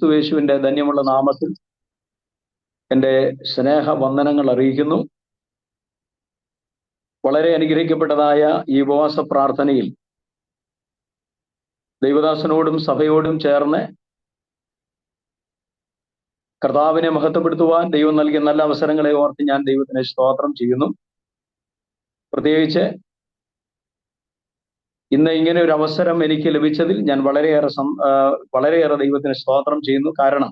ക്രിസ്തുയേശുവിന്റെ ധന്യമുള്ള നാമത്തിൽ എൻ്റെ സ്നേഹവന്ദനങ്ങൾ അറിയിക്കുന്നു. വളരെ അനുഗ്രഹിക്കപ്പെട്ടതായ ഈ ഉപവാസ പ്രാർത്ഥനയിൽ ദൈവദാസനോടും സഭയോടും ചേർന്ന് കർത്താവിനെ മഹത്വപ്പെടുത്തുവാൻ ദൈവം നൽകിയ നല്ല അവസരങ്ങളെ ഓർത്ത് ഞാൻ ദൈവത്തിന് സ്തോത്രം ചെയ്യുന്നു. പ്രത്യേകിച്ച് ഇന്ന് ഇങ്ങനെ ഒരു അവസരം എനിക്ക് ലഭിച്ചതിൽ ഞാൻ വളരെയേറെ ദൈവത്തിന് സ്തോത്രം ചെയ്യുന്നു. കാരണം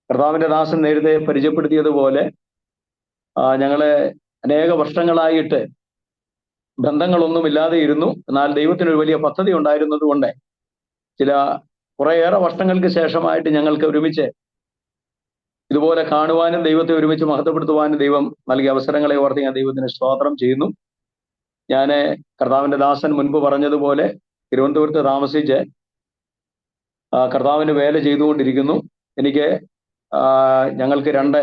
കർത്താവിന്റെ ദാസൻ നേരത്തെ പരിചയപ്പെടുത്തിയതുപോലെ ഞങ്ങളെ അനേക വർഷങ്ങളായിട്ട് ബന്ധങ്ങളൊന്നുമില്ലാതെ ഇരുന്നു. എന്നാൽ ദൈവത്തിനൊരു വലിയ പദ്ധതി ഉണ്ടായിരുന്നത് കൊണ്ട് കുറേയേറെ വർഷങ്ങൾക്ക് ശേഷമായിട്ട് ഞങ്ങൾക്ക് ഒരുമിച്ച് ഇതുപോലെ കാണുവാനും ദൈവത്തെ ഒരുമിച്ച് മഹത്വപ്പെടുത്തുവാനും ദൈവം നൽകിയ അവസരങ്ങളെ ഓർത്ത് ഞാൻ ദൈവത്തിന് സ്തോത്രം ചെയ്യുന്നു. ഞാൻ കർത്താവിന്റെ ദാസൻ മുൻപ് പറഞ്ഞതുപോലെ തിരുവനന്തപുരത്ത് താമസിച്ച് കർത്താവിന് വേല ചെയ്തുകൊണ്ടിരിക്കുന്നു. എനിക്ക് ഞങ്ങൾക്ക് 2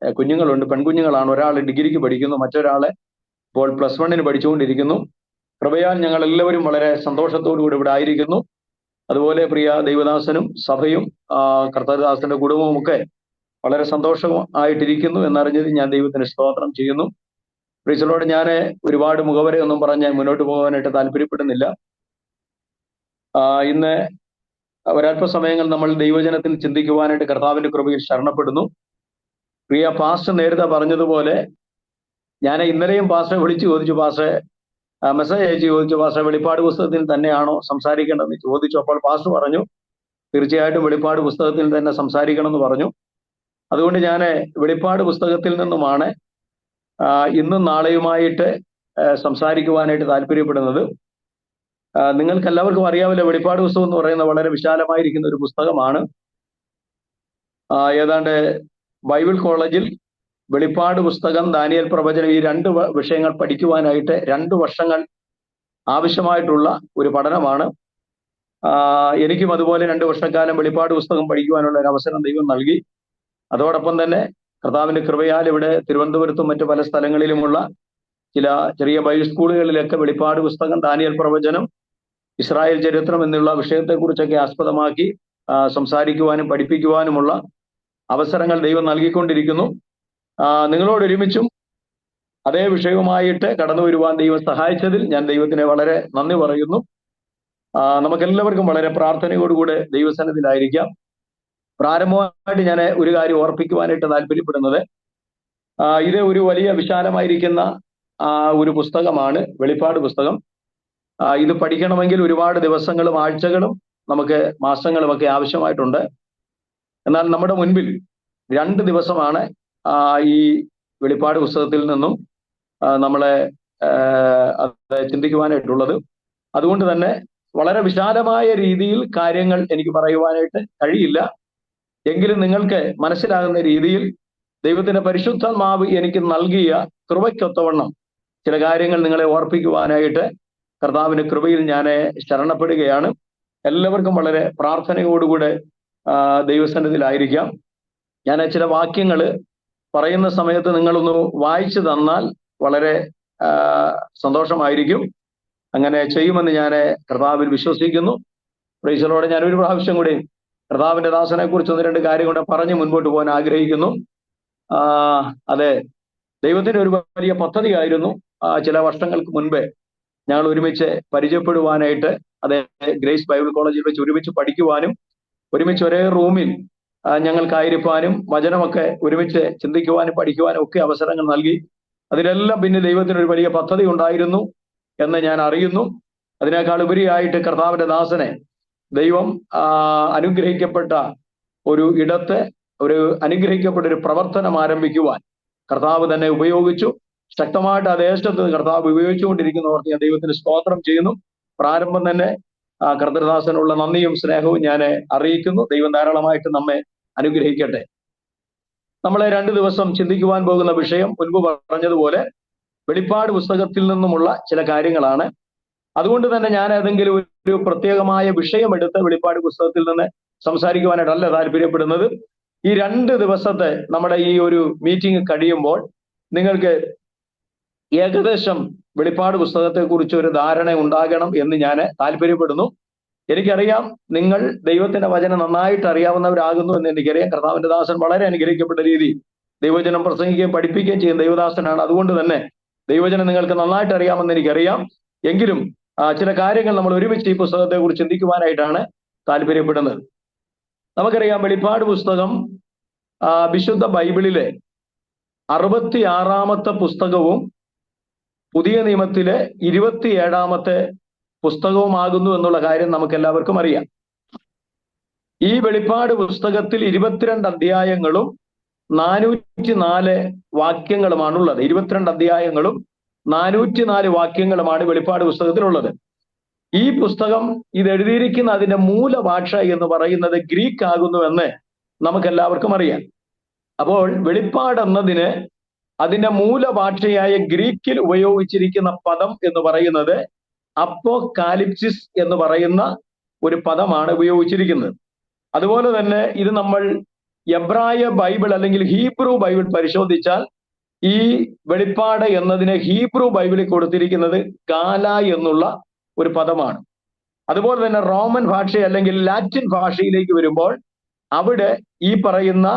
കുഞ്ഞുങ്ങളുണ്ട്, പെൺകുഞ്ഞുങ്ങളാണ്. ഒരാൾ ഡിഗ്രിക്ക് പഠിക്കുന്നു, മറ്റൊരാള് ഇപ്പോൾ +1 പഠിച്ചുകൊണ്ടിരിക്കുന്നു. കൃപയാൽ ഞങ്ങൾ എല്ലാവരും വളരെ സന്തോഷത്തോടു കൂടി ഇവിടെ ആയിരിക്കുന്നു. അതുപോലെ പ്രിയ ദൈവദാസനും സഭയും കർത്താദാസന്റെ കുടുംബവും ഒക്കെ വളരെ സന്തോഷമായിട്ടിരിക്കുന്നു എന്നറിഞ്ഞത് ഞാൻ ദൈവത്തിന് സ്തോത്രം ചെയ്യുന്നു. പ്രീസലോട് ഞാൻ ഒരുപാട് മുഖവരെയൊന്നും പറഞ്ഞ് മുന്നോട്ട് പോകാനായിട്ട് താല്പര്യപ്പെടുന്നില്ല. ഇന്ന് ഒരല്പസമയങ്ങൾ നമ്മൾ ദൈവജനത്തിൽ ചിന്തിക്കുവാനായിട്ട് കർത്താവിന്റെ കൃപയിൽ ശരണപ്പെടുന്നു. പ്രിയ പാസ്റ്റർ നേരത്തെ പറഞ്ഞതുപോലെ ഞാൻ ഇന്നലെയും പാസ്റ്ററെ വിളിച്ചു ചോദിച്ചു, പാസ്റ്ററെ മെസ്സേജ് അയച്ചു ചോദിച്ചു, പാസ്റ്റർ വെളിപ്പാട് പുസ്തകത്തിൽ തന്നെയാണോ സംസാരിക്കേണ്ടതെന്ന് ചോദിച്ചു. അപ്പോൾ പാസ്റ്റർ പറഞ്ഞു തീർച്ചയായിട്ടും വെളിപ്പാട് പുസ്തകത്തിൽ തന്നെ സംസാരിക്കണം എന്ന് പറഞ്ഞു. അതുകൊണ്ട് ഞാൻ വെളിപ്പാട് പുസ്തകത്തിൽ നിന്നുമാണ് ഇന്നും നാളെയുമായിട്ട് സംസാരിക്കുവാനായിട്ട് താല്പര്യപ്പെടുന്നത്. നിങ്ങൾക്ക് എല്ലാവർക്കും അറിയാമല്ലോ, വെളിപ്പാട് പുസ്തകം എന്ന് പറയുന്നത് വളരെ വിശാലമായിരിക്കുന്ന ഒരു പുസ്തകമാണ്. ഏതാണ്ട് ബൈബിൾ കോളേജിൽ വെളിപ്പാട് പുസ്തകം, ദാനിയേൽ പ്രവചനം, ഈ 2 വിഷയങ്ങൾ പഠിക്കുവാനായിട്ട് 2 വർഷങ്ങൾ ആവശ്യമായിട്ടുള്ള ഒരു പഠനമാണ്. എനിക്കും അതുപോലെ 2 വർഷക്കാലം വെളിപ്പാട് പുസ്തകം പഠിക്കുവാനുള്ള ഒരു അവസരം ദൈവം നൽകി. അതോടൊപ്പം തന്നെ കർത്താവിന്റെ കൃപയാൽ ഇവിടെ തിരുവനന്തപുരത്തും മറ്റു പല സ്ഥലങ്ങളിലുമുള്ള ചില ചെറിയ ബൈബിൾ സ്കൂളുകളിലൊക്കെ വെളിപ്പാട് പുസ്തകം, ദാനിയേൽ പ്രവചനം, ഇസ്രായേൽ ചരിത്രം എന്നുള്ള വിഷയത്തെക്കുറിച്ചൊക്കെ ആസ്പദമാക്കി സംസാരിക്കുവാനും പഠിപ്പിക്കുവാനുമുള്ള അവസരങ്ങൾ ദൈവം നൽകിക്കൊണ്ടിരിക്കുന്നു. നിങ്ങളോട് ഒരുമിച്ചും അതേ വിഷയവുമായിട്ട് കടന്നു വരുവാൻ ദൈവം സഹായിച്ചതിൽ ഞാൻ ദൈവത്തിന് വളരെ നന്ദി പറയുന്നു. നമുക്കെല്ലാവർക്കും വളരെ പ്രാർത്ഥനയോടുകൂടെ ദൈവസന്നിധിയിലായിരിക്കാം. പ്രാരംഭമായിട്ട് ഞാൻ ഒരു കാര്യം ഓർപ്പിക്കുവാനായിട്ട് താല്പര്യപ്പെടുന്നത്, ഇത് ഒരു വലിയ വിശാലമായിരിക്കുന്ന ഒരു പുസ്തകമാണ് വെളിപ്പാട് പുസ്തകം. ഇത് പഠിക്കണമെങ്കിൽ ഒരുപാട് ദിവസങ്ങളും ആഴ്ചകളും നമുക്ക് മാസങ്ങളും ഒക്കെ ആവശ്യമായിട്ടുണ്ട്. എന്നാൽ നമ്മുടെ മുൻപിൽ 2 ദിവസമാണ് ഈ വെളിപ്പാട് പുസ്തകത്തിൽ നിന്നും നമ്മളെ ചിന്തിക്കുവാനായിട്ടുള്ളത്. അതുകൊണ്ട് തന്നെ വളരെ വിശാലമായ രീതിയിൽ കാര്യങ്ങൾ എനിക്ക് പറയുവാനായിട്ട് കഴിയില്ല. എങ്കിലും നിങ്ങൾക്ക് മനസ്സിലാകുന്ന രീതിയിൽ ദൈവത്തിന്റെ പരിശുദ്ധാത്മാവ് എനിക്ക് നൽകിയ കൃപയ്ക്കൊത്തവണ്ണം ചില കാര്യങ്ങൾ നിങ്ങളെ ഓർപ്പിക്കുവാനായിട്ട് കർത്താവിന്റെ കൃപയിൽ ഞാൻ ശരണപ്പെടുകയാണ്. എല്ലാവർക്കും വളരെ പ്രാർത്ഥനയോടുകൂടെ ദൈവസന്നിധിയിലായിരിക്കാം. ഞാൻ ചില വാക്യങ്ങൾ പറയുന്ന സമയത്ത് നിങ്ങളൊന്ന് വായിച്ചു തന്നാൽ വളരെ സന്തോഷമായിരിക്കും. അങ്ങനെ ചെയ്യുമെന്ന് ഞാൻ കർത്താവിൽ വിശ്വസിക്കുന്നു. പ്രൈസലോടെ ഞാൻ ഒരു പ്രാവശ്യം കൂടി കർത്താവിന്റെ ദാസനെ കുറിച്ച് 1-2 കാര്യം കൂടെ പറഞ്ഞ് മുൻപോട്ട് പോകാൻ ആഗ്രഹിക്കുന്നു. അതെ, ദൈവത്തിന് ഒരു വലിയ പദ്ധതിയായിരുന്നു. ചില വർഷങ്ങൾക്ക് മുൻപേ ഞങ്ങൾ ഒരുമിച്ച് പരിചയപ്പെടുവാനായിട്ട്, അതെ, ഗ്രേസ് ബൈബിൾ കോളേജിൽ വെച്ച് ഒരുമിച്ച് പഠിക്കുവാനും ഒരുമിച്ച് ഒരേ റൂമിൽ ഞങ്ങൾക്കായിരിക്കാനും വചനമൊക്കെ ഒരുമിച്ച് ചിന്തിക്കുവാനും പഠിക്കുവാനും ഒക്കെ അവസരങ്ങൾ നൽകി. അതിലെല്ലാം പിന്നെ ദൈവത്തിനൊരു വലിയ പദ്ധതി ഉണ്ടായിരുന്നു എന്ന് ഞാൻ അറിയുന്നു. അതിനേക്കാൾ ഉപരിയായിട്ട് കർത്താവിന്റെ ദാസനെ ദൈവം അനുഗ്രഹിക്കപ്പെട്ട ഒരു ഇടത്ത് ഒരു അനുഗ്രഹിക്കപ്പെട്ട ഒരു പ്രവർത്തനം ആരംഭിക്കുവാൻ കർത്താവ് തന്നെ ഉപയോഗിച്ചു. ശക്തമായിട്ട് ആ ദേശത്ത് കർത്താവ് ഉപയോഗിച്ചുകൊണ്ടിരിക്കുന്നവർക്ക് ഞാൻ ദൈവത്തിന് സ്തോത്രം ചെയ്യുന്നു. പ്രാരംഭം തന്നെ കർത്തൃദാസനുള്ള നന്ദിയും സ്നേഹവും ഞാൻ അറിയിക്കുന്നു. ദൈവം ധാരാളമായിട്ട് നമ്മെ അനുഗ്രഹിക്കട്ടെ. നമ്മളെ 2 ദിവസം ചിന്തിക്കുവാൻ പോകുന്ന വിഷയം മുൻപ് പറഞ്ഞതുപോലെ വെളിപ്പാട് പുസ്തകത്തിൽ നിന്നുമുള്ള ചില കാര്യങ്ങളാണ്. അതുകൊണ്ട് തന്നെ ഞാൻ ഏതെങ്കിലും ഒരു പ്രത്യേകമായ വിഷയമെടുത്ത് വെളിപ്പാട് പുസ്തകത്തിൽ നിന്ന് സംസാരിക്കുവാനായിട്ടല്ല താല്പര്യപ്പെടുന്നത്. ഈ 2 ദിവസത്തെ നമ്മുടെ ഈ ഒരു മീറ്റിംഗ് കഴിയുമ്പോൾ നിങ്ങൾക്ക് ഏകദേശം വെളിപ്പാട് പുസ്തകത്തെക്കുറിച്ച് ഒരു ധാരണ ഉണ്ടാകണം എന്ന് ഞാൻ താല്പര്യപ്പെടുന്നു. എനിക്കറിയാം നിങ്ങൾ ദൈവത്തിന്റെ വചനം നന്നായിട്ട് അറിയാവുന്നവരാകുന്നു എന്ന് എനിക്കറിയാം. കർത്താവിന്റെ ദാസൻ വളരെ അനുഗ്രഹിക്കപ്പെട്ട രീതിയിൽ ദൈവവചനം പ്രസംഗിക്കുകയും പഠിപ്പിക്കുകയും ചെയ്യുന്ന ദൈവദാസനാണ്. അതുകൊണ്ട് തന്നെ ദൈവവചനം നിങ്ങൾക്ക് നന്നായിട്ട് അറിയാമെന്ന് എനിക്കറിയാം. എങ്കിലും ചില കാര്യങ്ങൾ നമ്മൾ ഒരുമിച്ച് ഈ പുസ്തകത്തെ കുറിച്ച് ചിന്തിക്കുവാനായിട്ടാണ് താല്പര്യപ്പെടുന്നത്. നമുക്കറിയാം, വെളിപ്പാട് പുസ്തകം വിശുദ്ധ ബൈബിളിലെ 66-ാമത്തെ പുസ്തകവും പുതിയ നിയമത്തിലെ 27-ാമത്തെ പുസ്തകവുമാകുന്നു എന്നുള്ള കാര്യം നമുക്ക് എല്ലാവർക്കും അറിയാം. ഈ വെളിപ്പാട് പുസ്തകത്തിൽ 22 അധ്യായങ്ങളും 404 വാക്യങ്ങളുമാണുള്ളത്. 22 അധ്യായങ്ങളും 404 വാക്യങ്ങളുമാണ് വെളിപ്പാട് പുസ്തകത്തിലുള്ളത്. ഈ പുസ്തകം ഇത് എഴുതിയിരിക്കുന്ന അതിന്റെ മൂലഭാഷ എന്ന് പറയുന്നത് ഗ്രീക്ക് ആകുന്നുവെന്ന് നമുക്കെല്ലാവർക്കും അറിയാം. അപ്പോൾ വെളിപ്പാട് എന്നതിന് അതിന്റെ മൂലഭാഷയായ ഗ്രീക്കിൽ ഉപയോഗിച്ചിരിക്കുന്ന പദം എന്ന് പറയുന്നത് അപ്പോകാലിപ്സിസ് എന്ന് പറയുന്ന ഒരു പദമാണ് ഉപയോഗിച്ചിരിക്കുന്നത്. അതുപോലെ തന്നെ ഇത് നമ്മൾ എബ്രായ ബൈബിൾ അല്ലെങ്കിൽ ഹീബ്രു ബൈബിൾ പരിശോധിച്ചാൽ ഈ വെളിപ്പാട് എന്നതിന് ഹീബ്രു ബൈബിളിൽ കൊടുത്തിരിക്കുന്നത് ഗാല എന്നുള്ള ഒരു പദമാണ്. അതുപോലെ തന്നെ റോമൻ ഭാഷ അല്ലെങ്കിൽ ലാറ്റിൻ ഭാഷയിലേക്ക് വരുമ്പോൾ അവിടെ ഈ പറയുന്ന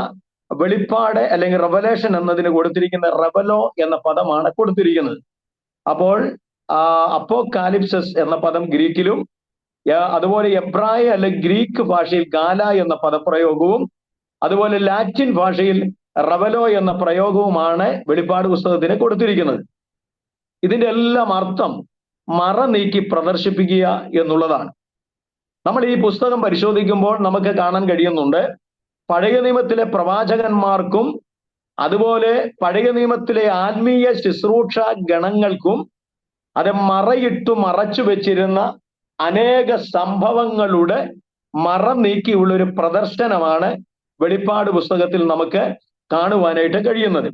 വെളിപ്പാട് അല്ലെങ്കിൽ റെവലേഷൻ എന്നതിന് കൊടുത്തിരിക്കുന്ന റെവലോ എന്ന പദമാണ് കൊടുത്തിരിക്കുന്നത്. അപ്പോൾ അപ്പോകാലിപ്സസ് എന്ന പദം ഗ്രീക്കിലും അതുപോലെ എബ്രായ അല്ലെങ്കിൽ ഗ്രീക്ക് ഭാഷയിൽ ഗാല എന്ന പദപ്രയോഗവും അതുപോലെ ലാറ്റിൻ ഭാഷയിൽ റെവലോ എന്ന പ്രയോഗവുമാണ് വെളിപ്പാട് പുസ്തകത്തിന് കൊടുത്തിരിക്കുന്നത്. ഇതിന്റെ എല്ലാം അർത്ഥം മറ നീക്കി പ്രദർശിപ്പിക്കുക എന്നുള്ളതാണ്. നമ്മൾ ഈ പുസ്തകം പരിശോധിക്കുമ്പോൾ നമുക്ക് കാണാൻ കഴിയുന്നുണ്ട്, പഴയ നിയമത്തിലെ പ്രവാചകന്മാർക്കും അതുപോലെ പഴയ നിയമത്തിലെ ആത്മീയ ശുശ്രൂഷ ഗണങ്ങൾക്കും അത് മറച്ചു വെച്ചിരുന്ന അനേക സംഭവങ്ങളുടെ മറ നീക്കിയുള്ളൊരു പ്രദർശനമാണ് വെളിപ്പാട് പുസ്തകത്തിൽ നമുക്ക് കാണുവാനായിട്ട് കഴിയുന്നത്.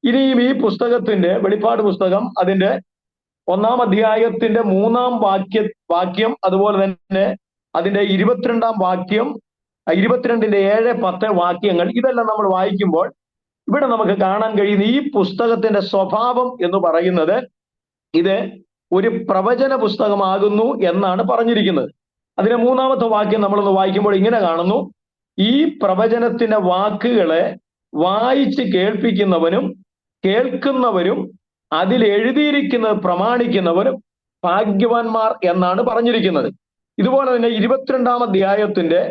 ഇനിയും ഈ പുസ്തകത്തിന്റെ വെളിപ്പാട് പുസ്തകം അതിന്റെ 1-ാം അധ്യായത്തിന്റെ 3-ാം വാക്യം അതുപോലെ തന്നെ അതിന്റെ 22-ാം വാക്യം 22-ന്റെ 7, 10 വാക്യങ്ങൾ ഇതെല്ലാം നമ്മൾ വായിക്കുമ്പോൾ ഇവിടെ നമുക്ക് കാണാൻ കഴിയുന്ന ഈ പുസ്തകത്തിന്റെ സ്വഭാവം എന്ന് പറയുന്നത് ഇത് ഒരു പ്രവചന പുസ്തകമാകുന്നു എന്നാണ് പറഞ്ഞിരിക്കുന്നത്. അതിന്റെ 3-ാമത്തെ വാക്യം നമ്മളൊന്ന് വായിക്കുമ്പോൾ ഇങ്ങനെ കാണുന്നു: ഈ പ്രവചനത്തിന്റെ വാക്കുകളെ വായിച്ച് കേൾപ്പിക്കുന്നവനും കേൾക്കുന്നവരും അതിൽ എഴുതിയിരിക്കുന്നത് പ്രമാണിക്കുന്നവരും ഭാഗ്യവാന്മാർ എന്നാണ് പറഞ്ഞിരിക്കുന്നത്. ഇതുപോലെ തന്നെ 22-ാം അധ്യായത്തിന്റെ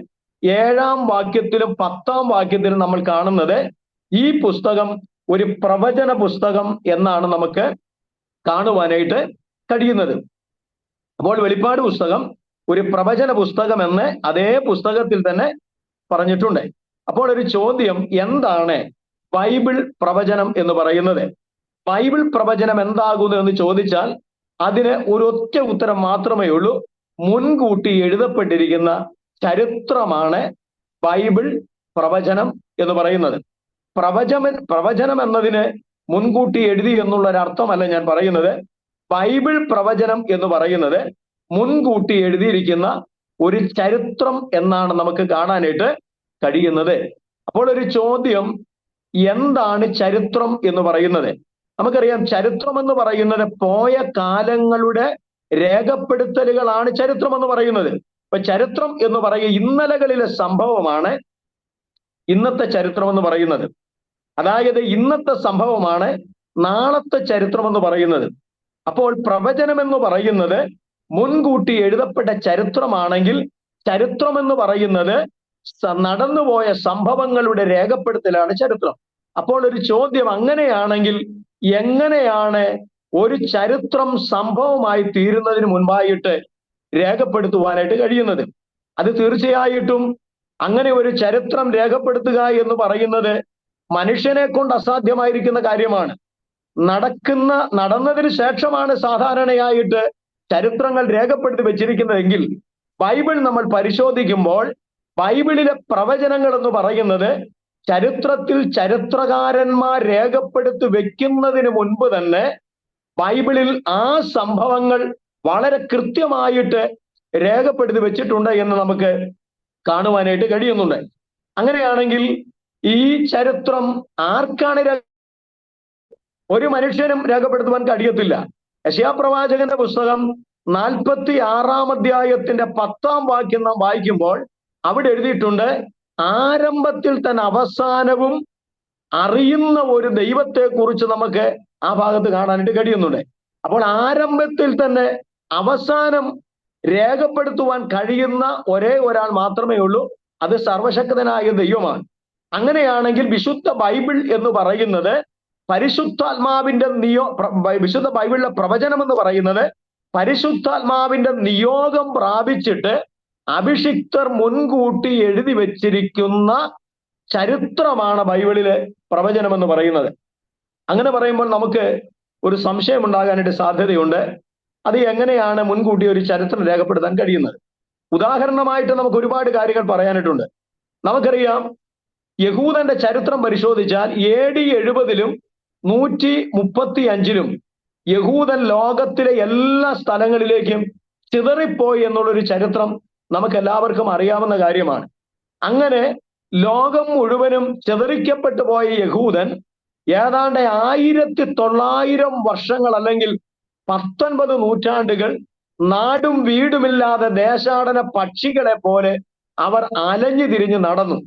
7-ാം വാക്യത്തിലും 10-ാം വാക്യത്തിലും നമ്മൾ കാണുന്നത് ഈ പുസ്തകം ഒരു പ്രവചന പുസ്തകം എന്നാണ് നമുക്ക് കാണുവാനായിട്ട് കഴിയുന്നത്. അപ്പോൾ വെളിപ്പാട് പുസ്തകം ഒരു പ്രവചന പുസ്തകം എന്ന് അതേ പുസ്തകത്തിൽ തന്നെ പറഞ്ഞിട്ടുണ്ട്. അപ്പോൾ ഒരു ചോദ്യം, എന്താണ് ബൈബിൾ പ്രവചനം എന്ന് പറയുന്നത്? ബൈബിൾ പ്രവചനം എന്താകുന്നു എന്ന് ചോദിച്ചാൽ അതിന് ഒരൊറ്റ ഉത്തരം മാത്രമേ ഉള്ളൂ: മുൻകൂട്ടി എഴുതപ്പെട്ടിരിക്കുന്ന ചരിത്രമാണ് ബൈബിൾ പ്രവചനം എന്ന് പറയുന്നത്. പ്രവചനം എന്നതിന് മുൻകൂട്ടി എഴുതി എന്നുള്ള ഒരർത്ഥമല്ല ഞാൻ പറയുന്നത്. ബൈബിൾ പ്രവചനം എന്ന് പറയുന്നത് മുൻകൂട്ടി എഴുതിയിരിക്കുന്ന ഒരു ചരിത്രം എന്നാണ് നമുക്ക് കാണാനായിട്ട് കഴിയുന്നത്. അപ്പോൾ ഒരു ചോദ്യം, എന്താണ് ചരിത്രം എന്ന് പറയുന്നത്? നമുക്കറിയാം, ചരിത്രം എന്ന് പറയുന്നത് പോയ കാലങ്ങളുടെ രേഖപ്പെടുത്തലുകളാണ് ചരിത്രം എന്ന് പറയുന്നത്. അപ്പൊ ചരിത്രം എന്ന് പറയുക ഇന്നലകളിലെ സംഭവമാണ് ഇന്നത്തെ ചരിത്രം എന്ന് പറയുന്നത്. അതായത് ഇന്നത്തെ സംഭവമാണ് നാളത്തെ ചരിത്രം എന്ന് പറയുന്നത്. അപ്പോൾ പ്രവചനം എന്ന് പറയുന്നത് മുൻകൂട്ടി എഴുതപ്പെട്ട ചരിത്രമാണെങ്കിൽ ചരിത്രം എന്ന് പറയുന്നത് നടന്നുപോയ സംഭവങ്ങളുടെ രേഖപ്പെടുത്തലാണ് ചരിത്രം. അപ്പോൾ ഒരു ചോദ്യം, അങ്ങനെയാണെങ്കിൽ എങ്ങനെയാണ് ഒരു ചരിത്രം സംഭവമായി തീരുന്നതിന് മുൻപായിട്ട് രേഖപ്പെടുത്തുവാനായിട്ട് കഴിയുന്നത്? അത് തീർച്ചയായിട്ടും അങ്ങനെ ഒരു ചരിത്രം രേഖപ്പെടുത്തുക എന്ന് പറയുന്നത് മനുഷ്യനെ കൊണ്ട് അസാധ്യമായിരിക്കുന്ന കാര്യമാണ്. നടന്നതിന് ശേഷമാണ് സാധാരണയായിട്ട് ചരിത്രങ്ങൾ രേഖപ്പെടുത്തി വെച്ചിരിക്കുന്നതെങ്കിൽ ബൈബിൾ നമ്മൾ പരിശോധിക്കുമ്പോൾ ബൈബിളിലെ പ്രവചനങ്ങൾ എന്ന് പറയുന്നത് ചരിത്രത്തിൽ ചരിത്രകാരന്മാർ രേഖപ്പെടുത്തി വെക്കുന്നതിന് മുൻപ് തന്നെ ബൈബിളിൽ ആ സംഭവങ്ങൾ വളരെ കൃത്യമായിട്ട് രേഖപ്പെടുത്തി വെച്ചിട്ടുണ്ട് എന്ന് നമുക്ക് കാണുവാനായിട്ട് കഴിയുന്നുണ്ട്. അങ്ങനെയാണെങ്കിൽ ഈ ചരിത്രം ആർക്കാണ് ഒരു മനുഷ്യനും രേഖപ്പെടുത്തുവാൻ കഴിയത്തില്ല. യെശയ്യാ പ്രവാചകന്റെ പുസ്തകം 46 വാക്യം നാം വായിക്കുമ്പോൾ അവിടെ എഴുതിയിട്ടുണ്ട്, ആരംഭത്തിൽ തന്നെ അവസാനവും അറിയുന്ന ഒരു ദൈവത്തെ കുറിച്ച് നമുക്ക് ആ ഭാഗത്ത് കാണാനായിട്ട് കഴിയുന്നുണ്ട്. അപ്പോൾ ആരംഭത്തിൽ തന്നെ അവസാനം രേഖപ്പെടുത്തുവാൻ കഴിയുന്ന ഒരേ ഒരാൾ മാത്രമേ ഉള്ളൂ, അത് സർവശക്തനായ ദൈവമാണ്. അങ്ങനെയാണെങ്കിൽ വിശുദ്ധ ബൈബിൾ എന്ന് പറയുന്നത് പരിശുദ്ധാത്മാവിന്റെ വിശുദ്ധ ബൈബിളിലെ പ്രവചനം എന്ന് പറയുന്നത് പരിശുദ്ധാത്മാവിന്റെ നിയോഗം പ്രാപിച്ചിട്ട് അഭിഷിക്തർ മുൻകൂട്ടി എഴുതി വെച്ചിരിക്കുന്ന ചരിത്രമാണ് ബൈബിളിലെ പ്രവചനം എന്ന് പറയുന്നത്. അങ്ങനെ പറയുമ്പോൾ നമുക്ക് ഒരു സംശയം ഉണ്ടാകാനായിട്ട് സാധ്യതയുണ്ട്, അത് എങ്ങനെയാണ് മുൻകൂട്ടി ഒരു ചരിത്രം രേഖപ്പെടുത്താൻ കഴിയുന്നത്? ഉദാഹരണമായിട്ട് നമുക്ക് ഒരുപാട് കാര്യങ്ങൾ പറയാനായിട്ടുണ്ട്. നമുക്കറിയാം, യഹൂദന്റെ ചരിത്രം പരിശോധിച്ചാൽ AD 70 135 യഹൂദൻ ലോകത്തിലെ എല്ലാ സ്ഥലങ്ങളിലേക്കും ചിതറിപ്പോയി എന്നുള്ളൊരു ചരിത്രം നമുക്ക് എല്ലാവർക്കും അറിയാവുന്ന കാര്യമാണ്. അങ്ങനെ ലോകം മുഴുവനും ചിതറിക്കപ്പെട്ടു പോയ യഹൂദൻ ഏതാണ്ട് 1900 വർഷങ്ങൾ അല്ലെങ്കിൽ 19 നൂറ്റാണ്ടുകൾ നാടും വീടുമില്ലാതെ ദേശാടന പക്ഷികളെ പോലെ അവർ അലഞ്ഞു തിരിഞ്ഞ് നടന്നു.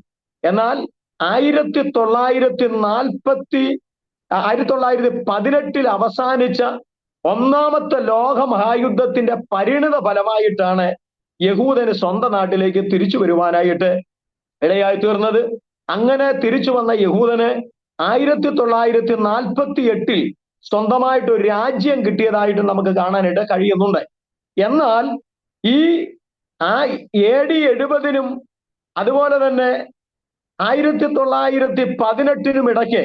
എന്നാൽ 1918 അവസാനിച്ച ഒന്നാമത്തെ ലോകമഹായുദ്ധത്തിന്റെ പരിണിത ഫലമായിട്ടാണ് യഹൂദന് സ്വന്തം നാട്ടിലേക്ക് തിരിച്ചു വരുവാനായിട്ട് ഇടയായി തീർന്നത്. അങ്ങനെ തിരിച്ചു വന്ന യഹൂദന് 1948 സ്വന്തമായിട്ട് ഒരു രാജ്യം കിട്ടിയതായിട്ട് നമുക്ക് കാണാനായിട്ട് കഴിയുന്നുണ്ട്. എന്നാൽ ഈ AD 70 അതുപോലെ തന്നെ 1918 ഇടയ്ക്ക്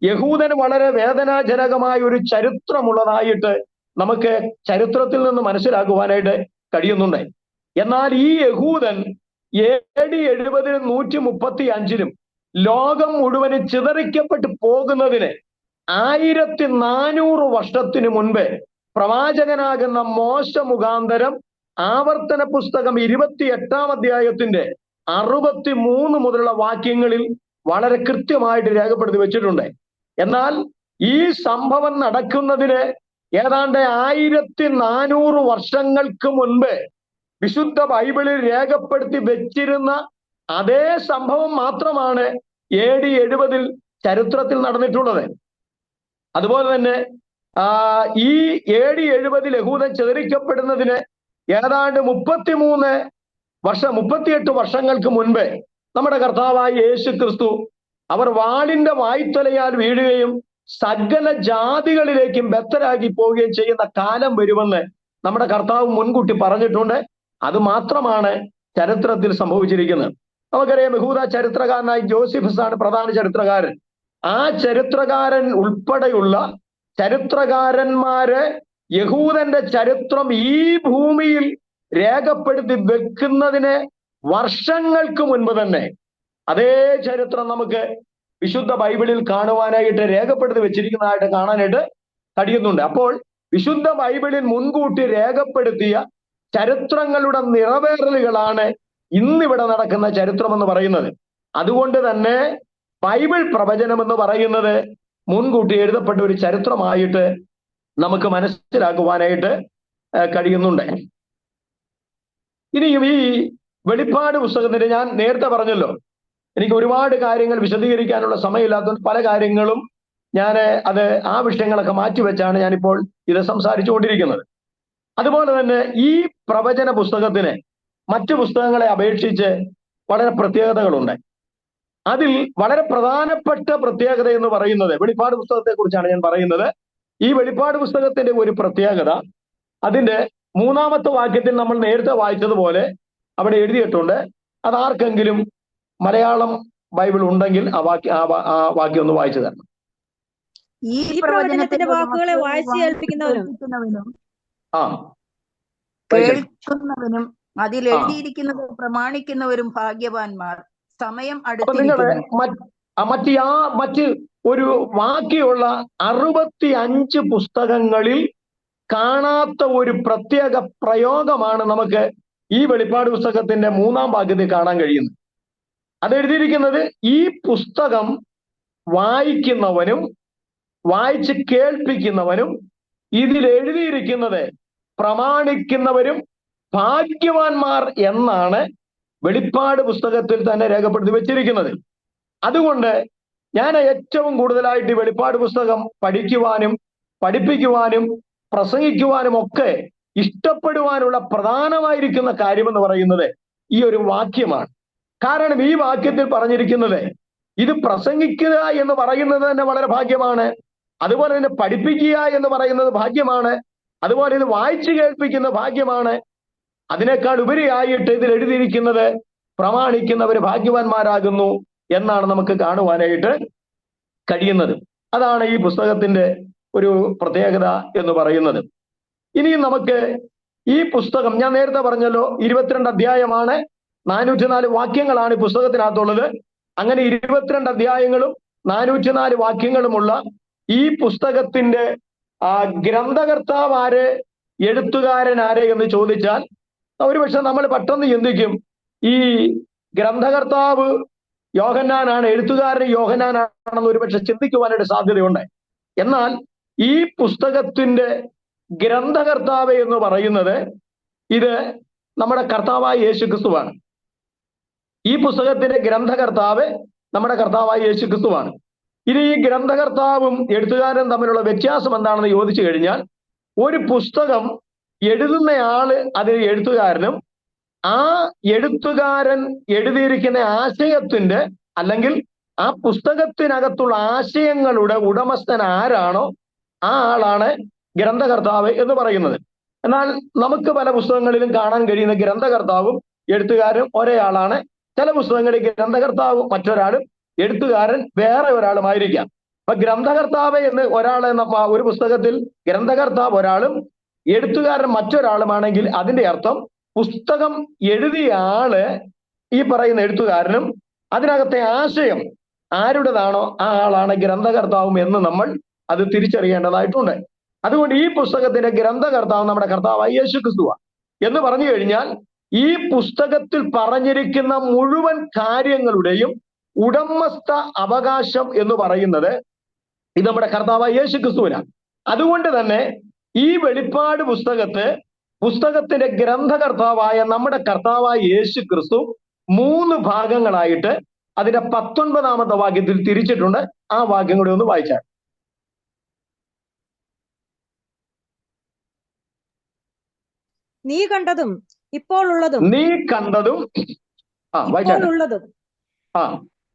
യഹൂദന് വളരെ വേദനാജനകമായ ഒരു ചരിത്രമുള്ളതായിട്ട് നമുക്ക് ചരിത്രത്തിൽ നിന്ന് മനസ്സിലാക്കുവാനായിട്ട് കഴിയുന്നുണ്ട്. എന്നാൽ ഈ യഹൂദൻ AD 70 135 ലോകം മുഴുവനും ചിതറിക്കപ്പെട്ട് പോകുന്നതിന് 1400 വർഷത്തിന് മുൻപ് പ്രവാചകനാകുന്ന മോശ മുഖാന്തരം ആവർത്തന പുസ്തകം 28 63 മുതലുള്ള വാക്യങ്ങളിൽ വളരെ കൃത്യമായിട്ട് രേഖപ്പെടുത്തി വെച്ചിട്ടുണ്ട്. എന്നാൽ ഈ സംഭവം നടക്കുന്നതിന് ഏതാണ്ട് 1400 വർഷങ്ങൾക്ക് മുൻപ് വിശുദ്ധ ബൈബിളിൽ രേഖപ്പെടുത്തി വെച്ചിരുന്ന അതേ സംഭവം മാത്രമാണ് AD 70 ചരിത്രത്തിൽ നടന്നിട്ടുള്ളത്. അതുപോലെ തന്നെ ഈ AD 70 യഹൂദൻ ചിതറിക്കപ്പെടുന്നതിന് ഏതാണ്ട് 38 വർഷങ്ങൾക്ക് മുൻപ് നമ്മുടെ കർത്താവായ യേശു ക്രിസ്തു അവർ വാളിന്റെ വായ്ത്തലയാൽ വീഴുകയും സകല ജാതികളിലേക്കും ബദ്ധരാക്കി പോവുകയും ചെയ്യുന്ന കാലം വരുമെന്ന് നമ്മുടെ കർത്താവ് മുൻകൂട്ടി പറഞ്ഞിട്ടുണ്ട്. അത് മാത്രമാണ് ചരിത്രത്തിൽ സംഭവിച്ചിരിക്കുന്നത്. നമുക്കറിയാം, യഹൂദ ചരിത്രകാരനായി ജോസിഫസ് ആണ് പ്രധാന ചരിത്രകാരൻ. ആ ചരിത്രകാരൻ ഉൾപ്പെടെയുള്ള ചരിത്രകാരന്മാര് യഹൂദന്റെ ചരിത്രം ഈ ഭൂമിയിൽ രേഖപ്പെടുത്തി വെക്കുന്നതിന് വർഷങ്ങൾക്ക് മുൻപ് തന്നെ അതേ ചരിത്രം നമുക്ക് വിശുദ്ധ ബൈബിളിൽ കാണുവാനായിട്ട് രേഖപ്പെടുത്തി വെച്ചിരിക്കുന്നതായിട്ട് കാണാനായിട്ട് കഴിയുന്നുണ്ട്. അപ്പോൾ വിശുദ്ധ ബൈബിളിൽ മുൻകൂട്ടി രേഖപ്പെടുത്തിയ ചരിത്രങ്ങളുടെ നിറവേറലുകളാണ് ഇന്നിവിടെ നടക്കുന്ന ചരിത്രം എന്ന് പറയുന്നത്. അതുകൊണ്ട് തന്നെ ബൈബിൾ പ്രവചനം എന്ന് പറയുന്നത് മുൻകൂട്ടി എഴുതപ്പെട്ട ഒരു ചരിത്രമായിട്ട് നമുക്ക് മനസ്സിലാക്കുവാനായിട്ട് കഴിയുന്നുണ്ട്. ഇനിയും ഈ വെളിപ്പാട് പുസ്തകത്തിന്റെ, ഞാൻ നേരത്തെ പറഞ്ഞല്ലോ, എനിക്ക് ഒരുപാട് കാര്യങ്ങൾ വിശദീകരിക്കാനുള്ള സമയമില്ലാത്തതുകൊണ്ട് പല കാര്യങ്ങളും അത് ആ വിഷയങ്ങളൊക്കെ മാറ്റിവെച്ചാണ് ഞാനിപ്പോൾ ഇത് സംസാരിച്ചു കൊണ്ടിരിക്കുന്നത്. അതുപോലെ തന്നെ ഈ പ്രവചന പുസ്തകത്തിന് മറ്റു പുസ്തകങ്ങളെ അപേക്ഷിച്ച് വളരെ പ്രത്യേകതകളുണ്ട്. അതിൽ വളരെ പ്രധാനപ്പെട്ട പ്രത്യേകത എന്ന് പറയുന്നത് വെളിപ്പാട് പുസ്തകത്തെ കുറിച്ചാണ് ഞാൻ പറയുന്നത്. ഈ വെളിപ്പാട് പുസ്തകത്തിന്റെ ഒരു പ്രത്യേകത, അതിന്റെ 3-ാമത്തെ വാക്യത്തിൽ നമ്മൾ നേരത്തെ വായിച്ചതുപോലെ അവിടെ എഴുതിയിട്ടുണ്ട്. അതാർക്കെങ്കിലും മലയാളം ബൈബിൾ ഉണ്ടെങ്കിൽ ആ വാക്യം ഒന്ന് വായിച്ചു തരണം. ഈ പ്രവചനത്തിന്റെ വാക്കുകളെ വായിച്ചു കേൾപ്പിക്കുന്നവനും കേൾക്കുന്നവനും അതിൽ എഴുതിയിരിക്കുന്നത് പ്രമാണിക്കുന്നവരും ഭാഗ്യവാന്മാർ. സമയം അടുത്തിരിക്കുന്നു. മറ്റ് ഒരു ബാക്കിയുള്ള 65 പുസ്തകങ്ങളിൽ കാണാത്ത ഒരു പ്രത്യേക പ്രയോഗമാണ് നമുക്ക് ഈ വെളിപ്പാട് പുസ്തകത്തിന്റെ 3-ാം ഭാഗത്തിൽ കാണാൻ കഴിയുന്നത്. അതെഴുതിയിരിക്കുന്നത്, ഈ പുസ്തകം വായിക്കുന്നവനും വായിച്ച് കേൾപ്പിക്കുന്നവനും ഇതിൽ എഴുതിയിരിക്കുന്നത് പ്രമാണിക്കുന്നവരും ഭാഗ്യവാന്മാർ എന്നാണ് വെളിപ്പാട് പുസ്തകത്തിൽ തന്നെ രേഖപ്പെടുത്തി വെച്ചിരിക്കുന്നത്. അതുകൊണ്ട് ഞാൻ ഏറ്റവും കൂടുതലായിട്ട് ഈ വെളിപ്പാട് പുസ്തകം പഠിക്കുവാനും പഠിപ്പിക്കുവാനും പ്രസംഗിക്കുവാനും ഒക്കെ ഇഷ്ടപ്പെടുവാനുള്ള പ്രധാനമായിരിക്കുന്ന കാര്യമെന്ന് പറയുന്നത് ഈ ഒരു വാക്യമാണ്. കാരണം ഈ വാക്യത്തിൽ പറഞ്ഞിരിക്കുന്നത് ഇത് പ്രസംഗിക്കുക എന്ന് പറയുന്നത് തന്നെ വളരെ ഭാഗ്യമാണ്, അതുപോലെ തന്നെ പഠിപ്പിക്കുക എന്ന് പറയുന്നത് ഭാഗ്യമാണ്, അതുപോലെ ഇത് വായിച്ചു കേൾപ്പിക്കുന്ന ഭാഗ്യമാണ്. അതിനേക്കാൾ ഉപരിയായിട്ട് ഇതിൽ എഴുതിയിരിക്കുന്നത് പ്രമാണിക്കുന്നവർ ഭാഗ്യവാന്മാരാകുന്നു എന്നാണ് നമുക്ക് കാണുവാനായിട്ട് കഴിയുന്നത്. അതാണ് ഈ പുസ്തകത്തിന്റെ ഒരു പ്രത്യേകത എന്ന് പറയുന്നത്. ഇനിയും നമുക്ക് ഈ പുസ്തകം, ഞാൻ നേരത്തെ പറഞ്ഞല്ലോ 22 അധ്യായമാണ്, 404 വാക്യങ്ങളാണ് ഈ പുസ്തകത്തിനകത്തുള്ളത്. അങ്ങനെ 22 അധ്യായങ്ങളും 404 വാക്യങ്ങളുമുള്ള ഈ പുസ്തകത്തിന്റെ ഗ്രന്ഥകർത്താവ് ആര്, എഴുത്തുകാരൻ ആര് എന്ന് ചോദിച്ചാൽ ഒരുപക്ഷെ നമ്മൾ പെട്ടെന്ന് ചിന്തിക്കും ഈ ഗ്രന്ഥകർത്താവ് യോഹന്നാനാണ്, എഴുത്തുകാരൻ യോഹന്നാനാണെന്ന് ഒരുപക്ഷെ ചിന്തിക്കുവാനായിട്ട് സാധ്യതയുണ്ട്. എന്നാൽ ഈ പുസ്തകത്തിന്റെ ഗ്രന്ഥകർത്താവ് എന്ന് പറയുന്നത് ഇത് നമ്മുടെ കർത്താവായ യേശുക്രിസ്തുവാണ്. ഈ പുസ്തകത്തിന്റെ ഗ്രന്ഥകർത്താവ് നമ്മുടെ കർത്താവായ യേശുക്രിസ്തുവാണ്. ഇനി ഈ ഗ്രന്ഥകർത്താവും എഴുത്തുകാരനും തമ്മിലുള്ള വ്യത്യാസം എന്താണെന്ന് ചോദിച്ചു കഴിഞ്ഞാൽ, ഒരു പുസ്തകം എഴുതുന്നയാള് അതിന് എഴുത്തുകാരനും, ആ എഴുത്തുകാരൻ എഴുതിയിരിക്കുന്ന ആശയത്തിന്റെ അല്ലെങ്കിൽ ആ പുസ്തകത്തിനകത്തുള്ള ആശയങ്ങളുടെ ഉടമസ്ഥൻ ആരാണോ ആ ആളാണ് ഗ്രന്ഥകർത്താവ് എന്ന് പറയുന്നത്. എന്നാൽ നമുക്ക് പല പുസ്തകങ്ങളിലും കാണാൻ കഴിയുന്ന ഗ്രന്ഥകർത്താവും എഴുത്തുകാരും ഒരേ ആളാണ്. ചില പുസ്തകങ്ങളിൽ ഗ്രന്ഥകർത്താവ് മറ്റൊരാളും എഴുത്തുകാരൻ വേറെ ഒരാളുമായിരിക്കാം. അപ്പൊ ഗ്രന്ഥകർത്താവ് എന്ന് ഒരു പുസ്തകത്തിൽ ഗ്രന്ഥകർത്താവ് ഒരാളും എഴുത്തുകാരൻ മറ്റൊരാളുമാണെങ്കിൽ അതിന്റെ അർത്ഥം പുസ്തകം എഴുതിയ ആള് ഈ പറയുന്ന എഴുത്തുകാരനും അതിനകത്തെ ആശയം ആരുടേതാണോ ആ ആളാണ് ഗ്രന്ഥകർത്താവും എന്ന് നമ്മൾ അത് തിരിച്ചറിയേണ്ടതായിട്ടുണ്ട്. അതുകൊണ്ട് ഈ പുസ്തകത്തിന്റെ ഗ്രന്ഥകർത്താവ് നമ്മുടെ കർത്താവായ യേശുക്രിസ്തുവാണ് എന്ന് പറഞ്ഞു കഴിഞ്ഞാൽ, ഈ പുസ്തകത്തിൽ പറഞ്ഞിരിക്കുന്ന മുഴുവൻ കാര്യങ്ങളുടെയും ഉടമസ്ഥ അവകാശം എന്ന് പറയുന്നത് ഇത് നമ്മുടെ കർത്താവായ യേശുക്രിസ്തുവിനാണ്. അതുകൊണ്ട് തന്നെ ഈ വെളിപ്പാട് പുസ്തകത്തിന്റെ ഗ്രന്ഥകർത്താവായ നമ്മുടെ കർത്താവായ യേശുക്രിസ്തു 3 ഭാഗങ്ങളായിട്ട് അതിന്റെ 19ാമത്തെ വാക്യത്തിൽ തിരിച്ചിട്ടുണ്ട്. ആ വാക്യം കൂടി ഒന്ന് വായിച്ചാൽ. നീ കണ്ടതും ഇപ്പോൾ ഉള്ളതും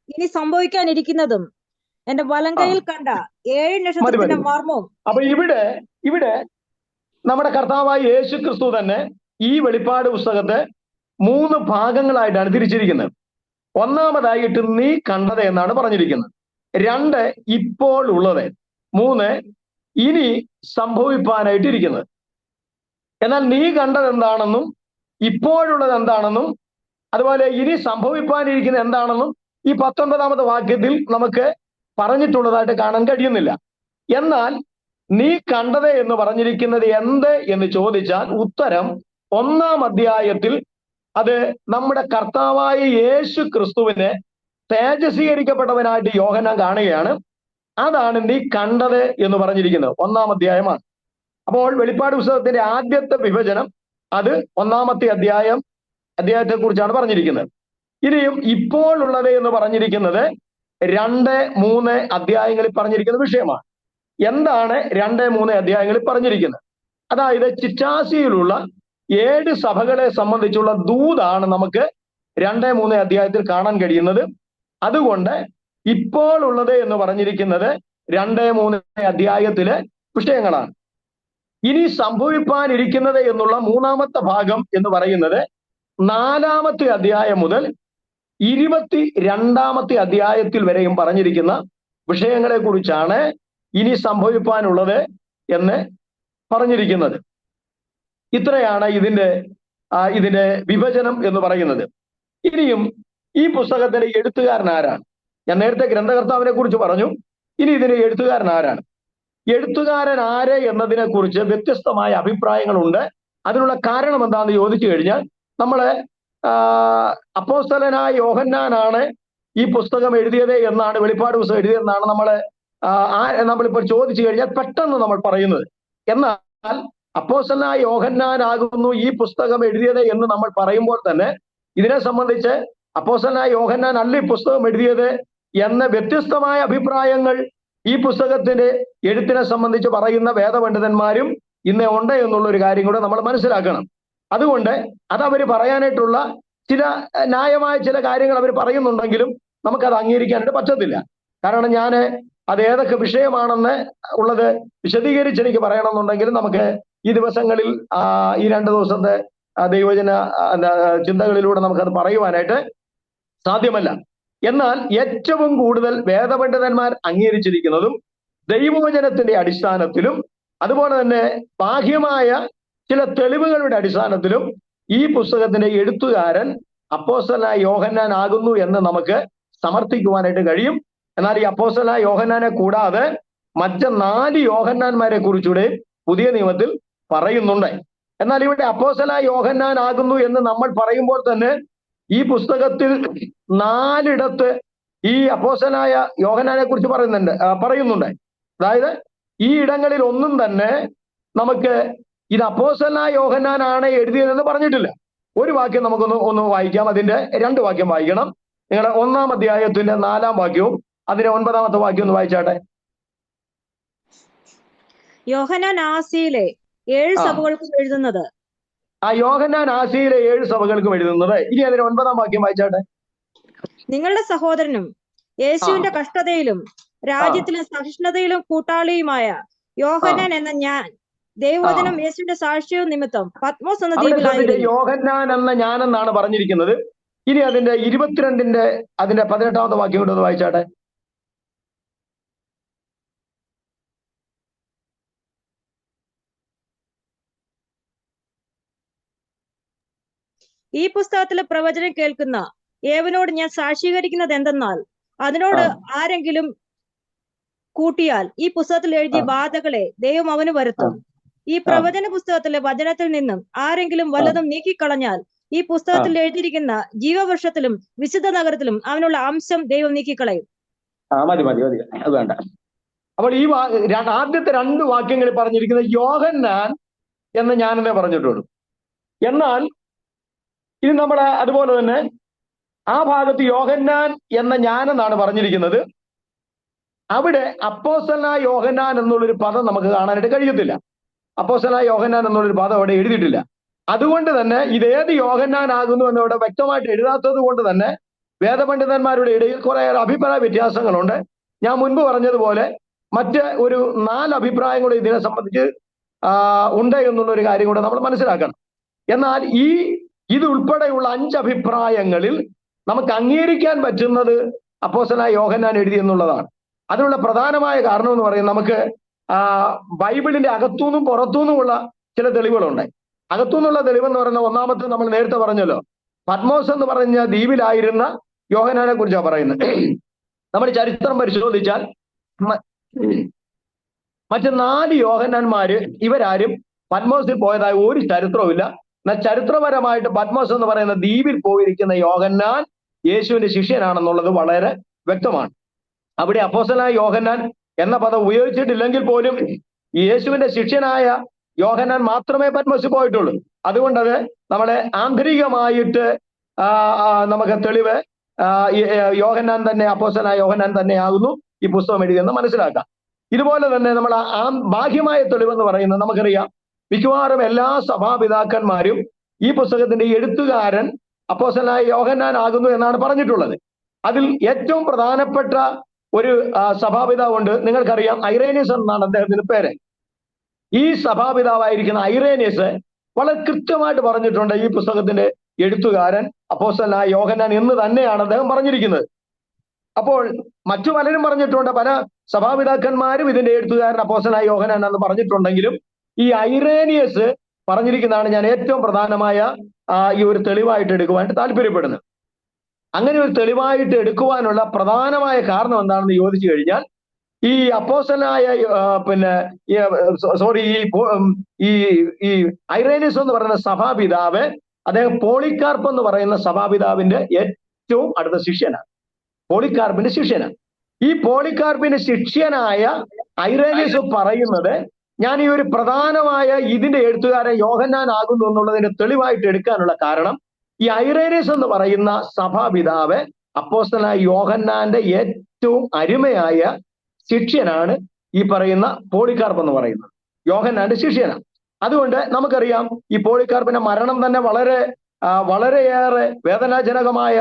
ഇനി സംഭവിക്കാനിരിക്കുന്നതും എന്റെ വലങ്കയിൽ കണ്ട 7 നക്ഷത്രത്തിന്റെ മർമ്മവും. അപ്പൊ ഇവിടെ നമ്മുടെ കർത്താവായ യേശുക്രിസ്തു തന്നെ ഈ വെളിപ്പാട് പുസ്തകത്തെ 3 ഭാഗങ്ങളായിട്ടാണ് തിരിച്ചിരിക്കുന്നത്. ഒന്നാമതായിട്ട് നീ കണ്ടത് എന്നാണ് പറഞ്ഞിരിക്കുന്നത്. 2 ഇപ്പോൾ ഉള്ളത്. 3 ഇനി സംഭവിപ്പാനായിട്ടിരിക്കുന്നത്. എന്നാൽ നീ കണ്ടത് എന്താണെന്നും ഇപ്പോഴുള്ളത് എന്താണെന്നും അതുപോലെ ഇനി സംഭവിപ്പാനിരിക്കുന്നത് എന്താണെന്നും ഈ 19ാമത്തെ വാക്യത്തിൽ നമുക്ക് പറഞ്ഞിട്ടുള്ളതായിട്ട് കാണാൻ കഴിയുന്നില്ല. എന്നാൽ നീ കണ്ടത് എന്ന് പറഞ്ഞിരിക്കുന്നത് എന്ത് എന്ന് ചോദിച്ചാൽ ഉത്തരം 1-ാം അധ്യായത്തിൽ അത് നമ്മുടെ കർത്താവായ യേശു ക്രിസ്തുവിനെ തേജസ്വീകരിക്കപ്പെട്ടവനായിട്ട് യോഹന്നാൻ കാണുകയാണ്. അതാണ് നീ കണ്ടത് എന്ന് പറഞ്ഞിരിക്കുന്നത്. 1-ാം അധ്യായമാണ്. അപ്പോൾ വെളിപ്പാട് പുസ്തകത്തിന്റെ ആദ്യത്തെ വിഭജനം അത് 1-ാമത്തെ അധ്യായത്തെ കുറിച്ചാണ് പറഞ്ഞിരിക്കുന്നത്. ഇനിയും ഇപ്പോൾ ഉള്ളത് എന്ന് പറഞ്ഞിരിക്കുന്നത് 2, 3 അധ്യായങ്ങളിൽ പറഞ്ഞിരിക്കുന്ന വിഷയമാണ്. എന്താണ് 2, 3 അധ്യായങ്ങളിൽ പറഞ്ഞിരിക്കുന്നത്? അതായത് ചിറ്റാസിയിലുള്ള 7 സഭകളെ സംബന്ധിച്ചുള്ള ദൂതാണ് നമുക്ക് 2, 3 അധ്യായത്തിൽ കാണാൻ കഴിയുന്നത്. അതുകൊണ്ട് ഇപ്പോൾ ഉള്ളത് എന്ന് പറഞ്ഞിരിക്കുന്നത് 2, 3 അധ്യായത്തിലെ വിഷയങ്ങളാണ്. ഇനി സംഭവിപ്പാനിരിക്കുന്നത് എന്നുള്ള 3-ാമത്തെ ഭാഗം എന്ന് പറയുന്നത് 4-ാമത്തെ അധ്യായം മുതൽ 22-ാമത്തെ അധ്യായത്തിൽ വരെയും പറഞ്ഞിരിക്കുന്ന വിഷയങ്ങളെ കുറിച്ചാണ് ഇനി സംഭവിപ്പാനുള്ളത് എന്ന് പറഞ്ഞിരിക്കുന്നത്. ഇത്രയാണ് ഇതിന്റെ വിഭജനം എന്ന് പറയുന്നത്. ഇനിയും ഈ പുസ്തകത്തിന്റെ എഴുത്തുകാരൻ ആരാണ്? ഞാൻ നേരത്തെ ഗ്രന്ഥകർത്താവിനെ കുറിച്ച് പറഞ്ഞു. ഇനി ഇതിന്റെ എഴുത്തുകാരൻ ആരാണ്? എഴുത്തുകാരൻ ആര് എന്നതിനെ കുറിച്ച് വ്യത്യസ്തമായ അഭിപ്രായങ്ങളുണ്ട്. അതിനുള്ള കാരണം എന്താണെന്ന് ചോദിച്ചു കഴിഞ്ഞാൽ, നമ്മളെ അപ്പോസ്തലനായ യോഹന്നാനാണ് ഈ പുസ്തകം എഴുതിയത് എന്നാണ്, വെളിപ്പാട് പുസ്തകം എഴുതിയതെന്നാണ് നമ്മളിപ്പോൾ ചോദിച്ചു കഴിഞ്ഞാൽ പെട്ടെന്ന് നമ്മൾ പറയുന്നത്. എന്നാൽ അപ്പോസ്തലനായ യോഹന്നാനാകുന്നു ഈ പുസ്തകം എഴുതിയത് എന്ന് നമ്മൾ പറയുമ്പോൾ തന്നെ ഇതിനെ സംബന്ധിച്ച് അപ്പോസ്തലനായ യോഹന്നാൻ അല്ല ഈ പുസ്തകം എഴുതിയത് എന്ന വ്യത്യസ്തമായ അഭിപ്രായങ്ങൾ ഈ പുസ്തകത്തിന്റെ എഴുത്തിനെ സംബന്ധിച്ച് പറയുന്ന വേദപണ്ഡിതന്മാരും ഇന്ന് ഉണ്ട് എന്നുള്ള ഒരു കാര്യം കൂടെ നമ്മൾ മനസ്സിലാക്കണം. അതുകൊണ്ട് അതവർ പറയാനായിട്ടുള്ള ചില ന്യായമായ ചില കാര്യങ്ങൾ അവർ പറയുന്നുണ്ടെങ്കിലും നമുക്കത് അംഗീകരിക്കാനായിട്ട് പറ്റത്തില്ല. കാരണം ഞാൻ അത് ഏതൊക്കെ വിഷയമാണെന്ന് ഉള്ളത് വിശദീകരിച്ച് എനിക്ക് പറയണമെന്നുണ്ടെങ്കിൽ നമുക്ക് ഈ ദിവസങ്ങളിൽ ഈ 2 ദിവസത്തെ ദൈവജന ചിന്തകളിലൂടെ നമുക്കത് പറയുവാനായിട്ട് സാധ്യമല്ല. എന്നാൽ ഏറ്റവും കൂടുതൽ വേദപണ്ഡിതന്മാർ അംഗീകരിച്ചിരിക്കുന്നതും ദൈവവചനത്തിന്റെ അടിസ്ഥാനത്തിലും അതുപോലെ തന്നെ ബാഹ്യമായ ചില തെളിവുകളുടെ അടിസ്ഥാനത്തിലും ഈ പുസ്തകത്തിന്റെ എഴുത്തുകാരൻ അപ്പോസ്തലനായ യോഹന്നാൻ ആകുന്നു എന്ന് നമുക്ക് സമർത്ഥിക്കുവാനായിട്ട് കഴിയും. എന്നാൽ ഈ അപ്പോസ്തലനായ യോഹന്നാനെ കൂടാതെ മറ്റ് 4 യോഹന്നാന്മാരെ കുറിച്ചുകൂടെ പുതിയ നിയമത്തിൽ പറയുന്നുണ്ട്. എന്നാൽ ഇവിടെ അപ്പോസ്തലനായ യോഹന്നാൻ ആകുന്നു എന്ന് നമ്മൾ പറയുമ്പോൾ തന്നെ ഈ പുസ്തകത്തിൽ 4 ഈ അപ്പോസ്തലനായ യോഹന്നാനെ കുറിച്ച് പറയുന്നുണ്ട്. അതായത് ഈ ഇടങ്ങളിൽ ഒന്നും തന്നെ നമുക്ക് ഇത് അപ്പോസ്തലനായ യോഹന്നാനാണ് എഴുതിയതെന്ന് പറഞ്ഞിട്ടില്ല. ഒരു വാക്യം നമുക്കൊന്ന് വായിക്കാം. അതിന്റെ 2 വാക്യം വായിക്കണം. നിങ്ങൾ 1-ാം അധ്യായത്തിന്റെ 4-ാം വാക്യവും അതിന്റെ 9-ാമത്തെ വാക്യം ഒന്ന് വായിച്ചാട്ടെ. യോഹന്നാൻ ആസിയിലെ 7 സഭകൾക്കും എഴുതുന്നത്. യോഹന്നാൻ ആസിയിലെ 7 സഭകൾക്കും എഴുതുന്നത്. ഇനി അതിന്റെ 9-ാം വാക്യം വായിച്ചാട്ടെ. നിങ്ങളുടെ സഹോദരനും യേശുവിന്റെ കഷ്ടതയിലും രാജ്യത്തിലും സഹിഷ്ണുതയിലും കൂട്ടാളിയുമായ യോഹന്നാൻ എന്ന ഞാൻ ദൈവവചനം യേശുവിന്റെ സാക്ഷ്യവും നിമിത്തം പത്മോസ് എന്ന ദ്വീപിലായിരുന്നു. യോഹന്നാൻ എന്ന ഞാനെന്നാണ് പറഞ്ഞിരിക്കുന്നത്. ഇനി അതിന്റെ 22-ന്റെ അതിന്റെ 18-ാമത്തെ വാക്യം കൊണ്ട് ഒന്ന് വായിച്ചാട്ടെ. ഈ പുസ്തകത്തിലെ പ്രവചനം കേൾക്കുന്ന ഏവനോട് ഞാൻ സാക്ഷീകരിക്കുന്നത് എന്തെന്നാൽ അതിനോട് ആരെങ്കിലും കൂട്ടിയാൽ ഈ പുസ്തകത്തിൽ എഴുതിയ ബാധകളെ ദൈവം അവന് വരുത്തും. ഈ പ്രവചന പുസ്തകത്തിലെ വചനത്തിൽ നിന്നും ആരെങ്കിലും വല്ലതും നീക്കിക്കളഞ്ഞാൽ ഈ പുസ്തകത്തിൽ എഴുതിയിരിക്കുന്ന ജീവവൃക്ഷത്തിലും വിശുദ്ധ നഗരത്തിലും അവനുള്ള അംശം ദൈവം നീക്കിക്കളയും. മതി അത് വേണ്ട. അപ്പോൾ ഈ ആദ്യത്തെ 2 വാക്യങ്ങളിൽ പറഞ്ഞിരിക്കുന്നത് യോഹന്നാൻ എന്ന് ഞാനെന്നേ പറഞ്ഞിട്ടുള്ളൂ. എന്നാൽ ഇത് നമ്മളെ അതുപോലെ തന്നെ ആ ഭാഗത്ത് യോഹന്നാൻ എന്ന ഞാനെന്നാണ് പറഞ്ഞിരിക്കുന്നത്. അവിടെ അപ്പോസ്തലനായ യോഹന്നാൻ എന്നുള്ളൊരു പദം നമുക്ക് കാണാനായിട്ട് കഴിയത്തില്ല. അപ്പോസ്തലനായ യോഹന്നാൻ എന്നുള്ളൊരു പദം അവിടെ എഴുതിയിട്ടില്ല. അതുകൊണ്ട് തന്നെ ഇതേത് യോഹന്നാൻ ആകുന്നു എന്നവിടെ വ്യക്തമായിട്ട് എഴുതാത്തത് കൊണ്ട് തന്നെ വേദപണ്ഡിതന്മാരുടെ ഇടയിൽ കുറേയേറെ അഭിപ്രായ വ്യത്യാസങ്ങളുണ്ട്. ഞാൻ മുൻപ് പറഞ്ഞതുപോലെ മറ്റ് ഒരു 4 അഭിപ്രായം കൂടെ ഇതിനെ സംബന്ധിച്ച് ഉണ്ട് എന്നുള്ള ഒരു കാര്യം കൂടെ നമ്മൾ മനസ്സിലാക്കണം. എന്നാൽ ഇത് ഉൾപ്പെടെയുള്ള 5 അഭിപ്രായങ്ങളിൽ നമുക്ക് അംഗീകരിക്കാൻ പറ്റുന്നത് അപ്പോസ്തലനായ യോഹന്നാൻ എഴുതി എന്നുള്ളതാണ്. അതിനുള്ള പ്രധാനമായ കാരണം എന്ന് പറയുന്നത് നമുക്ക് ബൈബിളിന്റെ അകത്തുനിന്നും പുറത്തുനിന്നുമുള്ള ചില തെളിവുകളുണ്ട്. അകത്തുനിന്നുള്ള തെളിവെന്ന് പറയുന്ന ഒന്നാമത്തെ നമ്മൾ നേരത്തെ പറഞ്ഞല്ലോ, പത്മോസ് എന്ന് പറഞ്ഞ ദ്വീപിലായിരുന്ന യോഹന്നാനെ കുറിച്ചാണ് പറയുന്നത്. നമ്മൾ ചരിത്രം പരിശോധിച്ചാൽ മറ്റ് 4 യോഹന്നാന്മാര് ഇവരാരും പത്മോസിൽ പോയതായ ഒരു ചരിത്രവുമില്ല. എന്നാൽ ചരിത്രപരമായിട്ട് പത്മോസ് എന്ന് പറയുന്ന ദ്വീപിൽ പോയിരിക്കുന്ന യോഹന്നാൻ യേശുവിന്റെ ശിഷ്യനാണെന്നുള്ളത് വളരെ വ്യക്തമാണ്. അവിടെ അപ്പോസ്തലനായ യോഹന്നാൻ എന്ന പദം ഉപയോഗിച്ചിട്ടില്ലെങ്കിൽ പോലും യേശുവിന്റെ ശിഷ്യനായ യോഹന്നാൻ മാത്രമേ പത്മോസിൽ പോയിട്ടുള്ളൂ. അതുകൊണ്ടത് നമ്മളെ ആന്തരികമായിട്ട് നമുക്ക് തെളിവ് യോഹന്നാൻ തന്നെ അപ്പോസ്തലനായ യോഹന്നാൻ തന്നെ ആകുന്നു ഈ പുസ്തകം എഴുതിയെന്ന് മനസ്സിലാക്കാം. ഇതുപോലെ തന്നെ നമ്മൾ ബാഹ്യമായ തെളിവെന്ന് പറയുന്നത് നമുക്കറിയാം. മിക്കവാറും എല്ലാ സഭാപിതാക്കന്മാരും ഈ പുസ്തകത്തിന്റെ എഴുത്തുകാരൻ അപ്പോസ്തലനായ യോഹന്നാൻ ആകുന്നു എന്നാണ് പറഞ്ഞിട്ടുള്ളത്. അതിൽ ഏറ്റവും പ്രധാനപ്പെട്ട ഒരു സഭാപിതാവുണ്ട്, നിങ്ങൾക്കറിയാം, ഐറേനിയസ് എന്നാണ് അദ്ദേഹത്തിന്റെ പേര്. ഈ സഭാപിതാവായിരിക്കുന്ന ഐറേനിയസ് വളരെ കൃത്യമായിട്ട് പറഞ്ഞിട്ടുണ്ട് ഈ പുസ്തകത്തിന്റെ എഴുത്തുകാരൻ അപ്പോസ്തലനായ യോഹന്നാൻ എന്ന് തന്നെയാണ് അദ്ദേഹം പറഞ്ഞിരിക്കുന്നത്. അപ്പോൾ മറ്റു പലരും പറഞ്ഞിട്ടുണ്ട്, പല സഭാപിതാക്കന്മാരും ഇതിന്റെ എഴുത്തുകാരൻ അപ്പോസ്തലനായ യോഹന്നാൻ എന്ന് പറഞ്ഞിട്ടുണ്ടെങ്കിലും ഈ ഐറേനിയസ് പറഞ്ഞിരിക്കുന്നതാണ് ഞാൻ ഏറ്റവും പ്രധാനമായ ഈ ഒരു തെളിവായിട്ട് എടുക്കുവാനായിട്ട് താല്പര്യപ്പെടുന്നത്. അങ്ങനെ ഒരു തെളിവായിട്ട് എടുക്കുവാനുള്ള പ്രധാനമായ കാരണം എന്താണെന്ന് ചോദിച്ചു കഴിഞ്ഞാൽ, ഈ അപ്പോസ്തലനായ ഈ ഐറേനിയസ് എന്ന് പറയുന്ന സഭാപിതാവ് അദ്ദേഹം പോളികാർപ്പ് എന്ന് പറയുന്ന സഭാപിതാവിന്റെ ഏറ്റവും അടുത്ത ശിഷ്യനാണ്. പോളികാർപ്പിന്റെ ശിഷ്യനാണ്. ഈ പോളികാർപ്പിന്റെ ശിഷ്യനായ ഐറേനിയസ് പറയുന്നത് ഞാൻ ഈ ഒരു പ്രധാനമായ ഇതിന്റെ എഴുത്തുകാരൻ യോഹന്നാൻ ആകുന്നു എന്നുള്ളതിന്റെ തെളിവായിട്ട് എടുക്കാനുള്ള കാരണം, ഈ ഐറേനിയസ് എന്ന് പറയുന്ന സഭാപിതാവ് അപ്പോസ്തലനായ യോഹന്നാന്റെ ഏറ്റവും അരുമയായ ശിഷ്യനാണ് ഈ പറയുന്ന പോളികാർപ്പ് എന്ന് പറയുന്നത്. യോഹന്നാന്റെ ശിഷ്യനാണ്. അതുകൊണ്ട് നമുക്കറിയാം ഈ പോളികാർപ്പിന്റെ മരണം തന്നെ വളരെയേറെ വേദനാജനകമായ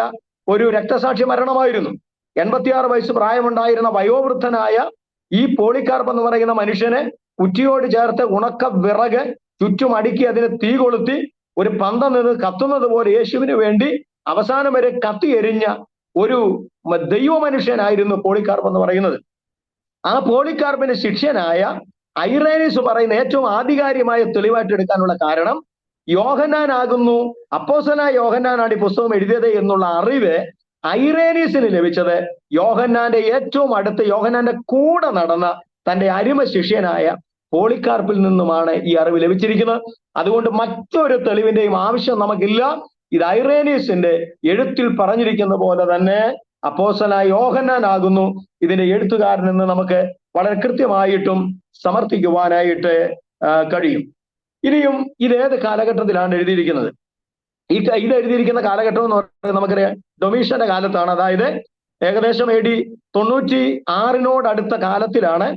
ഒരു രക്തസാക്ഷി മരണമായിരുന്നു. 86 വയസ്സ് പ്രായമുണ്ടായിരുന്ന വയോവൃദ്ധനായ ഈ പോളികാർപ്പ് എന്ന് പറയുന്ന മനുഷ്യനെ കുറ്റിയോട് ചേർത്ത് ഉണക്ക വിറക് ചുറ്റും അടുക്കി അതിന് തീ കൊളുത്തി ഒരു പന്തം നിന്ന് കത്തുന്നത് പോലെ യേശുവിന് വേണ്ടി അവസാനം വരെ കത്തിയെരിഞ്ഞ ഒരു ദൈവ മനുഷ്യനായിരുന്നു പോളികാർപ്പ് എന്ന് പറയുന്നത്. ആ പോളികാർപ്പിന്റെ ശിഷ്യനായ ഐറേനിയസ് പറയുന്ന ഏറ്റവും ആധികാരികമായ തെളിവായിട്ട് എടുക്കാനുള്ള കാരണം, യോഹന്നാനാകുന്നു, അപ്പോസ്തലനായ യോഹന്നാനാണ് ഈ പുസ്തകം എഴുതിയത് എന്നുള്ള അറിവ് ഐറേനിയസിന് ലഭിച്ചത് യോഹന്നാന്റെ ഏറ്റവും അടുത്ത് യോഹന്നാന്റെ കൂടെ നടന്ന തന്റെ അരുമ ശിഷ്യനായ പോളികാർപ്പിൽ നിന്നുമാണ് ഈ അറിവ് ലഭിച്ചിരിക്കുന്നത്. അതുകൊണ്ട് മറ്റൊരു തെളിവിന്റെയും ആവശ്യം നമുക്കില്ല. ഇത് ഐറേനിയസിന്റെ എഴുത്തിൽ പറഞ്ഞിരിക്കുന്ന പോലെ തന്നെ അപ്പോസ്തലനായ യോഹന്നാനാകുന്നു ഇതിന്റെ എഴുത്തുകാരനെന്ന് നമുക്ക് വളരെ കൃത്യമായിട്ടും സമർത്ഥിക്കുവാനായിട്ട് കഴിയും. ഇനിയും ഇത് ഏത് കാലഘട്ടത്തിലാണ് എഴുതിയിരിക്കുന്നത്? ഇത് എഴുതിയിരിക്കുന്ന കാലഘട്ടം എന്ന് പറയുന്നത് നമുക്കറിയാം ഡൊമീഷ്യന്റെ കാലത്താണ്. അതായത് ഏകദേശം AD 96 അടുത്ത കാലത്തിലാണ്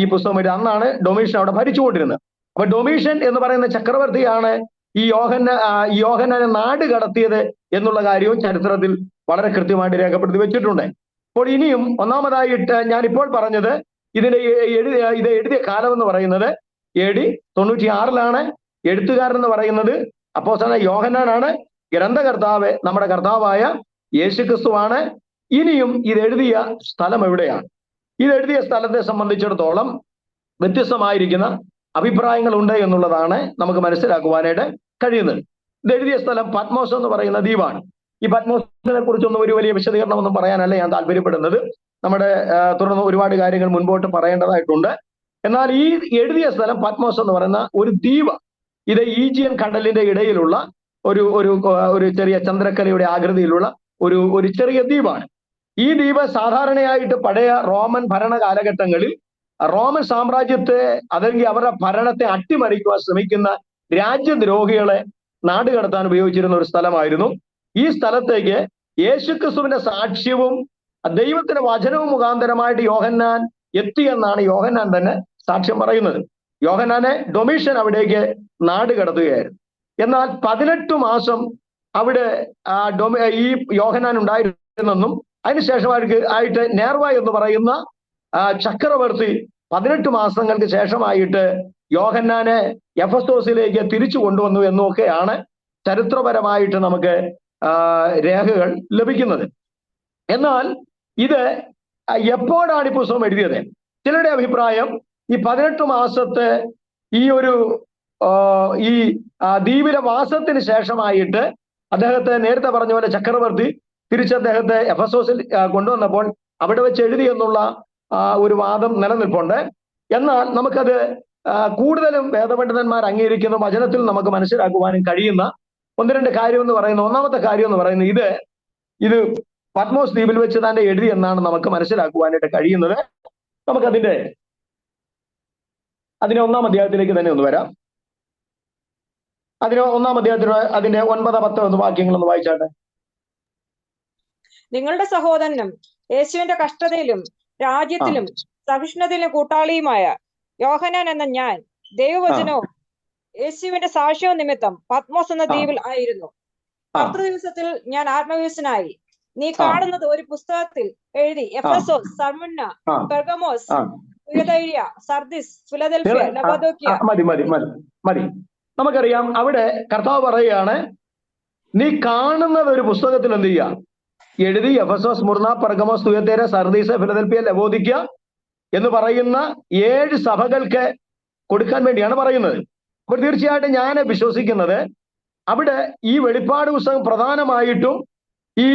ഈ പുസ്തകം എഴുതി. അന്നാണ് ഡൊമീഷ്യൻ അവിടെ ഭരിച്ചുകൊണ്ടിരുന്നത്. അപ്പൊ ഡൊമീഷ്യൻ എന്ന് പറയുന്ന ചക്രവർത്തിയാണ് ഈ യോഹന്നാനെ നാട് കടത്തിയത് എന്നുള്ള കാര്യവും ചരിത്രത്തിൽ വളരെ കൃത്യമായിട്ട് രേഖപ്പെടുത്തി വെച്ചിട്ടുണ്ട്. അപ്പോൾ ഇനിയും ഒന്നാമതായിട്ട് ഞാൻ ഇപ്പോൾ പറഞ്ഞത് ഇത് എഴുതിയ കാലം എന്ന് പറയുന്നത് AD 96 എഴുത്തുകാരൻ എന്ന് പറയുന്നത് അപ്പോസ്തലനായ യോഹന്നാനാണ്. ഗ്രന്ഥകർത്താവ് നമ്മുടെ കർത്താവായ യേശുക്രിസ്തുവാണ്. ഇനിയും ഇത് എഴുതിയ സ്ഥലം എവിടെയാണ്? ഇത് എഴുതിയ സ്ഥലത്തെ സംബന്ധിച്ചിടത്തോളം വ്യത്യസ്തമായിരിക്കുന്ന അഭിപ്രായങ്ങൾ ഉണ്ട് എന്നുള്ളതാണ് നമുക്ക് മനസ്സിലാക്കുവാനായിട്ട് കഴിയുന്നത്. ഇത് എഴുതിയ സ്ഥലം പത്മോസ് എന്ന് പറയുന്ന ദ്വീപാണ്. ഈ പത്മോസിനെ കുറിച്ചൊന്നും ഒരു വലിയ വിശദീകരണമൊന്നും പറയാനല്ല ഞാൻ താല്പര്യപ്പെടുന്നത്. നമ്മുടെ തുടർന്ന് ഒരുപാട് കാര്യങ്ങൾ മുൻപോട്ട് പറയേണ്ടതായിട്ടുണ്ട്. എന്നാൽ ഈ എഴുതിയ സ്ഥലം പത്മോസ് എന്ന് പറയുന്ന ഒരു ദ്വീപ്. ഇത് ഈജിയൻ കടലിന്റെ ഇടയിലുള്ള ഒരു ചെറിയ ചന്ദ്രക്കലയുടെ ആകൃതിയിലുള്ള ഒരു ചെറിയ ദ്വീപാണ്. ഈ ദ്വീപ് സാധാരണയായിട്ട് പഴയ റോമൻ ഭരണ കാലഘട്ടങ്ങളിൽ റോമൻ സാമ്രാജ്യത്തെ അല്ലെങ്കിൽ അവരുടെ ഭരണത്തെ അട്ടിമറിക്കുവാൻ ശ്രമിക്കുന്ന രാജ്യദ്രോഹികളെ നാടുകടത്താൻ ഉപയോഗിച്ചിരുന്ന ഒരു സ്ഥലമായിരുന്നു. ഈ സ്ഥലത്തേക്ക് യേശുക്രിസ്തുവിന്റെ സാക്ഷ്യവും ദൈവത്തിന്റെ വചനവും മുഖാന്തരമായിട്ട് യോഹന്നാൻ എത്തിയെന്നാണ് യോഹന്നാൻ തന്നെ സാക്ഷ്യം പറയുന്നത്. യോഹന്നാനെ ഡൊമീഷ്യൻ അവിടേക്ക് നാട് കടത്തുകയായിരുന്നു. എന്നാൽ 18 മാസം അവിടെ ഈ യോഹന്നാൻ ഉണ്ടായിരുന്നെന്നും അതിനുശേഷമായിട്ട് നേർവ എന്ന് പറയുന്ന ചക്രവർത്തി 18 മാസങ്ങൾക്ക് ശേഷമായിട്ട് യോഹന്നാനെ എഫെസോസിലേക്ക് തിരിച്ചു കൊണ്ടുവന്നു എന്നൊക്കെയാണ് ചരിത്രപരമായിട്ട് നമുക്ക് രേഖകൾ ലഭിക്കുന്നത്. എന്നാൽ ഇത് എപ്പോഴാണ് ഈ പുസ്തകം എഴുതിയത്? ചിലരുടെ അഭിപ്രായം ഈ 18 മാസത്തെ ഈ ദ്വീപിലെ വാസത്തിന് ശേഷമായിട്ട് അദ്ദേഹത്തെ നേരത്തെ പറഞ്ഞ പോലെ ചക്രവർത്തി തിരിച്ച് അദ്ദേഹത്തെ എഫെസോസിൽ കൊണ്ടുവന്നപ്പോൾ അവിടെ വെച്ച് എഴുതി എന്നുള്ള ഒരു വാദം നിലനിൽപ്പുണ്ട്. എന്നാൽ നമുക്കത് കൂടുതലും വേദപണ്ഡിതന്മാർ അംഗീകരിക്കുന്ന വചനത്തിൽ നമുക്ക് മനസ്സിലാക്കുവാനും കഴിയുന്ന ഒന്ന് രണ്ട് കാര്യം എന്ന് പറയുന്നത്, ഒന്നാമത്തെ കാര്യം എന്ന് പറയുന്നത് ഇത് പത്മോസ് ദ്വീപിൽ വെച്ച് തന്നെ എഴുതി എന്നാണ് നമുക്ക് മനസ്സിലാക്കുവാനായിട്ട് കഴിയുന്നത്. നമുക്കതിന്റെ 1-ാം അധ്യായത്തിലേക്ക് തന്നെ ഒന്ന് വരാം. 1-ാം അധ്യായത്തിന് അതിന്റെ 9-10 വാക്യങ്ങളൊന്ന് വായിച്ചാട്ടെ. നിങ്ങളുടെ സഹോദരനും യേശുവിന്റെ കഷ്ടതയിലും രാജ്യത്തിലും സഹിഷ്ണുതയിലും കൂട്ടാളിയുമായ യോഹന്നാൻ എന്ന ഞാൻ ദൈവവചനവും യേശുവിന്റെ സാക്ഷ്യവും നിമിത്തം പത്മോസ് എന്ന ദ്വീപിൽ ആയിരുന്നു. 10 ദിവസത്തിൽ ഞാൻ ആത്മവിവശനായി. നീ കാണുന്നത് ഒരു പുസ്തകത്തിൽ എഴുതി എഫെസോസ്, സ്മyrna, പെർഗമോസ്, തുയതൈര, സർദിസ്, ഫിലദൽഫിയ, ലവോദിക്യ. മതി. നമുക്കറിയാം അവിടെ കർത്താവ് പറയുകയാണ്, നീ കാണുന്നത് ഒരു പുസ്തകത്തിൽ എന്ത് ചെയ്യുക? എഴുതി Ephesus, Smyrna, Pergamos, തുയതൈര, Sardis, Philadelphia, ലവോദിക്യ എന്ന് പറയുന്ന 7 സഭകൾക്ക് കൊടുക്കാൻ വേണ്ടിയാണ് പറയുന്നത്. അപ്പോൾ തീർച്ചയായിട്ടും ഞാൻ വിശ്വസിക്കുന്നത് അവിടെ ഈ വെളിപ്പാട് പുസ്തകം പ്രധാനമായിട്ടും ഈ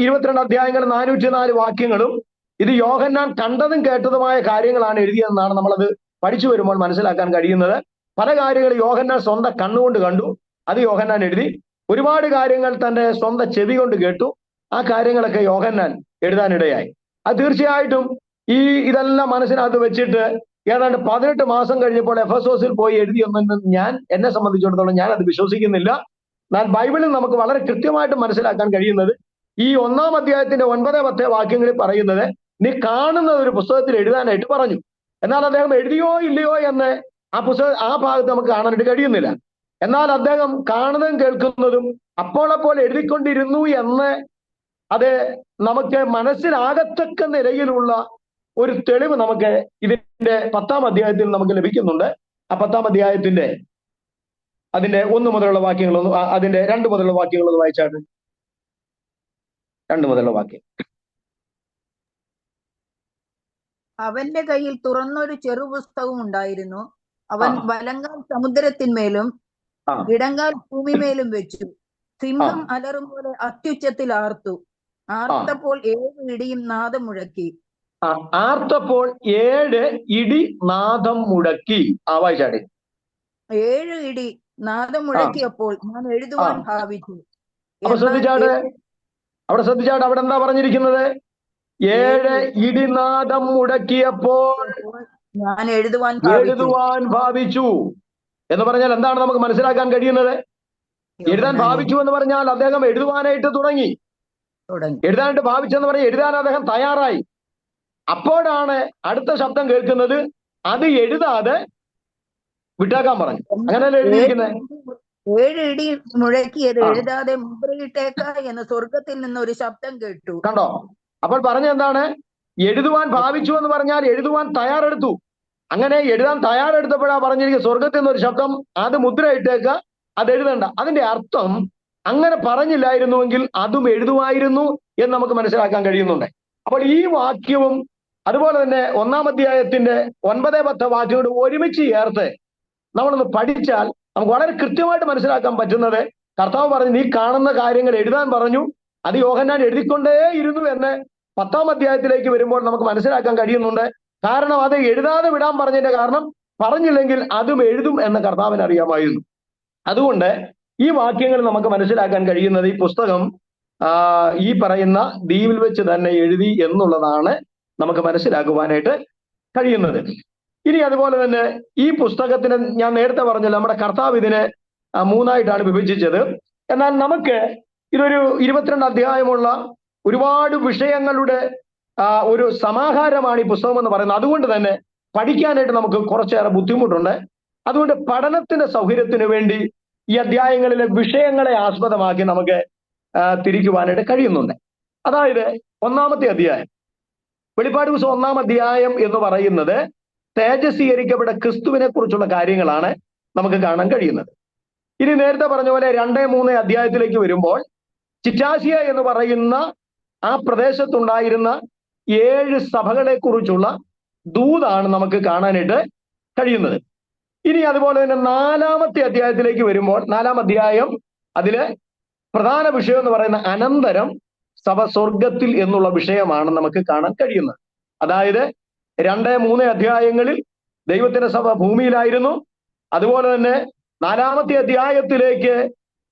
22 അധ്യായങ്ങൾ 404 വാക്യങ്ങളും ഇത് യോഹന്നാൻ കണ്ടതും കേട്ടതുമായ കാര്യങ്ങളാണ് എഴുതിയതെന്നാണ് നമ്മളത് പഠിച്ചു വരുമ്പോൾ മനസ്സിലാക്കാൻ കഴിയുന്നത്. പല കാര്യങ്ങൾ യോഹന്നാൻ സ്വന്തം കണ്ണുകൊണ്ട് കണ്ടു, അത് യോഹന്നാൻ എഴുതി. ഒരുപാട് കാര്യങ്ങൾ തന്റെ സ്വന്തം ചെവി കൊണ്ട് കേട്ടു, ആ കാര്യങ്ങളൊക്കെ യോഹന്നാൻ എഴുതാനിടയായി. അത് തീർച്ചയായിട്ടും ഇതെല്ലാം മനസ്സിനകത്ത് വെച്ചിട്ട് ഏതാണ്ട് 18 മാസം കഴിഞ്ഞപ്പോൾ എഫെസോസിൽ പോയി എഴുതിയെന്ന് എന്നെ സംബന്ധിച്ചിടത്തോളം ഞാൻ അത് വിശ്വസിക്കുന്നില്ല. എന്നാൽ ബൈബിളിൽ നമുക്ക് വളരെ കൃത്യമായിട്ട് മനസ്സിലാക്കാൻ കഴിയുന്നത് ഈ 1-ാം അധ്യായത്തിന്റെ 9-10 വാക്യങ്ങളിൽ പറയുന്നത് നീ കാണുന്നത് ഒരു പുസ്തകത്തിൽ എഴുതാനായിട്ട് പറഞ്ഞു. എന്നാൽ അദ്ദേഹം എഴുതിയോ ഇല്ലയോ എന്ന് ആ ഭാഗത്ത് നമുക്ക് കാണാനായിട്ട് കഴിയുന്നില്ല. എന്നാൽ അദ്ദേഹം കാണുന്നതും കേൾക്കുന്നതും അപ്പോൾ എഴുതിക്കൊണ്ടിരുന്നു എന്ന് അത് നമുക്ക് മനസ്സിലാകത്തക്ക നിലയിലുള്ള ഒരു തെളിവ് നമുക്ക് ഇതിന്റെ 10-ാം അധ്യായത്തിൽ നമുക്ക് ലഭിക്കുന്നുണ്ട്. ആ 10-ാം അധ്യായത്തിന്റെ അതിന്റെ 1 മുതലുള്ള വാക്യങ്ങളൊന്നും അതിന്റെ 2 മുതലുള്ള വാക്യങ്ങളൊന്ന് വായിച്ചാണ്. 2 മുതലുള്ള വാക്യം. അവന്റെ കയ്യിൽ തുറന്നൊരു ചെറുപുസ്തകം ഉണ്ടായിരുന്നു. അവൻ വലങ്കാൽ സമുദ്രത്തിന്മേലും ഇടങ്കാൽ ഭൂമിമേലും വെച്ചു. സിംഹം അലറും പോലെ അത്യുച്ചത്തിൽ ആർത്തു. ആർത്തപ്പോൾ 7 ഇടിയും നാദം മുഴക്കി. ആർത്തപ്പോൾ 7 ഇടി നാദം മുഴക്കി. വായിച്ചാട്ടെ. 7 ഇടി നാദം മുഴക്കിയപ്പോൾ ഞാൻ എഴുതുവാൻ ഭാവിച്ചു. അവിടെ ശ്രദ്ധിച്ചാട് അവിടെ എന്താ പറഞ്ഞിരിക്കുന്നത്? 7 ഇടിനാദം മുഴക്കിയപ്പോൾ ഞാൻ എഴുതുവാൻ ഭാവിച്ചു എന്ന് പറഞ്ഞാൽ എന്താണ് നമുക്ക് മനസ്സിലാക്കാൻ കഴിയുന്നത്? എഴുതാൻ ഭാവിച്ചു എന്ന് പറഞ്ഞാൽ അദ്ദേഹം എഴുതുവാനായിട്ട് തുടങ്ങി. എഴുതാനായിട്ട് ഭാവിച്ചെന്ന് പറഞ്ഞാൽ എഴുതാൻ അദ്ദേഹം തയ്യാറായി. അപ്പോഴാണ് അടുത്ത ശബ്ദം കേൾക്കുന്നത്, അത് എഴുതാതെ വിട്ടേക്കാൻ പറഞ്ഞു. അങ്ങനെയല്ലേ എഴുതിയിരിക്കുന്നത്? 7 ഇടി മുഴക്കിയത് എഴുതാതെ മുദ്രയിട്ടേക്ക എന്ന് സ്വർഗത്തിൽ നിന്ന് ഒരു ശബ്ദം കേട്ടു. കണ്ടോ? അപ്പോൾ പറഞ്ഞ എന്താണ്? എഴുതുവാൻ ഭാവിച്ചു എന്ന് പറഞ്ഞാൽ എഴുതുവാൻ തയ്യാറെടുത്തു. അങ്ങനെ എഴുതാൻ തയ്യാറെടുത്തപ്പോഴാ പറഞ്ഞിരിക്കുന്നത് സ്വർഗത്തിൽ നിന്ന് ഒരു ശബ്ദം, അത് മുദ്ര ഇട്ടേക്ക, അത് എഴുതണ്ട. അതിന്റെ അർത്ഥം അങ്ങനെ പറഞ്ഞില്ലായിരുന്നുവെങ്കിൽ അതും എഴുതുമായിരുന്നു എന്ന് നമുക്ക് മനസ്സിലാക്കാൻ കഴിയുന്നുണ്ട്. അപ്പോൾ ഈ വാക്യവും അതുപോലെ തന്നെ 1-ാം അധ്യായത്തിന്റെ 9-10 വാക്യങ്ങളോട് ഒരുമിച്ച് ചേർത്ത് നമ്മളൊന്ന് പഠിച്ചാൽ നമുക്ക് വളരെ കൃത്യമായിട്ട് മനസ്സിലാക്കാൻ പറ്റുന്നത്, കർത്താവ് പറഞ്ഞു നീ കാണുന്ന കാര്യങ്ങൾ എഴുതാൻ പറഞ്ഞു, അത് യോഹന്നാൻ എഴുതിക്കൊണ്ടേയിരുന്നു എന്ന് 10-ാം അധ്യായത്തിലേക്ക് വരുമ്പോൾ നമുക്ക് മനസ്സിലാക്കാൻ കഴിയുന്നുണ്ട്. കാരണം അത് എഴുതാതെ വിടാൻ പറഞ്ഞതിന്റെ കാരണം പറഞ്ഞില്ലെങ്കിൽ അതും എഴുതും എന്ന് കർത്താവിന് അറിയാമായിരുന്നു. അതുകൊണ്ട് ഈ വാക്യങ്ങൾ നമുക്ക് മനസ്സിലാക്കാൻ കഴിയുന്നത് ഈ പുസ്തകം ഈ പറയുന്ന ദ്വീപിൽ വെച്ച് തന്നെ എഴുതി എന്നുള്ളതാണ് നമുക്ക് മനസ്സിലാക്കുവാനായിട്ട് കഴിയുന്നത്. ഇനി അതുപോലെ തന്നെ ഈ പുസ്തകത്തിന് ഞാൻ നേരത്തെ പറഞ്ഞല്ലോ, നമ്മുടെ കർത്താവ് ഇതിനെ 3ആയിട്ടാണ് വിഭജിച്ചത്. എന്നാൽ നമുക്ക് ഇതൊരു 22 അധ്യായമുള്ള ഒരുപാട് വിഷയങ്ങളുടെ ഒരു സമാഹാരമാണ് ഈ പുസ്തകം എന്ന് പറയുന്നത്. അതുകൊണ്ട് തന്നെ പഠിക്കാനായിട്ട് നമുക്ക് കുറച്ചേറെ ബുദ്ധിമുട്ടുണ്ട്. അതുകൊണ്ട് പഠനത്തിന്റെ സൗകര്യത്തിന് വേണ്ടി ഈ അധ്യായങ്ങളിലെ വിഷയങ്ങളെ ആസ്പദമാക്കി നമുക്ക് തിരിക്കുവാനായിട്ട് കഴിയുന്നുണ്ട്. അതായത് 1-ാമത്തെ അധ്യായം, വെളിപ്പാട് പുസ്തകം 1-ാം അധ്യായം എന്ന് പറയുന്നത് തേജസ്വീകരിക്കപ്പെട്ട ക്രിസ്തുവിനെ കുറിച്ചുള്ള കാര്യങ്ങളാണ് നമുക്ക് കാണാൻ കഴിയുന്നത്. ഇനി നേരത്തെ പറഞ്ഞ പോലെ 2-3 അധ്യായത്തിലേക്ക് വരുമ്പോൾ ചിറ്റാസിയ എന്ന് പറയുന്ന ആ പ്രദേശത്തുണ്ടായിരുന്ന 7 സഭകളെ കുറിച്ചുള്ള ദൂതാണ് നമുക്ക് കാണാനായിട്ട് കഴിയുന്നത്. ഇനി അതുപോലെ തന്നെ 4-ാമത്തെ അധ്യായത്തിലേക്ക് വരുമ്പോൾ 4-ാം അധ്യായം അതില് പ്രധാന വിഷയം എന്ന് പറയുന്ന അനന്തരം സഭ സ്വർഗത്തിൽ എന്നുള്ള വിഷയമാണ് നമുക്ക് കാണാൻ കഴിയുന്നത്. അതായത് 2-3 അധ്യായങ്ങളിൽ ദൈവത്തിന്റെ സഭ ഭൂമിയിലായിരുന്നു. അതുപോലെ തന്നെ 4-ാമത്തെ അധ്യായത്തിലേക്ക്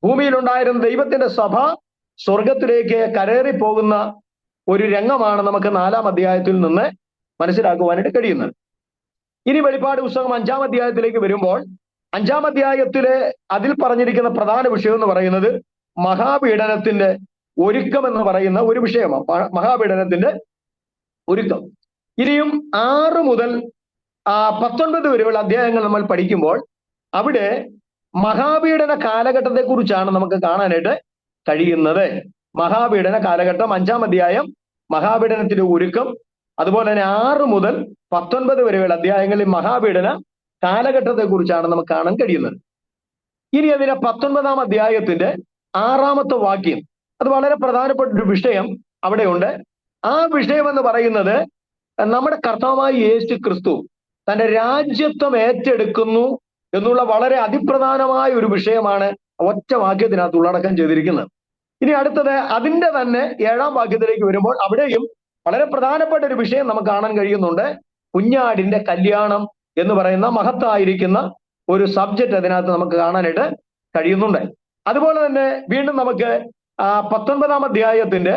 ഭൂമിയിലുണ്ടായിരുന്ന ദൈവത്തിന്റെ സഭ സ്വർഗത്തിലേക്ക് കരേറി പോകുന്ന ഒരു രംഗമാണ് നമുക്ക് 4-ാം അധ്യായത്തിൽ നിന്ന് മനസ്സിലാക്കുവാനായിട്ട് കഴിയുന്നത്. ഇനി വെളിപ്പാട് പുസ്തകം 5-ാം അധ്യായത്തിലേക്ക് വരുമ്പോൾ 5-ാം അധ്യായത്തിലെ അതിൽ പറഞ്ഞിരിക്കുന്ന പ്രധാന വിഷയം എന്ന് പറയുന്നത് മഹാപീഡനത്തിന്റെ ഒരുക്കം എന്ന് പറയുന്ന ഒരു വിഷയമാണ്. മഹാപീഡനത്തിന്റെ ഒരുക്കം. ഇനിയും 6 മുതൽ 19 വരെയുള്ള അധ്യായങ്ങൾ നമ്മൾ പഠിക്കുമ്പോൾ അവിടെ മഹാപീഡന കാലഘട്ടത്തെ കുറിച്ചാണ് നമുക്ക് കാണാനായിട്ട് കഴിയുന്നത്. മഹാപീഡന കാലഘട്ടം 5-ാം അധ്യായം മഹാപീഡനത്തിന്റെ ഒരുക്കം. അതുപോലെ തന്നെ 6 മുതൽ 19 വരെയുള്ള അധ്യായങ്ങളിൽ മഹാപീഡന കാലഘട്ടത്തെ കുറിച്ചാണ് നമുക്ക് കാണാൻ കഴിയുന്നത്. ഇനി അതിലെ 19-ാം അധ്യായത്തിന്റെ 6-ാമത്തെ വാക്യം, അത് വളരെ പ്രധാനപ്പെട്ട ഒരു വിഷയം അവിടെയുണ്ട്. ആ വിഷയം എന്ന് പറയുന്നത് നമ്മുടെ കർത്താവായ യേശു ക്രിസ്തു തന്റെ രാജ്യത്വം ഏറ്റെടുക്കുന്നു എന്നുള്ള വളരെ അതിപ്രധാനമായ ഒരു വിഷയമാണ് ഒറ്റ വാക്യത്തിനകത്ത് ഉള്ളടക്കം ചെയ്തിരിക്കുന്നത്. ഇനി അടുത്തത് അതിന്റെ തന്നെ 7-ാം വാക്യത്തിലേക്ക് വരുമ്പോൾ അവിടെയും വളരെ പ്രധാനപ്പെട്ട ഒരു വിഷയം നമുക്ക് കാണാൻ കഴിയുന്നുണ്ട്. കുഞ്ഞാടിന്റെ കല്യാണം എന്ന് പറയുന്ന മഹത്തായിരിക്കുന്ന ഒരു സബ്ജക്റ്റ് അതിനകത്ത് നമുക്ക് കാണാനായിട്ട് കഴിയുന്നുണ്ട്. അതുപോലെ തന്നെ വീണ്ടും നമുക്ക് 19-ാം അധ്യായത്തിന്റെ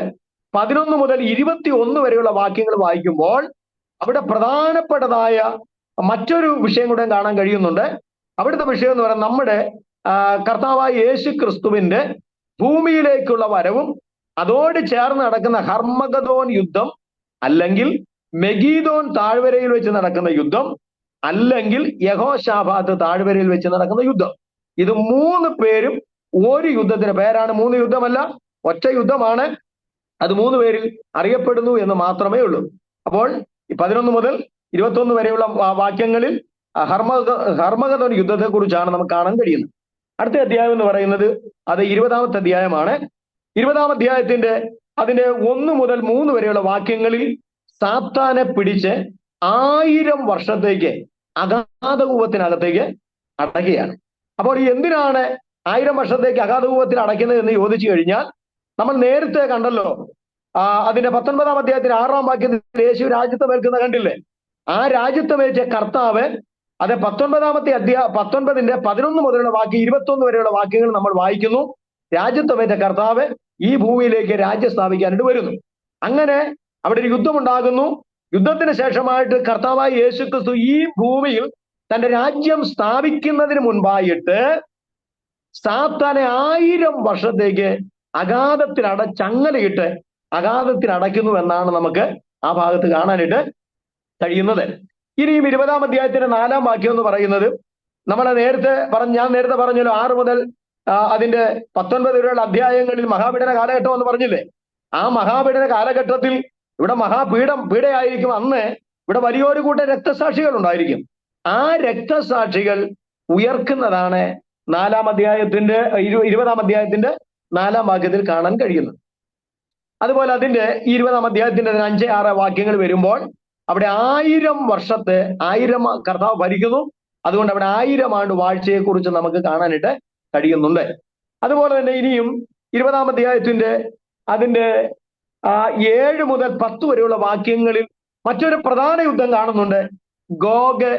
11 മുതൽ 21 വരെയുള്ള വാക്യങ്ങൾ വായിക്കുമ്പോൾ അവിടെ പ്രധാനപ്പെട്ടതായ മറ്റൊരു വിഷയം കൂടെ കാണാൻ കഴിയുന്നുണ്ട്. അവിടുത്തെ വിഷയം എന്ന് പറയുന്നത് നമ്മുടെ കർത്താവായ യേശു ക്രിസ്തുവിന്റെ ഭൂമിയിലേക്കുള്ള വരവും അതോട് ചേർന്ന് നടക്കുന്ന ഹർമഗദോൻ യുദ്ധം, അല്ലെങ്കിൽ മെഗീദോൻ താഴ്വരയിൽ വെച്ച് നടക്കുന്ന യുദ്ധം, അല്ലെങ്കിൽ യഹോശാഫാത്ത് താഴ്വരയിൽ വെച്ച് നടക്കുന്ന യുദ്ധം. ഇത് 3 പേരും ഒരു യുദ്ധത്തിന്റെ പേരാണ്. 3 യുദ്ധമല്ല, ഒറ്റ യുദ്ധമാണ്. അത് 3 പേരിൽ അറിയപ്പെടുന്നു എന്ന് മാത്രമേ ഉള്ളൂ. അപ്പോൾ 11 മുതൽ 21 വരെയുള്ള വാക്യങ്ങളിൽ ഹർമഗദോൻ യുദ്ധത്തെ കുറിച്ചാണ് നമുക്ക് കാണാൻ കഴിയുന്നത്. അടുത്ത അധ്യായം എന്ന് പറയുന്നത് അത് 20-ാമത്തെ അധ്യായമാണ്. 20-ാം അധ്യായത്തിന്റെ അതിന്റെ 1 മുതൽ 3 വരെയുള്ള വാക്യങ്ങളിൽ സാത്താനെ പിടിച്ച് 1000 വർഷത്തേക്ക് അഗാധകൂപത്തിനകത്തേക്ക് അടയ്ക്കുകയാണ്. അപ്പോൾ എന്തിനാണ് 1000 വർഷത്തേക്ക് അഗാധകൂപത്തിൽ അടയ്ക്കുന്നത് എന്ന് ചോദിച്ചു കഴിഞ്ഞാൽ, നമ്മൾ നേരത്തെ കണ്ടല്ലോ, അതിന്റെ 19-ാം അധ്യായത്തിന് 6-ാം വാക്യത്തിൽ യേശു രാജ്യത്വം ഏൽക്കുന്ന കണ്ടില്ലേ? ആ രാജ്യത്വം ഏൽച്ച കർത്താവ്, അത് 19-ാമത്തെ 19-ന്റെ 11 മുതലുള്ള വാക്യം 21 വരെയുള്ള വാക്യങ്ങൾ നമ്മൾ വായിക്കുന്നു. രാജ്യത്വമേറ്റ കർത്താവ് ഈ ഭൂമിയിലേക്ക് രാജ്യം സ്ഥാപിക്കാനായിട്ട് വരുന്നു. അങ്ങനെ അവിടെ ഒരു യുദ്ധമുണ്ടാകുന്നു. യുദ്ധത്തിന് ശേഷമായിട്ട് കർത്താവായ യേശു ക്രിസ്തു ഈ ഭൂമിയിൽ തന്റെ രാജ്യം സ്ഥാപിക്കുന്നതിന് മുൻപായിട്ട് സാത്താനെ 1000 വർഷത്തേക്ക് അഗാധത്തിൽ ചങ്ങലയിട്ട് അഗാധത്തിൽ അടയ്ക്കുന്നു എന്നാണ് നമുക്ക് ആ ഭാഗത്ത് കാണാനായിട്ട് കഴിയുന്നത്. ഇനിയും 20-ാം അധ്യായത്തിന്റെ 4-ാം വാക്യം എന്ന് പറയുന്നത് ഞാൻ നേരത്തെ പറഞ്ഞല്ലോ, 6 മുതൽ അതിന്റെ 19 വരെയുള്ള അധ്യായങ്ങളിൽ മഹാപീഡന കാലഘട്ടം എന്ന് പറഞ്ഞില്ലേ? ആ മഹാപീഡന കാലഘട്ടത്തിൽ ഇവിടെ പീഡയായിരിക്കും. അന്ന് ഇവിടെ വലിയൊരു കൂട്ടം രക്തസാക്ഷികൾ ഉണ്ടായിരിക്കും. ആ രക്തസാക്ഷികൾ ഉയർക്കുന്നതാണ് 20-ാം അധ്യായത്തിന്റെ 4-ാം വാക്യത്തിൽ കാണാൻ കഴിയുന്നത്. അതുപോലെ അതിന്റെ 20-ാം അധ്യായത്തിന്റെ 5-6 വാക്യങ്ങൾ വരുമ്പോൾ അവിടെ 1000 വർഷത്തെ 1000 കർത്താവ് ഭരിക്കുന്നു. അതുകൊണ്ട് അവിടെ 1000 ആണ്ട് വാഴ്ചയെ കുറിച്ച് നമുക്ക് കാണാനായിട്ട് കഴിയുന്നുണ്ട്. അതുപോലെ തന്നെ ഇനിയും 20-ാം അധ്യായത്തിന്റെ അതിന്റെ 7 മുതൽ 10 വരെയുള്ള വാക്യങ്ങളിൽ മറ്റൊരു പ്രധാന യുദ്ധം കാണുന്നുണ്ട്. ഗോഗ്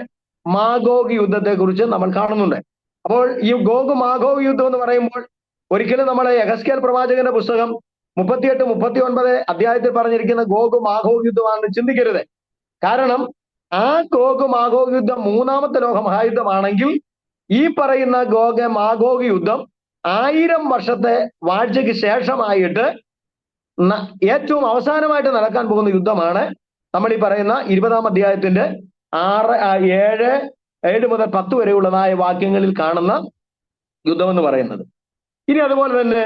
മാഗോഗ് യുദ്ധത്തെ കുറിച്ച് നമ്മൾ കാണുന്നുണ്ട്. അപ്പോൾ ഈ ഗോഗ് മാഗോഗ് യുദ്ധം എന്ന് പറയുമ്പോൾ ഒരിക്കലും നമ്മളെ യെഹെസ്കേൽ പ്രവാചകന്റെ പുസ്തകം 38, 39 അധ്യായത്തിൽ പറഞ്ഞിരിക്കുന്ന ഗോഗ് മാഗോഗ് യുദ്ധമാണെന്ന് ചിന്തിക്കരുത്. കാരണം ആ ഗോഗ് മാഗോഗ് യുദ്ധം 3-ാമത്തെ ലോക മഹായുദ്ധമാണെങ്കിൽ ഈ പറയുന്ന ഗോഗ് മാഗോഗ് യുദ്ധം 1000 വർഷത്തെ വാഴ്ചയ്ക്ക് ശേഷമായിട്ട് ഏറ്റവും അവസാനമായിട്ട് നടക്കാൻ പോകുന്ന യുദ്ധമാണ് നമ്മൾ ഈ പറയുന്ന 20-ാം അധ്യായത്തിന്റെ 7 മുതൽ 10 വരെയുള്ളതായ വാക്യങ്ങളിൽ കാണുന്ന യുദ്ധം എന്ന് പറയുന്നത്. ഇനി അതുപോലെ തന്നെ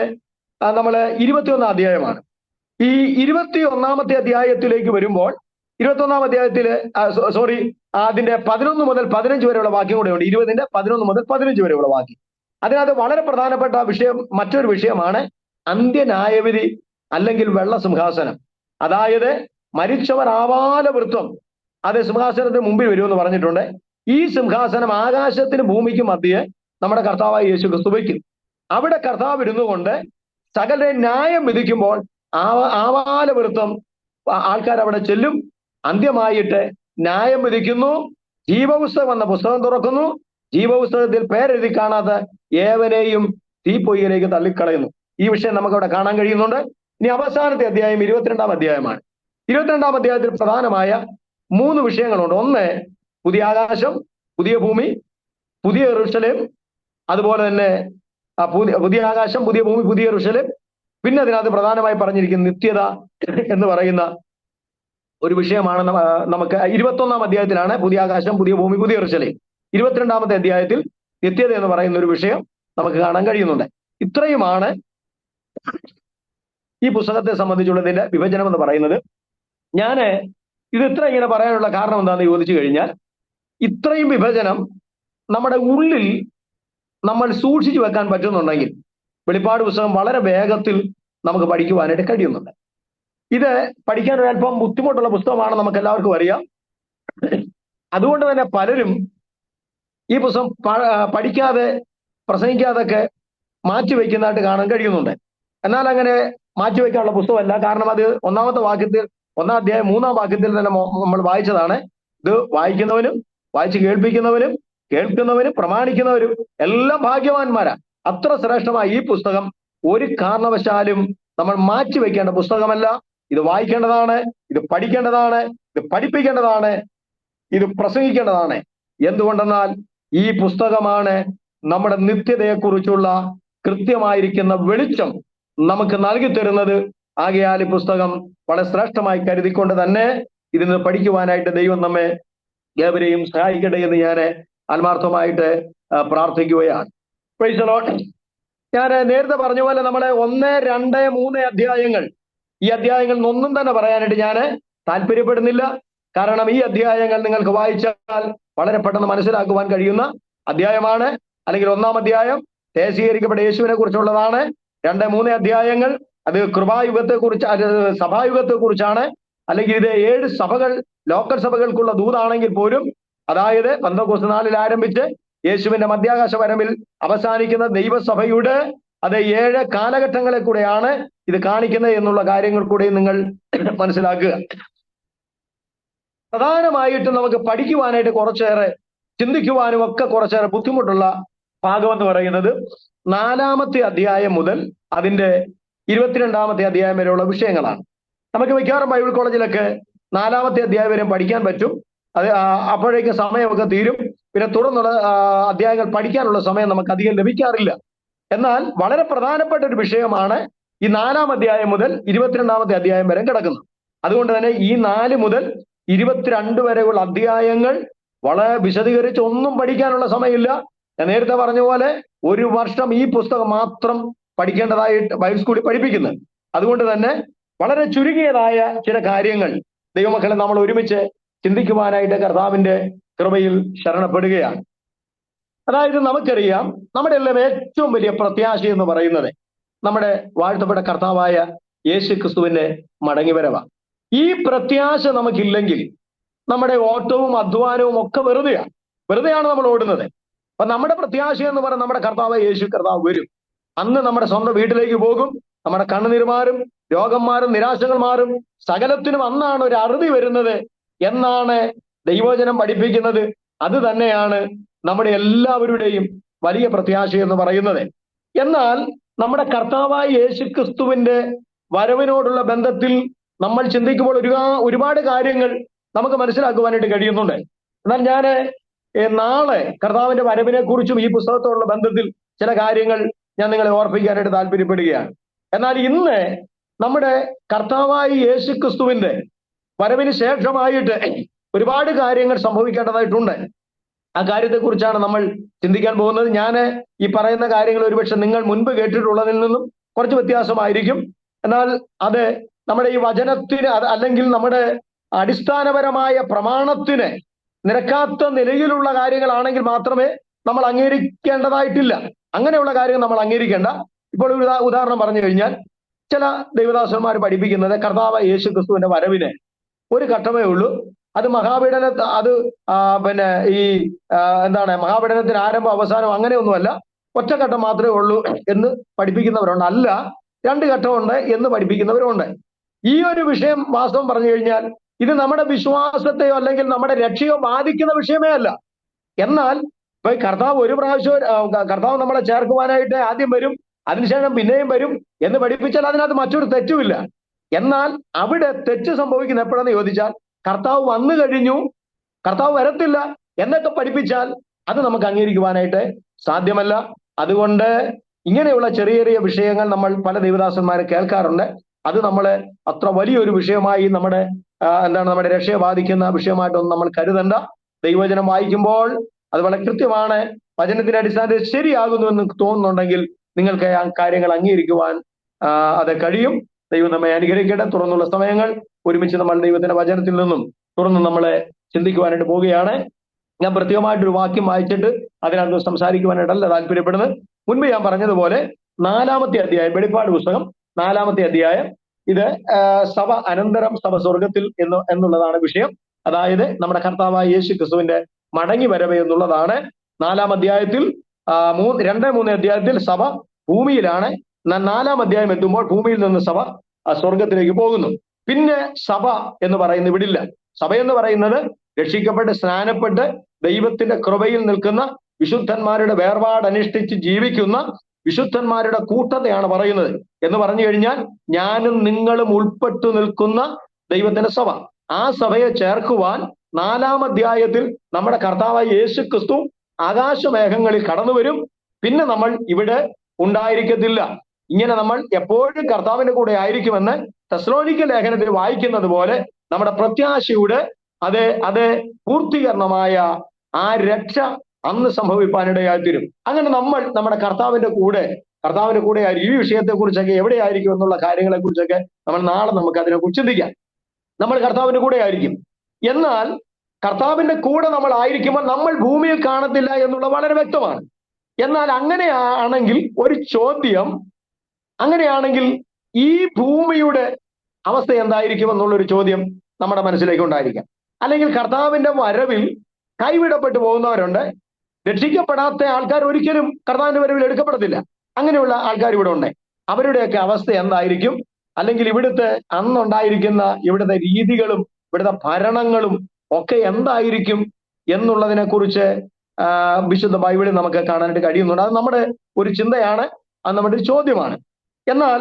നമ്മൾ 21-ാം അധ്യായമാണ്. ഈ 21-ാമത്തെ അധ്യായത്തിലേക്ക് വരുമ്പോൾ 21-ാം അധ്യായത്തില് അതിന്റെ 11 മുതൽ 15 വരെയുള്ള വാക്യം കൂടെ ഉണ്ട്. 20-ന്റെ 11 മുതൽ 15 വരെയുള്ള വാക്യം. അതിനകത്ത് വളരെ പ്രധാനപ്പെട്ട മറ്റൊരു വിഷയമാണ് അന്ത്യന്യായവിധി, അല്ലെങ്കിൽ വെള്ള സിംഹാസനം. അതായത് മരിച്ചവർ ആവാലവൃത്തം അത് സിംഹാസനത്തിന് മുമ്പിൽ വരുമെന്ന് പറഞ്ഞിട്ടുണ്ട്. ഈ സിംഹാസനം ആകാശത്തിന് ഭൂമിക്കും മധ്യേ നമ്മുടെ കർത്താവായ യേശു ക്രിസ്തു വയ്ക്കും. അവിടെ കർത്താവ് ഇരുന്നുകൊണ്ട് സകലരെ ന്യായം വിധിക്കുമ്പോൾ ആവാലവൃത്തം ആൾക്കാർ അവിടെ ചെല്ലും. അന്ത്യമായിട്ട് ന്യായം വിധിക്കുന്നു. ജീവപുസ്തകം എന്ന പുസ്തകം തുറക്കുന്നു. ജീവപുസ്തകത്തിൽ പേരെഴുതി കാണാത്ത ഏവനെയും തീപ്പൊയ്യിലേക്ക് തള്ളിക്കളയുന്നു. ഈ വിഷയം നമുക്കവിടെ കാണാൻ കഴിയുന്നുണ്ട്. ഇനി അവസാനത്തെ അധ്യായം 22-ാം അധ്യായമാണ്. 22-ാം അധ്യായത്തിൽ പ്രധാനമായ 3 വിഷയങ്ങളുണ്ട്. ഒന്ന്, പുതിയ ആകാശം, പുതിയ ഭൂമി, പുതിയ യെരൂശലേം. അതുപോലെ തന്നെ പുതിയ ആകാശം, പുതിയ ഭൂമി, പുതിയ യെരൂശലേം. പിന്നെ അതിനകത്ത് പ്രധാനമായി പറഞ്ഞിരിക്കുന്ന നിത്യത എന്ന് പറയുന്ന ഒരു വിഷയമാണ്. നമുക്ക് 21-ാം അധ്യായത്തിലാണ് പുതിയ ആകാശം, പുതിയ ഭൂമി, പുതിയ യെരൂശലേം. 22-ാമത്തെ അധ്യായത്തിൽ നിത്യത എന്ന് പറയുന്ന ഒരു വിഷയം നമുക്ക് കാണാൻ കഴിയുന്നുണ്ട്. ഇത്രയുമാണ് ഈ പുസ്തകത്തെ സംബന്ധിച്ചുള്ളതിന്റെ വിഭജനം എന്ന് പറയുന്നത്. ഇത് ഇത്ര ഇങ്ങനെ പറയാനുള്ള കാരണം എന്താണെന്ന് ചോദിച്ചു കഴിഞ്ഞാൽ, ഇത്രയും വിഭജനം നമ്മുടെ ഉള്ളിൽ നമ്മൾ സൂക്ഷിച്ചു വെക്കാൻ പറ്റുന്നുണ്ടെങ്കിൽ വെളിപ്പാട് പുസ്തകം വളരെ വേഗത്തിൽ നമുക്ക് പഠിക്കുവാനായിട്ട് കഴിയുന്നുണ്ട്. ഇത് പഠിക്കാൻ ഒരല്പം ബുദ്ധിമുട്ടുള്ള പുസ്തകമാണ്, നമുക്ക് എല്ലാവർക്കും അറിയാം. അതുകൊണ്ട് തന്നെ പലരും ഈ പുസ്തകം പഠിക്കാതെ പ്രസംഗിക്കാതൊക്കെ മാറ്റിവെക്കുന്നതായിട്ട് കാണാൻ കഴിയുന്നുണ്ട്. എന്നാൽ അങ്ങനെ മാറ്റിവെക്കാനുള്ള പുസ്തകമല്ല. കാരണം അത് 1-ാമത്തെ വാക്യത്തിൽ 1-ാം അധ്യായം 3-ാം വാക്യത്തിൽ തന്നെ നമ്മൾ വായിച്ചതാണ്. ഇത് വായിക്കുന്നവനും വായിച്ച് കേൾക്കുന്നവനും പ്രമാണിക്കുന്നവരും എല്ലാം ഭാഗ്യവാന്മാരാ. അത്ര ശ്രേഷ്ഠമായ ഈ പുസ്തകം ഒരു കാരണവശാലും നമ്മൾ മാറ്റിവെക്കേണ്ട പുസ്തകമല്ല. ഇത് വായിക്കേണ്ടതാണ്, ഇത് പഠിക്കേണ്ടതാണ്, ഇത് പഠിപ്പിക്കേണ്ടതാണ്. ഇത് പ്രസംഗിക്കേണ്ടതാണ്. എന്തുകൊണ്ടെന്നാൽ ഈ പുസ്തകമാണ് നമ്മുടെ നിത്യതയെക്കുറിച്ചുള്ള കൃത്യമായിരിക്കുന്ന വെളിച്ചം നമുക്ക് നൽകി തരുന്നത്. ആകയാൽ ഈ പുസ്തകം വളരെ ശ്രേഷ്ഠമായി കരുതിക്കൊണ്ട് തന്നെ ഇതിന് പഠിക്കുവാനായിട്ട് ദൈവം നമ്മെ ഏവരെയും സഹായിക്കട്ടെ എന്ന് ഞാൻ ആത്മാർത്ഥമായിട്ട് പ്രാർത്ഥിക്കുകയാണ്. Praise the Lord. ഞാൻ നേരത്തെ പറഞ്ഞ പോലെ നമ്മളെ 1, 2, 3 അധ്യായങ്ങൾ, ഈ അധ്യായങ്ങളിൽ ഒന്നും തന്നെ പറയാനായിട്ട് ഞാൻ താല്പര്യപ്പെടുന്നില്ല. കാരണം ഈ അധ്യായങ്ങൾ നിങ്ങൾക്ക് വായിച്ചാൽ വളരെ പെട്ടെന്ന് മനസ്സിലാക്കുവാൻ കഴിയുന്ന അധ്യായമാണ്. അല്ലെങ്കിൽ 1-ാം അധ്യായം ദേശീകരിക്കപ്പെട്ട യേശുവിനെ കുറിച്ചുള്ളതാണ്. 2, 3 അധ്യായങ്ങൾ അത് കൃപായുഗത്തെ കുറിച്ച്, സഭായുഗത്തെ കുറിച്ചാണ്. അല്ലെങ്കിൽ ഇത് 7 സഭകൾ, ലോക്കൽ സഭകൾക്കുള്ള ദൂതാണെങ്കിൽ പോലും, അതായത് പെന്തക്കോസ്ത് നാളിൽ ആരംഭിച്ച് യേശുവിന്റെ മധ്യാകാശ വരമ്പിൽ അവസാനിക്കുന്ന ദൈവസഭയുടെ അത് 7 കാലഘട്ടങ്ങളെ കൂടെയാണ് ഇത് കാണിക്കുന്നത് എന്നുള്ള കാര്യങ്ങൾ കൂടെ നിങ്ങൾ മനസ്സിലാക്കുക. പ്രധാനമായിട്ടും നമുക്ക് പഠിക്കുവാനായിട്ട് കുറച്ചേറെ, ചിന്തിക്കുവാനും ഒക്കെ കുറച്ചേറെ ബുദ്ധിമുട്ടുള്ള ഭാഗം എന്ന് പറയുന്നത് 4-ാമത്തെ അധ്യായം മുതൽ അതിന്റെ 22-ാമത്തെ അധ്യായം വരെയുള്ള വിഷയങ്ങളാണ്. നമുക്ക് മിക്കവാറും ബൈബിൾ കോളേജിലൊക്കെ 4-ാമത്തെ അധ്യായം വരെ പഠിക്കാൻ പറ്റും. അത് അപ്പോഴേക്കും സമയമൊക്കെ തീരും. പിന്നെ തുടർന്നുള്ള അധ്യായങ്ങൾ പഠിക്കാനുള്ള സമയം നമുക്ക് അധികം ലഭിക്കാറില്ല. എന്നാൽ വളരെ പ്രധാനപ്പെട്ട ഒരു വിഷയമാണ് ഈ 4-ാം അധ്യായം മുതൽ 22-ാമത്തെ അധ്യായം വരെ കിടക്കുന്നത്. അതുകൊണ്ട് തന്നെ ഈ 4 മുതൽ 22 വരെയുള്ള അധ്യായങ്ങൾ വളരെ വിശദീകരിച്ച് ഒന്നും പഠിക്കാനുള്ള സമയമില്ല. ഞാൻ നേരത്തെ പറഞ്ഞ പോലെ 1 വർഷം ഈ പുസ്തകം മാത്രം പഠിക്കേണ്ടതായിട്ട് ബൈബിൾ സ്കൂളിൽ പഠിപ്പിക്കുന്നത്. അതുകൊണ്ട് തന്നെ വളരെ ചുരുങ്ങിയതായ ചില കാര്യങ്ങൾ ദൈവമക്കളെ നമ്മൾ ഒരുമിച്ച് ചിന്തിക്കുവാനായിട്ട് കർത്താവിന്റെ കൃപയിൽ ശരണപ്പെടുകയാണ്. അതായത് നമുക്കറിയാം, നമ്മുടെ എല്ലാം ഏറ്റവും വലിയ പ്രത്യാശ എന്ന് പറയുന്നത് നമ്മുടെ വാഴ്ത്തപ്പെട്ട കർത്താവായ യേശു ക്രിസ്തുവിന്റെ മടങ്ങിവരവാണ്. ഈ പ്രത്യാശ നമുക്കില്ലെങ്കിൽ നമ്മുടെ ഓട്ടവും അധ്വാനവും ഒക്കെ വെറുതെയാണ് നമ്മൾ ഓടുന്നത്. അപ്പൊ നമ്മുടെ പ്രത്യാശ എന്ന് പറയുന്നത് നമ്മുടെ കർത്താവ് യേശു കർത്താവ് വരും. അന്ന് നമ്മുടെ സ്വന്തം വീട്ടിലേക്ക് പോകും. നമ്മുടെ കണ്ണുനീർ മാറും, രോഗം മാറും, നിരാശകൾ മാറും, സകലത്തിനും അന്നാണ് ഒരു അറുതി വരുന്നത് എന്നാണ് ദൈവവചനം പഠിപ്പിക്കുന്നത്. അത് തന്നെയാണ് നമ്മുടെ എല്ലാവരുടെയും വലിയ പ്രത്യാശ എന്ന് പറയുന്നത്. എന്നാൽ നമ്മുടെ കർത്താവായ യേശു ക്രിസ്തുവിന്റെ വരവിനോടുള്ള ബന്ധത്തിൽ നമ്മൾ ചിന്തിക്കുമ്പോൾ ഒരുപാട് കാര്യങ്ങൾ നമുക്ക് മനസ്സിലാക്കുവാനായിട്ട് കഴിയുന്നുണ്ട്. എന്നാൽ ഞാൻ നാളെ കർത്താവിന്റെ വരവിനെ കുറിച്ചും ഈ പുസ്തകത്തോടുള്ള ബന്ധത്തിൽ ചില കാര്യങ്ങൾ ഞാൻ നിങ്ങളെ ഓർപ്പിക്കാനായിട്ട് താല്പര്യപ്പെടുകയാണ്. എന്നാൽ ഇന്ന് നമ്മുടെ കർത്താവായ യേശു ക്രിസ്തുവിന്റെ വരവിന് ശേഷമായിട്ട് ഒരുപാട് കാര്യങ്ങൾ സംഭവിക്കേണ്ടതായിട്ടുണ്ട്. ആ കാര്യത്തെക്കുറിച്ചാണ് നമ്മൾ ചിന്തിക്കാൻ പോകുന്നത്. ഞാൻ ഈ പറയുന്ന കാര്യങ്ങൾ ഒരുപക്ഷെ നിങ്ങൾ മുൻപ് കേട്ടിട്ടുള്ളതിൽ നിന്നും കുറച്ച് വ്യത്യാസമായിരിക്കും. എന്നാൽ അത് നമ്മുടെ ഈ വചനത്തിന് അല്ലെങ്കിൽ നമ്മുടെ അടിസ്ഥാനപരമായ പ്രമാണത്തിന് നിരക്കാത്ത നിലയിലുള്ള കാര്യങ്ങളാണെങ്കിൽ മാത്രമേ നമ്മൾ അംഗീകരിക്കേണ്ടതായിട്ടില്ല. അങ്ങനെയുള്ള കാര്യങ്ങൾ നമ്മൾ അംഗീകരിക്കേണ്ട. ഇപ്പോൾ ഒരു ഉദാഹരണം പറഞ്ഞു കഴിഞ്ഞാൽ, ചില ദൈവദാസന്മാർ പഠിപ്പിക്കുന്നത് കർത്താവ് യേശു ക്രിസ്തുവിന്റെ വരവിന് ഒരു ഘട്ടമേ ഉള്ളൂ. അത് മഹാപീഡനത്തിന് ആരംഭം അവസാനം അങ്ങനെയൊന്നുമല്ല, ഒറ്റഘട്ടം മാത്രമേ ഉള്ളൂ എന്ന് പഠിപ്പിക്കുന്നവരുണ്ട്. അല്ല, 2 ഘട്ടമുണ്ട് എന്ന് പഠിപ്പിക്കുന്നവരുണ്ട്. ഈ ഒരു വിഷയം വാസ്തവം പറഞ്ഞു കഴിഞ്ഞാൽ ഇത് നമ്മുടെ വിശ്വാസത്തെയോ അല്ലെങ്കിൽ നമ്മുടെ രക്ഷയോ ബാധിക്കുന്ന വിഷയമേ അല്ല. എന്നാൽ ഇപ്പൊ കർത്താവ് ഒരു പ്രാവശ്യം കർത്താവ് നമ്മളെ ചേർക്കുവാനായിട്ട് ആദ്യം വരും, അതിനുശേഷം പിന്നെയും വരും എന്ന് പഠിപ്പിച്ചാൽ അതിനകത്ത് മറ്റൊരു തെറ്റുമില്ല. എന്നാൽ അവിടെ തെറ്റ് സംഭവിക്കുന്ന എപ്പോഴെന്ന് ചോദിച്ചാൽ, കർത്താവ് വന്നു കഴിഞ്ഞു, കർത്താവ് വരത്തില്ല എന്നൊക്കെ പഠിപ്പിച്ചാൽ അത് നമുക്ക് അംഗീകരിക്കുവാനായിട്ട് സാധ്യമല്ല. അതുകൊണ്ട് ഇങ്ങനെയുള്ള ചെറിയ ചെറിയ വിഷയങ്ങൾ നമ്മൾ പല ദൈവദാസന്മാരെ കേൾക്കാറുണ്ട്. അത് നമ്മളെ അത്ര വലിയൊരു വിഷയമായി നമ്മുടെ രക്ഷയെ ബാധിക്കുന്ന വിഷയമായിട്ടൊന്നും നമ്മൾ കരുതണ്ട. ദൈവവചനം വായിക്കുമ്പോൾ അത് വളരെ കൃത്യമാണ്. വചനത്തിന്റെ അടിസ്ഥാനത്തിൽ ശരിയാകുന്നു എന്ന് തോന്നുന്നുണ്ടെങ്കിൽ നിങ്ങൾക്ക് ആ കാര്യങ്ങൾ അംഗീകരിക്കുവാൻ അത് കഴിയും. ദൈവം നമ്മെ അനുഗ്രഹിക്കട്ടെ. തുറന്നുള്ള സമയങ്ങൾ ഒരുമിച്ച് നമ്മൾ ദൈവത്തിന്റെ വചനത്തിൽ നിന്നും തുറന്ന് നമ്മളെ ചിന്തിക്കുവാനായിട്ട് പോവുകയാണ്. ഞാൻ പ്രത്യേകമായിട്ടൊരു വാക്യം വായിച്ചിട്ട് അതിനകത്ത് സംസാരിക്കുവാനായിട്ടല്ല താല്പര്യപ്പെടുന്നത്. മുൻപ് ഞാൻ പറഞ്ഞതുപോലെ 4-ാമത്തെ അധ്യായം, വെളിപ്പാട് പുസ്തകം 4-ാമത്തെ അധ്യായം, ഇത് സഭ അനന്തരം സഭ സ്വർഗത്തിൽ എന്നുള്ളതാണ് വിഷയം. അതായത് നമ്മുടെ കർത്താവായ യേശു ക്രിസ്തുവിന്റെ മടങ്ങി വരവ് എന്നുള്ളതാണ്. 4-ാം അധ്യായത്തിൽ 2-3 അധ്യായത്തിൽ സഭ ഭൂമിയിലാണ്. 4-ാം അധ്യായം എത്തുമ്പോൾ ഭൂമിയിൽ നിന്ന് സഭ സ്വർഗത്തിലേക്ക് പോകുന്നു. പിന്നെ സഭ എന്ന് പറയുന്ന ഇവിടില്ല. സഭ എന്ന് പറയുന്നത് രക്ഷിക്കപ്പെട്ട് സ്നാനപ്പെട്ട് ദൈവത്തിന്റെ കൃപയിൽ നിൽക്കുന്ന വിശുദ്ധന്മാരുടെ വേർപാട് അനുഷ്ഠിച്ച് ജീവിക്കുന്ന വിശുദ്ധന്മാരുടെ കൂട്ടത്തെയാണ് പറയുന്നത്. എന്ന് പറഞ്ഞു കഴിഞ്ഞാൽ ഞാനും നിങ്ങളും ഉൾപ്പെട്ടു നിൽക്കുന്ന ദൈവത്തിന്റെ സഭ. ആ സഭയെ ചേർക്കുവാൻ 4-ാം അധ്യായത്തിൽ നമ്മുടെ കർത്താവായ യേശു ക്രിസ്തു ആകാശമേഘങ്ങളിൽ കടന്നു വരും. പിന്നെ നമ്മൾ ഇവിടെ ഉണ്ടായിരിക്കത്തില്ല. ഇങ്ങനെ നമ്മൾ എപ്പോഴും കർത്താവിന്റെ കൂടെ ആയിരിക്കുമെന്ന് തെസ്സലോനിക്ക ലേഖനത്തിൽ വായിക്കുന്നത് പോലെ നമ്മുടെ പ്രത്യാശയുടെ അത് പൂർത്തീകരണമായ ആ രക്ഷ അന്ന് സംഭവിപ്പാനിടയായിത്തീരും. അങ്ങനെ നമ്മൾ നമ്മുടെ കർത്താവിന്റെ കൂടെ ഈ വിഷയത്തെ കുറിച്ചൊക്കെ എവിടെയായിരിക്കും എന്നുള്ള കാര്യങ്ങളെ കുറിച്ചൊക്കെ നമ്മൾ നാളെ നമുക്ക് അതിനെക്കുറിച്ച് ചിന്തിക്കാം. നമ്മൾ കർത്താവിന്റെ കൂടെ ആയിരിക്കും. എന്നാൽ കർത്താവിന്റെ കൂടെ നമ്മൾ ആയിരിക്കുമ്പോൾ നമ്മൾ ഭൂമിയിൽ കാണത്തില്ല എന്നുള്ളത് വളരെ വ്യക്തമാണ്. എന്നാൽ അങ്ങനെയാണെങ്കിൽ ഒരു ചോദ്യം, അങ്ങനെയാണെങ്കിൽ ഈ ഭൂമിയുടെ അവസ്ഥ എന്തായിരിക്കും എന്നുള്ളൊരു ചോദ്യം നമ്മുടെ മനസ്സിലേക്ക് ഉണ്ടായിരിക്കാം. അല്ലെങ്കിൽ കർത്താവിന്റെ വരവിൽ കൈവിടപ്പെട്ടു പോകുന്നവരുണ്ട്. രക്ഷിക്കപ്പെടാത്ത ആൾക്കാർ ഒരിക്കലും കർത്താവിന്റെ വരവിൽ എടുക്കപ്പെടത്തില്ല. അങ്ങനെയുള്ള ആൾക്കാർ ഇവിടെ ഉണ്ട്. അവരുടെയൊക്കെ അവസ്ഥ എന്തായിരിക്കും? അല്ലെങ്കിൽ ഇവിടുത്തെ അന്നുണ്ടായിരിക്കുന്ന ഇവിടുത്തെ രീതികളും ഇവിടുത്തെ ഭരണങ്ങളും ഒക്കെ എന്തായിരിക്കും എന്നുള്ളതിനെ കുറിച്ച് വിശുദ്ധ ബൈബിളിൽ നമുക്ക് കാണാനായിട്ട് കഴിയുന്നുണ്ട്. അത് നമ്മുടെ ഒരു ചിന്തയാണ്, അത് നമ്മുടെ ഒരു ചോദ്യമാണ്. എന്നാൽ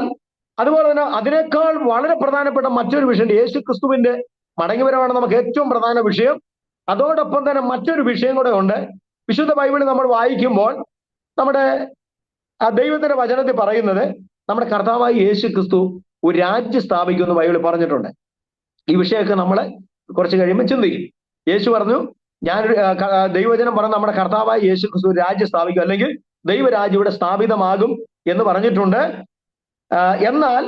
അതുപോലെ തന്നെ അതിനേക്കാൾ വളരെ പ്രധാനപ്പെട്ട മറ്റൊരു വിഷയം, യേശു ക്രിസ്തുവിന്റെ മടങ്ങിവരവാണ് നമുക്ക് ഏറ്റവും പ്രധാന വിഷയം. അതോടൊപ്പം തന്നെ മറ്റൊരു വിഷയം കൂടെ ഉണ്ട്. വിശുദ്ധ ബൈബിളിൽ നമ്മൾ വായിക്കുമ്പോൾ നമ്മുടെ ദൈവത്തിന്റെ വചനത്തിൽ പറയുന്നത് നമ്മുടെ കർത്താവായ യേശു ക്രിസ്തു ഒരു രാജ്യം സ്ഥാപിക്കുമെന്ന് ബൈബിളിൽ പറഞ്ഞിട്ടുണ്ട്. ഈ വിഷയമൊക്കെ നമ്മൾ കുറച്ച് കഴിയുമ്പോൾ ചിന്തിക്കും. യേശു പറഞ്ഞു, ദൈവവചനം പറഞ്ഞ നമ്മുടെ കർത്താവായ യേശു ക്രിസ്തു രാജ്യം സ്ഥാപിക്കും, അല്ലെങ്കിൽ ദൈവരാജ്യം ഇവിടെ സ്ഥാപിതമാകും എന്ന് പറഞ്ഞിട്ടുണ്ട്. എന്നാൽ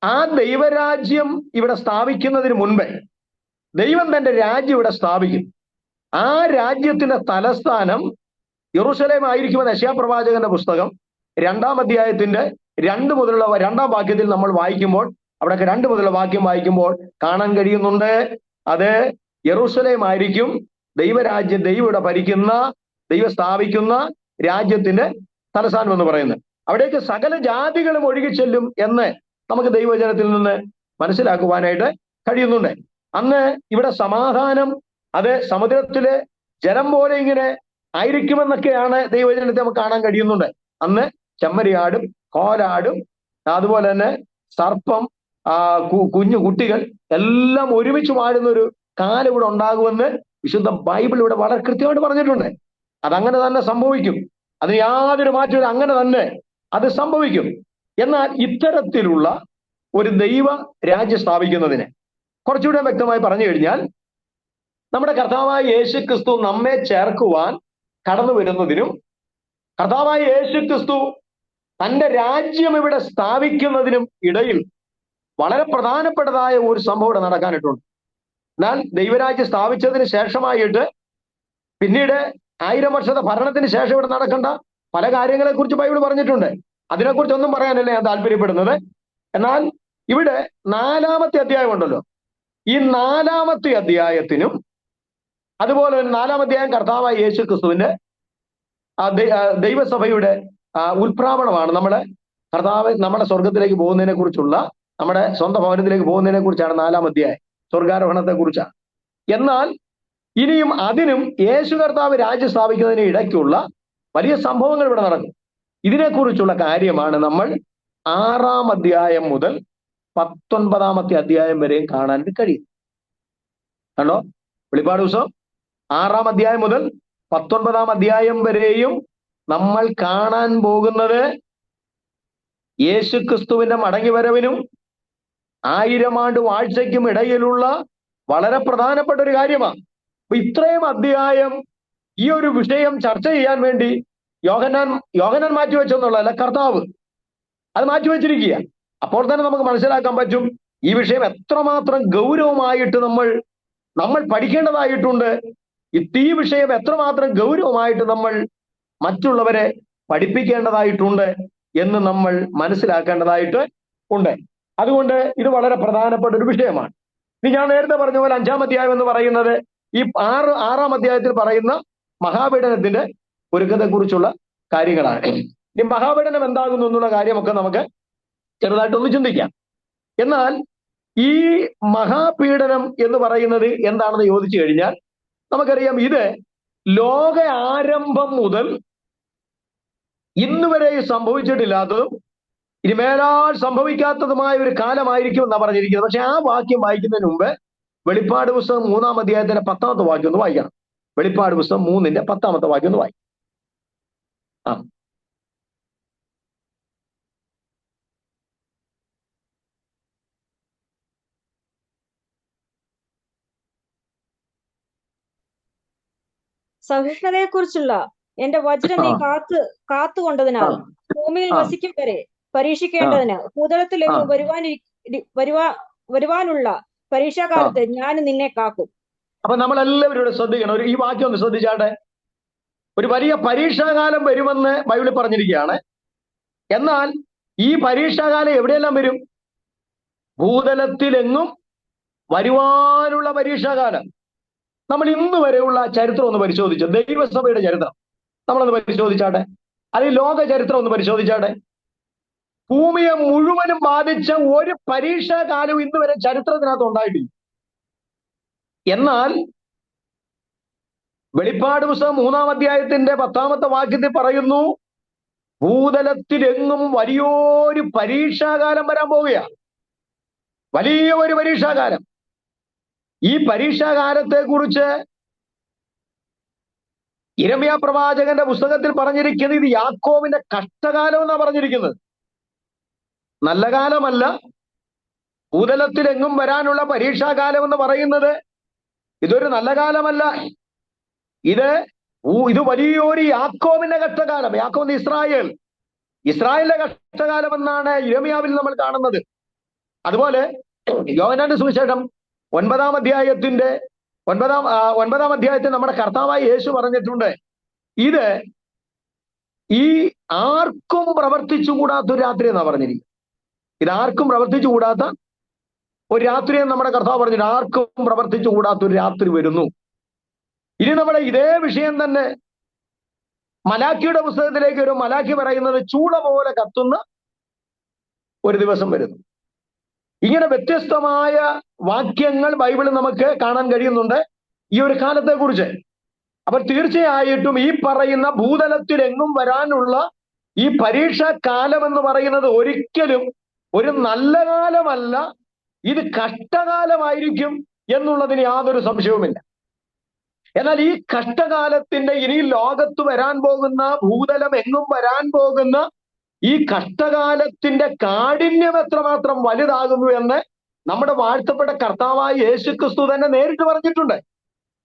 ആ ദൈവരാജ്യം ഇവിടെ സ്ഥാപിക്കുന്നതിന് മുൻപേ ദൈവം തന്റെ രാജ്യം ഇവിടെ സ്ഥാപിക്കും. ആ രാജ്യത്തിന്റെ തലസ്ഥാനം യെരൂശലേം ആയിരിക്കുമെന്ന് യെശയ്യാപ്രവാചകന്റെ പുസ്തകം 2-ാം അധ്യായത്തിന്റെ 2 മുതലുള്ള 2-ാം വാക്യത്തിൽ നമ്മൾ വായിക്കുമ്പോൾ, അവിടെയൊക്കെ 2 മുതലുള്ള വാക്യം വായിക്കുമ്പോൾ കാണാൻ കഴിയുന്നുണ്ട്. അത് യെരൂശലേം ആയിരിക്കും ദൈവരാജ്യം, ദൈവം ഇവിടെ ഭരിക്കുന്ന, ദൈവം സ്ഥാപിക്കുന്ന രാജ്യത്തിന്റെ തലസ്ഥാനം എന്ന് പറയുന്നത്. അവിടേക്ക് സകല ജാതികളും ഒഴുകിച്ചെല്ലും എന്ന് നമുക്ക് ദൈവവചനത്തിൽ നിന്ന് മനസ്സിലാക്കുവാനായിട്ട് കഴിയുന്നുണ്ട്. അന്ന് ഇവിടെ സമാധാനം അത് സമുദ്രത്തിലെ ജലം പോലെ ഇങ്ങനെ ആയിരിക്കുമെന്നൊക്കെയാണ് ദൈവവചനത്തെ നമുക്ക് കാണാൻ കഴിയുന്നുണ്ട്. അന്ന് ചെമ്മരിയാടും കോലാടും അതുപോലെ തന്നെ സർപ്പം, കുഞ്ഞു കുട്ടികൾ എല്ലാം ഒരുമിച്ച് വാഴുന്ന ഒരു കാലം ഇവിടെ ഉണ്ടാകുമെന്ന് വിശുദ്ധ ബൈബിൾ ഇവിടെ വളരെ കൃത്യമായിട്ട് പറഞ്ഞിട്ടുണ്ട്. അതങ്ങനെ തന്നെ സംഭവിക്കും. അതിന് യാതൊരു മാറ്റവും, അങ്ങനെ തന്നെ അത് സംഭവിക്കും. എന്നാൽ ഇത്തരത്തിലുള്ള ഒരു ദൈവ രാജ്യം സ്ഥാപിക്കുന്നതിന് കുറച്ചുകൂടെ വ്യക്തമായി പറഞ്ഞു കഴിഞ്ഞാൽ, നമ്മുടെ കർത്താവായ യേശു ക്രിസ്തു നമ്മെ ചേർക്കുവാൻ കടന്നു വരുന്നതിനും കർത്താവായ യേശു ക്രിസ്തു തന്റെ രാജ്യം ഇവിടെ സ്ഥാപിക്കുന്നതിനും ഇടയിൽ വളരെ പ്രധാനപ്പെട്ടതായ ഒരു സംഭവം ഇവിടെ നടക്കാനിട്ടുണ്ട്. എന്നാൽ ദൈവരാജ്യം സ്ഥാപിച്ചതിന് ശേഷമായിട്ട് പിന്നീട് 1000 വർഷത്തെ ഭരണത്തിന് ശേഷം ഇവിടെ നടക്കേണ്ട പല കാര്യങ്ങളെ കുറിച്ച് ബൈബിൾ പറഞ്ഞിട്ടുണ്ട്. അതിനെക്കുറിച്ചൊന്നും പറയാനല്ല ഞാൻ താല്പര്യപ്പെടുന്നത്. എന്നാൽ ഇവിടെ 4-ാമത്തെ അധ്യായം ഉണ്ടല്ലോ, ഈ 4-ാമത്തെ അധ്യായത്തിനും അതുപോലെ തന്നെ 4-ാം അധ്യായം കർത്താവായ യേശു ക്രിസ്തുവിന്റെ ദൈവസഭയുടെ ഉത്പ്രാവണമാണ്. നമ്മുടെ സ്വർഗത്തിലേക്ക് പോകുന്നതിനെ കുറിച്ചുള്ള, നമ്മുടെ സ്വന്തം ഭവനത്തിലേക്ക് പോകുന്നതിനെ കുറിച്ചാണ് 4-ാം അധ്യായം, സ്വർഗാരോഹണത്തെ കുറിച്ചാണ്. എന്നാൽ ഇനിയും അതിനും യേശു കർത്താവ് രാജ്യം സ്ഥാപിക്കുന്നതിന് ഇടയ്ക്കുള്ള വലിയ സംഭവങ്ങൾ ഇവിടെ നടക്കും. ഇതിനെക്കുറിച്ചുള്ള കാര്യമാണ് നമ്മൾ 6-ാം അധ്യായം മുതൽ 19-ാമത്തെ അധ്യായം വരെയും കാണാൻ കഴിയും. കണ്ടോ, വെളിപ്പാട് പുസ്തകം 6-ാം അധ്യായം മുതൽ 19-ാം അധ്യായം വരെയും നമ്മൾ കാണാൻ പോകുന്നത് യേശു ക്രിസ്തുവിന്റെ മടങ്ങിവരവിനും 1000 ആണ്ട് വാഴ്ചയ്ക്കും ഇടയിലുള്ള വളരെ പ്രധാനപ്പെട്ട ഒരു കാര്യമാണ്. അപ്പൊ ഇത്രയും അധ്യായം ഈ ഒരു വിഷയം ചർച്ച ചെയ്യാൻ വേണ്ടി യോഹന്നാൻ മാറ്റിവെച്ചെന്നുള്ളതല്ല, കർത്താവ് അത് മാറ്റിവെച്ചിരിക്കുക. അപ്പോൾ തന്നെ നമുക്ക് മനസ്സിലാക്കാൻ പറ്റും ഈ വിഷയം എത്രമാത്രം ഗൗരവമായിട്ട് നമ്മൾ പഠിക്കേണ്ടതായിട്ടുണ്ട്. ഈ വിഷയം എത്രമാത്രം ഗൗരവമായിട്ട് നമ്മൾ മറ്റുള്ളവരെ പഠിപ്പിക്കേണ്ടതായിട്ടുണ്ട് എന്ന് നമ്മൾ മനസ്സിലാക്കേണ്ടതായിട്ട് ഉണ്ട്. അതുകൊണ്ട് ഇത് വളരെ പ്രധാനപ്പെട്ട ഒരു വിഷയമാണ്. ഇനി ഞാൻ നേരത്തെ പറഞ്ഞ പോലെ 5-ാം അധ്യായം എന്ന് പറയുന്നത് ഈ 6-ാം അധ്യായത്തിൽ പറയുന്ന മഹാപീഡനത്തിന്റെ ഒരുക്കത്തെക്കുറിച്ചുള്ള കാര്യങ്ങളാണ്. ഈ മഹാപീഡനം എന്താകുന്നു എന്നുള്ള കാര്യമൊക്കെ നമുക്ക് ചെറുതായിട്ടൊന്ന് ചിന്തിക്കാം. എന്നാൽ ഈ മഹാപീഡനം എന്ന് പറയുന്നത് എന്താണെന്ന് ചോദിച്ചു കഴിഞ്ഞാൽ നമുക്കറിയാം, ഇത് ലോക ആരംഭം മുതൽ ഇന്ന് വരെ സംഭവിച്ചിട്ടില്ലാത്തതും ഇനി മേലാൽ സംഭവിക്കാത്തതുമായ ഒരു കാലമായിരിക്കും എന്നാണ് പറഞ്ഞിരിക്കുന്നത്. പക്ഷെ ആ വാക്യം വായിക്കുന്നതിന് മുമ്പ് വെളിപ്പാട് പുസ്തകം 3-ാം അധ്യായത്തിന്റെ 10-ാമത്തെ വാക്യം ഒന്ന് വായിക്കണം. വെളിപ്പാട് പുസ്തകം 3-ന്റെ 10-ാമത്തെ വാക്യം ഒന്ന് വായിക്കും. ആ സഹിഷ്ണുതയെക്കുറിച്ചുള്ള എന്റെ വചനം നീ കാത്തുകൊണ്ടതിനാൽ ഭൂമിയിൽ വസിക്കും വരെ പരീക്ഷിക്കേണ്ടതിന് ഭൂതലത്തിലെങ്ങും വരുവാനുള്ള പരീക്ഷാകാലത്ത് ഞാൻ നിന്നെ കാക്കും. അപ്പൊ നമ്മളെല്ലാവരും ഇവിടെ ശ്രദ്ധിക്കണം. ഈ വാക്യം ഒന്ന് ശ്രദ്ധിച്ചാട്ടെ. ഒരു വലിയ പരീക്ഷാകാലം വരുമെന്ന് ബൈബിളിൽ പറഞ്ഞിരിക്കുകയാണ്. എന്നാൽ ഈ പരീക്ഷാകാലം എവിടെയെല്ലാം വരും? ഭൂതലത്തിലെങ്ങും വരുവാനുള്ള പരീക്ഷാകാലം. നമ്മൾ ഇന്ന് വരെയുള്ള ചരിത്രം ഒന്ന് പരിശോധിച്ചു, ദൈവസഭയുടെ ചരിത്രം നമ്മളൊന്ന് പരിശോധിച്ചാട്ടെ, അല്ലെങ്കിൽ ലോക ചരിത്രം ഒന്ന് പരിശോധിച്ചാട്ടെ. ഭൂമിയെ മുഴുവനും ബാധിച്ച ഒരു പരീക്ഷാകാലവും ഇന്ന് വരെ ചരിത്രത്തിനകത്ത് ഉണ്ടായിട്ടില്ല. എന്നാൽ വെളിപ്പാട് പുസ്തകം 3-ാം അധ്യായത്തിന്റെ 10-ാമത്തെ വാക്യത്തിൽ പറയുന്നു, ഭൂതലത്തിലെങ്ങും വലിയൊരു പരീക്ഷാകാലം വരാൻ പോവുകയാണ്. വലിയ ഒരു പരീക്ഷാകാലം. ഈ പരീക്ഷാകാലത്തെ കുറിച്ച് യിരെമ്യാ പ്രവാചകന്റെ പുസ്തകത്തിൽ പറഞ്ഞിരിക്കുന്നത് ഇത് യാക്കോബിന്റെ കഷ്ടകാലം എന്നാണ് പറഞ്ഞിരിക്കുന്നത്. നല്ല കാലമല്ല. ഭൂതലത്തിലെങ്ങും വരാനുള്ള പരീക്ഷാകാലം എന്ന് പറയുന്നത് ഇതൊരു നല്ല കാലമല്ല. ഇത് വലിയൊരു യാക്കോബിന്റെ കഷ്ടകാലം. യാക്കോബ് ഇസ്രായേലിന്റെ കഷ്ടകാലം എന്നാണ് യിരെമ്യാവിൽ നമ്മൾ കാണുന്നത്. അതുപോലെ യോഹന്നാന്റെ സുവിശേഷം 9-ാം അധ്യായത്തിന്റെ 9-ാം അധ്യായത്തിൽ നമ്മുടെ കർത്താവായ യേശു പറഞ്ഞിട്ടുണ്ട്, ഇത് ഈ ആർക്കും പ്രവർത്തിച്ചുകൂടാത്തൊരു രാത്രി എന്നാ പറഞ്ഞിരിക്കുന്നത്. ഇത് ആർക്കും പ്രവർത്തിച്ചുകൂടാത്ത ഒരു രാത്രി എന്ന് നമ്മുടെ കർത്താവ് പറഞ്ഞിട്ട്, ആർക്കും പ്രവർത്തിച്ചുകൂടാത്തൊരു രാത്രി വരുന്നു. ഇനി നമ്മുടെ ഇതേ വിഷയം തന്നെ മലാക്കിയുടെ പുസ്തകത്തിലേക്ക് വരും. മലാക്കി പറയുന്നത് ചൂള പോലെ കത്തുന്ന ഒരു ദിവസം വരുന്നു. ഇങ്ങനെ വ്യത്യസ്തമായ വാക്യങ്ങൾ ബൈബിളിൽ നമുക്ക് കാണാൻ കഴിയുന്നുണ്ട് ഈ ഒരു കാലത്തെ കുറിച്ച്. അപ്പൊ തീർച്ചയായിട്ടും ഈ പറയുന്ന ഭൂതലത്തിലെങ്ങും വരാനുള്ള ഈ പരീക്ഷാ കാലം എന്ന് പറയുന്നത് ഒരിക്കലും ഒരു നല്ല കാലമല്ല, ഇത് കഷ്ടകാലമായിരിക്കും എന്നുള്ളതിന് യാതൊരു സംശയവുമില്ല. എന്നാൽ ഈ കഷ്ടകാലത്തിന്റെ ഇനി ലോകത്ത് വരാൻ പോകുന്ന, ഭൂതലം എങ്ങും വരാൻ പോകുന്ന ഈ കഷ്ടകാലത്തിന്റെ കാഠിന്യം എത്രമാത്രം വലുതാകുന്നു എന്ന് നമ്മുടെ വാഴ്ത്തപ്പെട്ട കർത്താവായ യേശുക്രിസ്തു തന്നെ നേരിട്ട് പറഞ്ഞിട്ടുണ്ട്.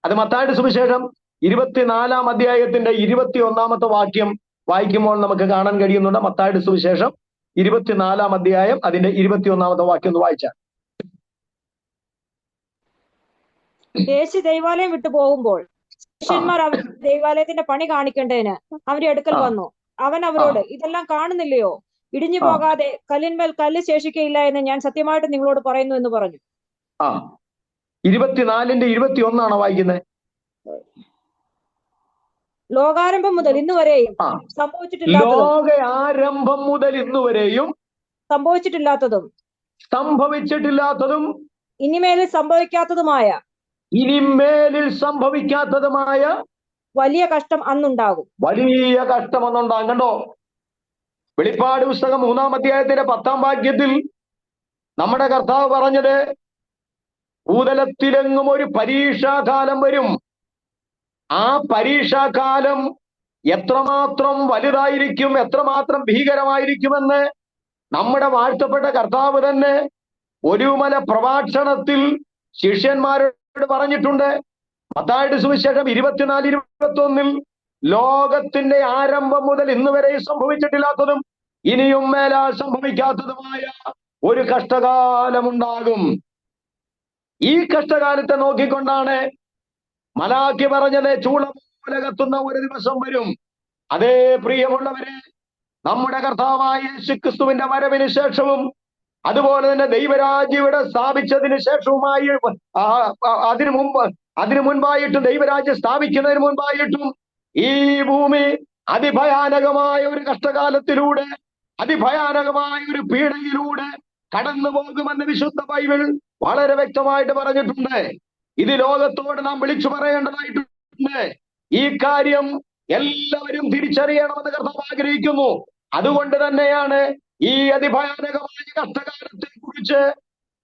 അത് മത്തായിയുടെ സുവിശേഷം 24-ാം അധ്യായത്തിന്റെ 21-ാമത്തെ വാക്യം വായിക്കുമ്പോൾ നമുക്ക് കാണാൻ കഴിയുന്നുണ്ട്. മത്തായിയുടെ സുവിശേഷം 24-ാം അധ്യായം അതിന്റെ 21-ാമത്തെ വാക്യം ഒന്ന് വായിച്ചാൽ. യേശു ദൈവാലയം വിട്ടു പോകുമ്പോൾ ശിഷ്യന്മാർ ദൈവാലയത്തിന്റെ പണി കാണിക്കേണ്ടതിന് അവരുടെ അടുക്കൽ വന്നു. അവൻ അവരോട്, ഇതെല്ലാം കാണുന്നില്ലയോ? ഇടിഞ്ഞു പോകാതെ കല്ലിന്മേൽ കല്ല് ശേഷിക്കയില്ല എന്ന് ഞാൻ സത്യമായിട്ട് നിങ്ങളോട് പറയുന്നു എന്ന് പറഞ്ഞു. 24-ന്റെ 21 വായിക്കുന്നത്. ലോകാരംഭം മുതൽ ഇന്ന് വരെയും ലോകാരംഭം മുതൽ ഇന്ന് വരെയും സംഭവിച്ചിട്ടില്ലാത്തതും ഇനിമേലിൽ സംഭവിക്കാത്തതുമായ വലിയ കഷ്ടം അന്നുണ്ടാകും. കണ്ടോ? വെളിപ്പാട് പുസ്തകം 3-ാം അധ്യായത്തിന്റെ 10-ാം വാക്യത്തിൽ നമ്മുടെ കർത്താവ് പറഞ്ഞത്, ഭൂതലത്തിലെങ്ങും ഒരു പരീക്ഷാകാലം വരും. ആ പരീക്ഷാകാലം എത്രമാത്രം വലുതായിരിക്കും, എത്രമാത്രം ഭീകരമായിരിക്കുമെന്ന് നമ്മുടെ വാഴ്ത്തപ്പെട്ട കർത്താവ് തന്നെ ഒരുമല പ്രഭാഷണത്തിൽ ശിഷ്യന്മാരോട് പറഞ്ഞിട്ടുണ്ട്. മത്തായിയുടെ സുവിശേഷം 24-21 ലോകത്തിന്റെ ആരംഭം മുതൽ ഇന്ന് വരെ സംഭവിച്ചിട്ടില്ലാത്തതും ഇനിയും മേലാൽ സംഭവിക്കാത്തതുമായ ഒരു കഷ്ടകാലമുണ്ടാകും. ഈ കഷ്ടകാലത്തെ നോക്കിക്കൊണ്ടാണ് മലാക്കി പറഞ്ഞത്, ചൂളം പോലെ കത്തുന്ന ഒരു ദിവസം വരും. അതേ പ്രിയമുള്ളവരെ, നമ്മുടെ കർത്താവായ യേശുക്രിസ്തുവിന്റെ വരവിന് ശേഷവും അതുപോലെ തന്നെ ദൈവരാജ്യം ഇവിടെ സ്ഥാപിച്ചതിന് ശേഷവുമായി അതിനു മുൻപായിട്ടും ദൈവരാജ്യം സ്ഥാപിക്കുന്നതിന് മുൻപായിട്ടും ഈ ഭൂമി അതിഭയാനകമായ ഒരു കഷ്ടകാലത്തിലൂടെ, അതിഭയാനകമായ ഒരു പീഡയിലൂടെ കടന്നു പോകുമെന്ന് വിശുദ്ധ ബൈബിൾ വളരെ വ്യക്തമായിട്ട് പറഞ്ഞിട്ടുണ്ട്. ഇത് ലോകത്തോട് നാം വിളിച്ചു പറയേണ്ടതായിട്ടുണ്ട്. ഈ കാര്യം എല്ലാവരും തിരിച്ചറിയണമെന്ന് കർത്താവ് ആഗ്രഹിക്കുന്നു. അതുകൊണ്ട് തന്നെയാണ് ഈ അതിഭയാനകമായ കഷ്ടകാലത്തെ കുറിച്ച്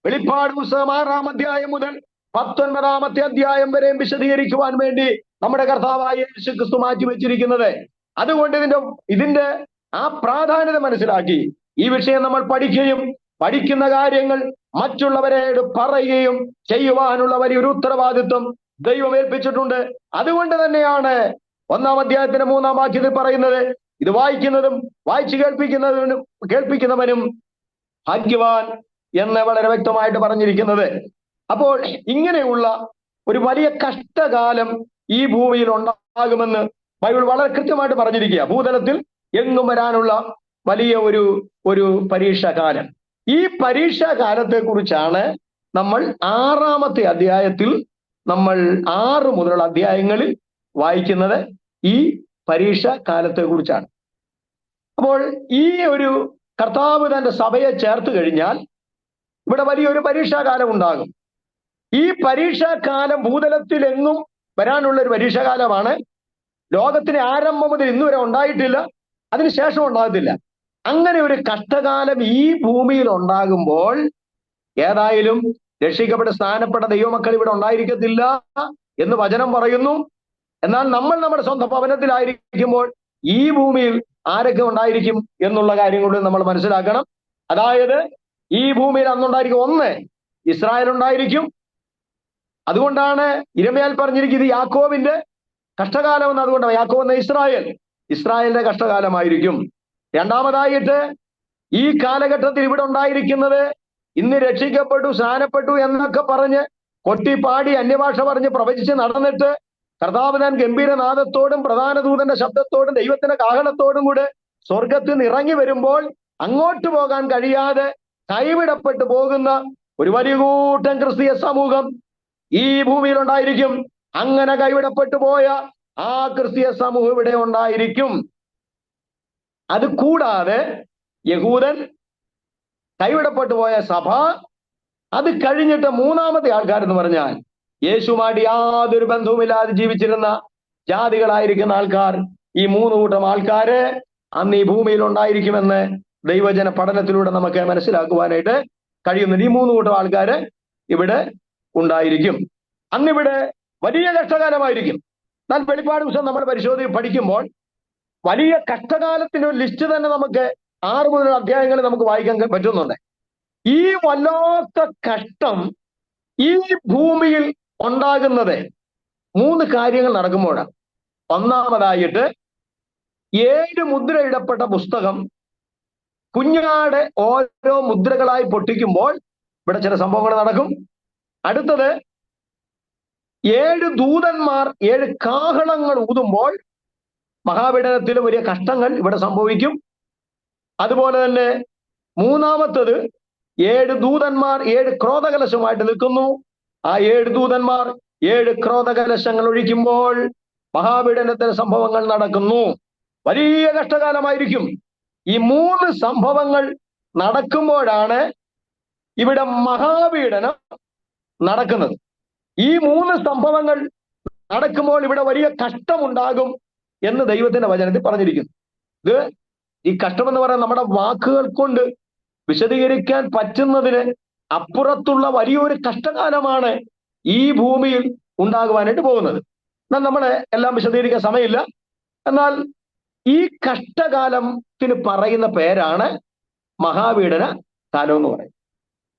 വെളിപ്പാട് പുസ്തകം 6-ാം അധ്യായം മുതൽ 19 അധ്യായം വരെയും വിശദീകരിക്കുവാൻ വേണ്ടി നമ്മുടെ കർത്താവായ യേശു ക്രിസ്തു മാറ്റി വെച്ചിരിക്കുന്നത്. അതുകൊണ്ട് ഇതിന്റെ ആ പ്രാധാന്യത മനസ്സിലാക്കി ഈ വിഷയം നമ്മൾ പഠിക്കുകയും പഠിക്കുന്ന കാര്യങ്ങൾ മറ്റുള്ളവരോട് പറയുകയും ചെയ്യുവാനുള്ള വലിയൊരു ഉത്തരവാദിത്വം ദൈവം ഏൽപ്പിച്ചിട്ടുണ്ട്. അതുകൊണ്ട് തന്നെയാണ് 1 അധ്യായത്തിന്റെ 3 വാക്യത്തിൽ പറയുന്നത്, ഇത് വായിക്കുന്നതും വായിച്ചു കേൾപ്പിക്കുന്നവനും ഭാഗ്യവാൻ എന്ന് വളരെ വ്യക്തമായിട്ട് പറഞ്ഞിരിക്കുന്നത്. അപ്പോൾ ഇങ്ങനെയുള്ള ഒരു വലിയ കഷ്ടകാലം ഈ ഭൂമിയിൽ ഉണ്ടാകുമെന്ന് ബൈബിൾ വളരെ കൃത്യമായിട്ട് പറഞ്ഞിരിക്കുക. ഭൂതലത്തിൽ എങ്ങും വരാനുള്ള വലിയ ഒരു പരീക്ഷാകാലം. ഈ പരീക്ഷാകാലത്തെ കുറിച്ചാണ് നമ്മൾ 6-ാമത്തെ അധ്യായത്തിൽ നമ്മൾ 6 മുതലുള്ള അധ്യായങ്ങളിൽ വായിക്കുന്നത്. ഈ പരീക്ഷാ കാലത്തെ കുറിച്ചാണ്. അപ്പോൾ ഈ ഒരു കർത്താവ് തന്റെ സഭയെ ചേർത്ത് കഴിഞ്ഞാൽ ഇവിടെ വലിയൊരു പരീക്ഷാകാലം ഉണ്ടാകും. ഈ പരീക്ഷാകാലം ഭൂതലത്തിൽ എങ്ങും വരാനുള്ള ഒരു പരീക്ഷാകാലമാണ്. ലോകത്തിന് ആരംഭം മുതൽ ഇന്ന് വരെ ഉണ്ടായിട്ടില്ല, അതിനുശേഷം ഉണ്ടാകത്തില്ല. അങ്ങനെ ഒരു കഷ്ടകാലം ഈ ഭൂമിയിൽ ഉണ്ടാകുമ്പോൾ ഏതായാലും രക്ഷിക്കപ്പെട്ട സ്ഥാനപ്പെട്ട ദൈവമക്കൾ ഇവിടെ ഉണ്ടായിരിക്കത്തില്ല എന്ന് വചനം പറയുന്നു. എന്നാൽ നമ്മൾ നമ്മുടെ സ്വന്തം ഭവനത്തിലായിരിക്കുമ്പോൾ ഈ ഭൂമിയിൽ ആരൊക്കെ ഉണ്ടായിരിക്കും എന്നുള്ള കാര്യം കൂടി നമ്മൾ മനസ്സിലാക്കണം. അതായത് ഈ ഭൂമിയിൽ അന്നുണ്ടായിരിക്കും, 1 ഇസ്രായേൽ ഉണ്ടായിരിക്കും. അതുകൊണ്ടാണ് ഇരമ്യാൽ പറഞ്ഞിരിക്കുന്നത് യാക്കോബിന്റെ കഷ്ടകാലം എന്ന്. അതുകൊണ്ട് യാക്കോബ് എന്ന ഇസ്രായേലിന്റെ കഷ്ടകാലമായിരിക്കും. രണ്ടാമതായിട്ട് ഈ കാലഘട്ടത്തിൽ ഇവിടെ ഉണ്ടായിരിക്കുന്നത് ഇന്ന് രക്ഷിക്കപ്പെട്ടു സ്നാനപ്പെട്ടു എന്നൊക്കെ പറഞ്ഞ് കൊട്ടിപ്പാടി അന്യഭാഷ പറഞ്ഞ് പ്രവചിച്ച് നടന്നിട്ട് കർത്താവ് താൻ ഗംഭീരനാദത്തോടും പ്രധാന ദൂതന്റെ ശബ്ദത്തോടും ദൈവത്തിന്റെ കാഹളത്തോടും കൂടെ സ്വർഗത്തിൽ നിന്ന് ഇറങ്ങി വരുമ്പോൾ അങ്ങോട്ട് പോകാൻ കഴിയാതെ കൈവിടപ്പെട്ടു പോകുന്ന ഒരു വലിയ കൂട്ടം ക്രിസ്തീയ സമൂഹം ഈ ഭൂമിയിൽ ഉണ്ടായിരിക്കും. അങ്ങനെ കൈവിടപ്പെട്ടു പോയ ആ ക്രിസ്തീയ സമൂഹം ഇവിടെ ഉണ്ടായിരിക്കും. അത് കൂടാതെ യഹൂദൻ, കൈവിടപ്പെട്ടു പോയ സഭ, അത് കഴിഞ്ഞിട്ട് 3-ാമത്തെ ആൾക്കാരെന്ന് പറഞ്ഞാൽ യേശുമായിട്ട് യാതൊരു ബന്ധവുമില്ലാതെ ജീവിച്ചിരുന്ന ജാതികളായിരിക്കുന്ന ആൾക്കാർ. ഈ 3 കൂട്ടം ആൾക്കാര് അന്ന് ഈ ഭൂമിയിൽ ഉണ്ടായിരിക്കുമെന്ന് ദൈവജന പഠനത്തിലൂടെ നമുക്ക് മനസ്സിലാക്കുവാനായിട്ട് കഴിയുന്നുണ്ട്. ഈ 3 കൂട്ടം ആൾക്കാര് ഇവിടെ ഉണ്ടായിരിക്കും. അന്നിവിടെ വലിയ കഷ്ടകാലമായിരിക്കും. എന്നാൽ വെളിപ്പാട് പുസ്തകം നമ്മൾ പഠിക്കുമ്പോൾ വലിയ കഷ്ടകാലത്തിന്റെ ഒരു ലിസ്റ്റ് തന്നെ നമുക്ക് 6 മുതൽ അധ്യായങ്ങളിൽ നമുക്ക് വായിക്കാൻ പറ്റുന്നുണ്ട്. ഈ വല്ലാത്ത കഷ്ടം ഈ ഭൂമിയിൽ ഉണ്ടാകുന്നത് 3 കാര്യങ്ങൾ നടക്കുമ്പോഴാണ്. ഒന്നാമതായിട്ട് 7 മുദ്രയിടപ്പെട്ട പുസ്തകം കുഞ്ഞാട് ഓരോ മുദ്രകളായി പൊട്ടിക്കുമ്പോൾ ഇവിടെ ചില സംഭവങ്ങൾ നടക്കും. അടുത്തത് 7 ദൂതന്മാർ 7 കാഹളങ്ങൾ ഊതുമ്പോൾ മഹാപീഡനത്തിൽ വലിയ കഷ്ടങ്ങൾ ഇവിടെ സംഭവിക്കും. അതുപോലെ തന്നെ 3-ാമത്തത് 7 ദൂതന്മാർ 7 ക്രോധകലശമായിട്ട് നിൽക്കുന്നു. ആ 7 ദൂതന്മാർ 7 ക്രോധകലശങ്ങൾ ഒഴിക്കുമ്പോൾ മഹാപീഡനത്തിന് സംഭവങ്ങൾ നടക്കുന്നു. വലിയ കഷ്ടകാലമായിരിക്കും. ഈ 3 സംഭവങ്ങൾ നടക്കുമ്പോഴാണ് ഇവിടെ മഹാപീഡനം നടക്കുന്നത്. ഈ 3 സംഭവങ്ങൾ നടക്കുമ്പോൾ ഇവിടെ വലിയ കഷ്ടമുണ്ടാകും എന്ന് ദൈവത്തിന്റെ വചനത്തിൽ പറഞ്ഞിരിക്കുന്നു. ഈ കഷ്ടമെന്ന് പറയുന്നത് നമ്മുടെ വാക്കുകൾ കൊണ്ട് വിശദീകരിക്കാൻ പറ്റുന്നതിന് അപ്പുറത്തുള്ള വലിയൊരു കഷ്ടകാലമാണ് ഈ ഭൂമിയിൽ ഉണ്ടാകുവാനായിട്ട് പോകുന്നത്. എന്നാൽ നമ്മളെ എല്ലാം വിശദീകരിക്കാൻ സമയമില്ല. എന്നാൽ ഈ കഷ്ടകാലത്തിന് പറയുന്ന പേരാണ് മഹാപീഡന കാലം എന്ന് പറയും.